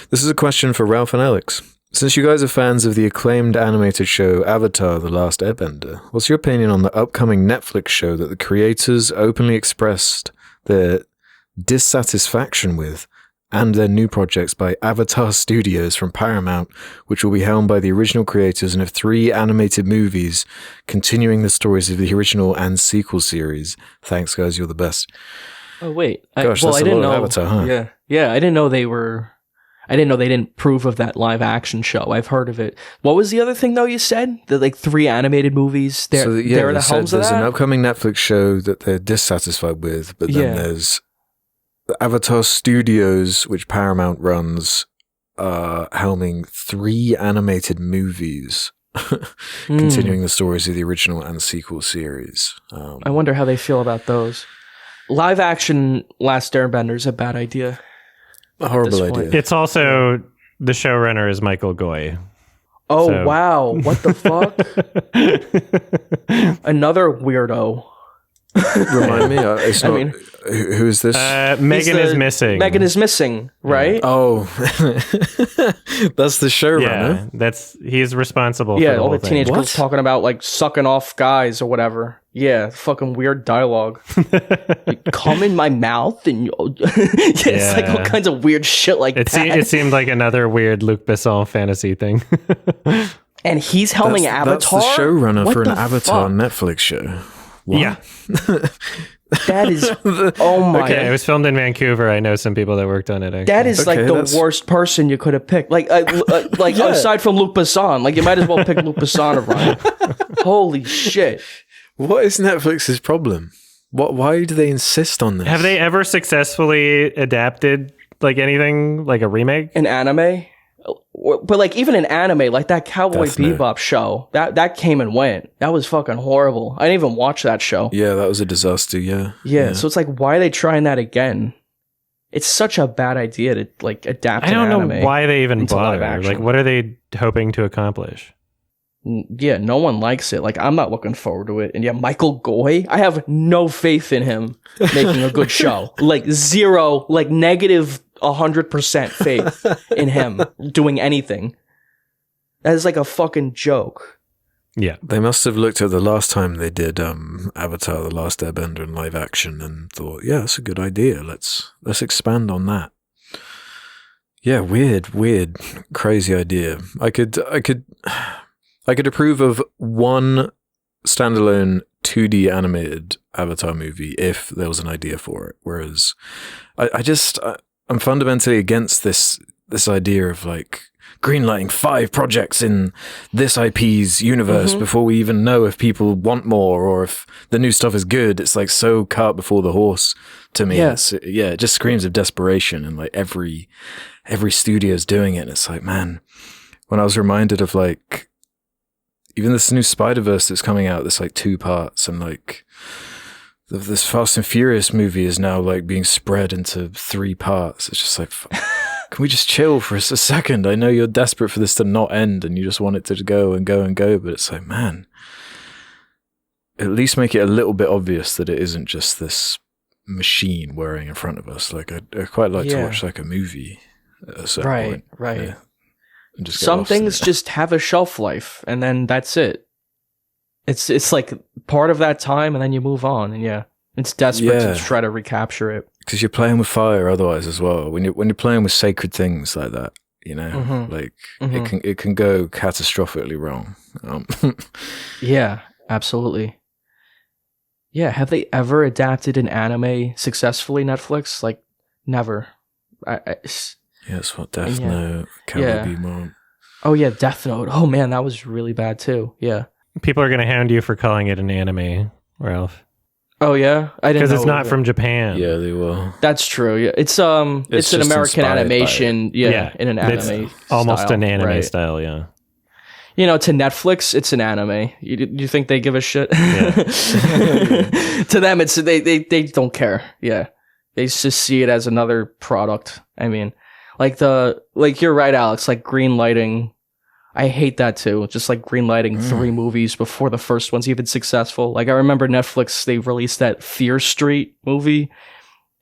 This is a question for Ralph and Alex. Since you guys are fans of the acclaimed animated show Avatar: The Last Airbender, what's your opinion on the upcoming Netflix show that the creators openly expressed their dissatisfaction with, and their new projects by Avatar Studios from Paramount, which will be helmed by the original creators and of 3 animated movies continuing the stories of the original and sequel series? Thanks, guys. You're the best. Oh, wait. Gosh, that's a lot of Avatar, huh? Yeah, I didn't know they didn't approve of that live action show. I've heard of it. What was the other thing, though, you said? The, like, 3 animated movies? They're the helms of that? There's an upcoming Netflix show that they're dissatisfied with, but then there's the Avatar Studios, which Paramount runs, helming 3 animated movies continuing the stories of the original and sequel series. I wonder how they feel about those. Live action Last Airbender is a bad idea. A horrible idea. It's also, the showrunner is Michael Goy. Oh, so. Wow. What the fuck? Another weirdo. Remind me, who is this? Megan is missing. Megan is missing, right? Oh, that's the showrunner. Yeah, he's responsible. For all the teenage girls talking about like sucking off guys or whatever. Yeah, fucking weird dialogue. Come in my mouth and it's like all kinds of weird shit like that. It seemed like another weird Luc Besson fantasy thing. And he's helming Avatar. That's the showrunner for an Avatar Netflix show. What? Yeah. That is, oh my. Okay, it was filmed in Vancouver. I know some people that worked on it. Actually. That is like the worst person you could have picked. Like aside from Luc Besson, like you might as well pick Luc Besson to run it. Holy shit. What is Netflix's problem? Why do they insist on this? Have they ever successfully adapted like anything, like a remake? An anime? But like even an anime, like that Cowboy Bebop show, that came and went. That was fucking horrible. I didn't even watch that show. Yeah, that was a disaster. Yeah. So it's like, why are they trying that again? It's such a bad idea to like adapt. I don't know why they even bother. Like, what are they hoping to accomplish? Yeah, no one likes it. Like, I'm not looking forward to it. And yeah, Michael Goy, I have no faith in him making a good show. Like zero, like negative 100% faith in him doing anything. That is like a fucking joke. Yeah. They must have looked at the last time they did Avatar: The Last Airbender in live action and thought, yeah, that's a good idea. Let's expand on that. Yeah, weird, crazy idea. I could approve of one standalone 2D animated Avatar movie if there was an idea for it. Whereas I'm fundamentally against this idea of like greenlighting 5 projects in this IP's universe before we even know if people want more or if the new stuff is good. It's like so cart before the horse to me. Yeah. It just screams of desperation, and like every studio is doing it. And it's like, man, when I was reminded of like even this new Spider-Verse that's coming out, that's like 2 parts, and like this Fast and Furious movie is now like being spread into 3 parts. It's just like, Can we just chill for a second? I know you're desperate for this to not end and you just want it to go and go and go, but it's like, man, at least make it a little bit obvious that it isn't just this machine whirring in front of us. Like, I quite like to watch like a movie at a certain point. Right. Yeah, and just Some things just have a shelf life, and then that's it. It's like part of that time, and then you move on, and it's desperate to try to recapture it. Because you're playing with fire otherwise as well. When you're playing with sacred things like that, you know, it can go catastrophically wrong. Yeah, absolutely. Yeah, have they ever adapted an anime successfully, Netflix? Like, never. Yes, what Death Note, Cowboy Bebop. Oh yeah, Death Note. Oh man, that was really bad too. Yeah. People are going to hound you for calling it an anime, Ralph. Oh yeah, I didn't know. Because it's not from Japan. Yeah, they will. That's true. Yeah, it's an American animation. Yeah, in an anime. It's almost style, an anime right. style. Yeah. You know, to Netflix, it's an anime. You think they give a shit? Yeah. To them, it's they don't care. Yeah, they just see it as another product. I mean, like you're right, Alex. Like green lighting. I hate that too. Just like greenlighting 3 movies before the first one's even successful. Like I remember Netflix, they released that Fear Street movie,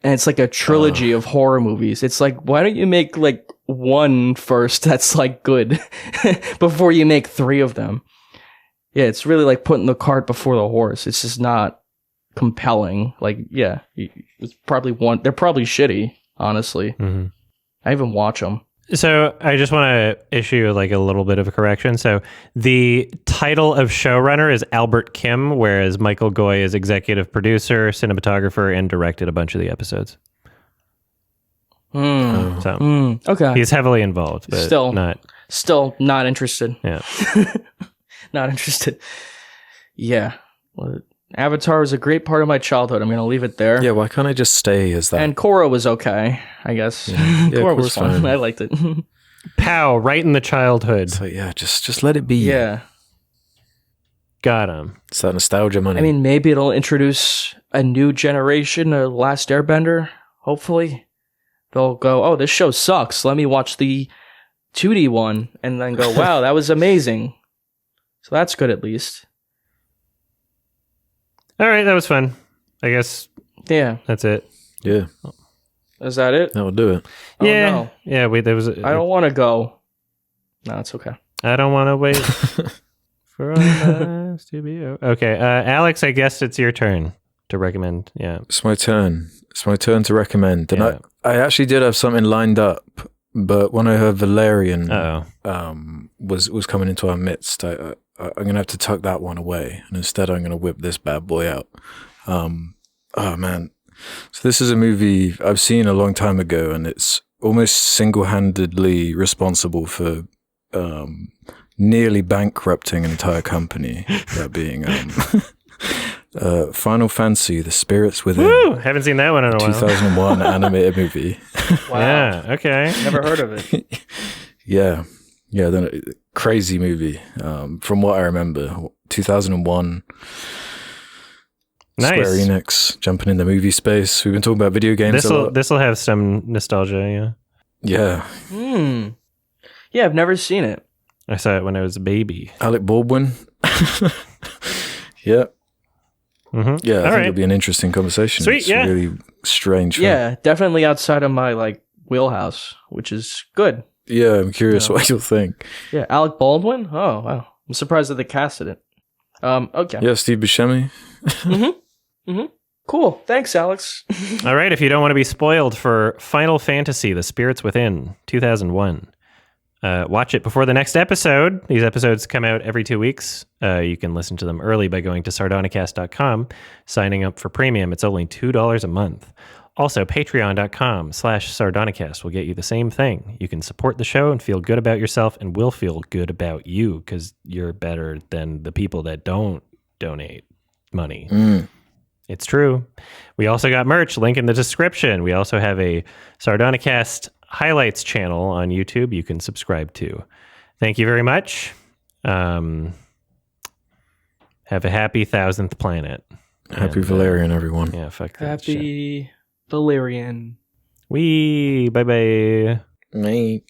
and it's like a trilogy of horror movies. It's like, why don't you make like one first that's like good before you make 3 of them? Yeah, it's really like putting the cart before the horse. It's just not compelling. Like, yeah, it's probably they're probably shitty, honestly. Mm-hmm. I even watch them. So I just want to issue like a little bit of a correction. So the title of showrunner is Albert Kim, whereas Michael Goy is executive producer, cinematographer, and directed a bunch of the episodes. Okay. He's heavily involved, but still not interested. Yeah. Not interested. Yeah. Well, Avatar was a great part of my childhood. I'm going to leave it there. Yeah, why can't I just stay as that? And Korra was okay, I guess. Yeah, Korra was fun. I liked it. Pow, right in the childhood. So yeah, just let it be. Yeah. Got him. It's that nostalgia money. I mean, maybe it'll introduce a new generation of Last Airbender, hopefully. They'll go, oh, this show sucks. Let me watch the 2D one. And then go, wow, that was amazing. So that's good at least. All right, that was fun. I guess. Yeah, that's it. Yeah, is that it? That will do it. Yeah, no. Yeah. Wait, there was. I don't want to go. No, it's okay. I don't want to wait for our lives to be over. Okay, Alex. I guess it's your turn to recommend. Yeah, it's my turn. It's my turn to recommend. And I actually did have something lined up, but when I heard Valerian was coming into our midst, I'm going to have to tuck that one away. And instead, I'm going to whip this bad boy out. Oh, man. So this is a movie I've seen a long time ago, and it's almost single-handedly responsible for nearly bankrupting an entire company. That being Final Fantasy, The Spirits Within. Woo! Haven't seen that one in a while. 2001 animated movie. Wow. Yeah, okay. Never heard of it. Yeah, then crazy movie. From what I remember, 2001. Nice. Square Enix jumping in the movie space. We've been talking about video games. This will have some nostalgia. Yeah. Yeah, I've never seen it. I saw it when I was a baby. Alec Baldwin. Yeah. Mm-hmm. Yeah, I think it'll be an interesting conversation. Sweet, it's a really strange film. Yeah, definitely outside of my wheelhouse, which is good. Yeah, I'm curious what you'll think. Yeah, Alec Baldwin? Oh, wow. I'm surprised that they casted it. Okay. Yeah, Steve Buscemi. Cool. Thanks, Alex. All right, if you don't want to be spoiled for Final Fantasy, The Spirits Within, 2001, watch it before the next episode. These episodes come out every 2 weeks. You can listen to them early by going to sardonicast.com, signing up for premium. It's only $2 a month. Also, patreon.com/sardonicast will get you the same thing. You can support the show and feel good about yourself, and we'll feel good about you because you're better than the people that don't donate money. It's true. We also got merch, link in the description. We also have a Sardonicast highlights channel on YouTube you can subscribe to. Thank you very much. Have a happy 1000th planet. Happy Valerian, everyone. Yeah, fuck that shit. Happy Valerian. Wee, bye-bye. Mate.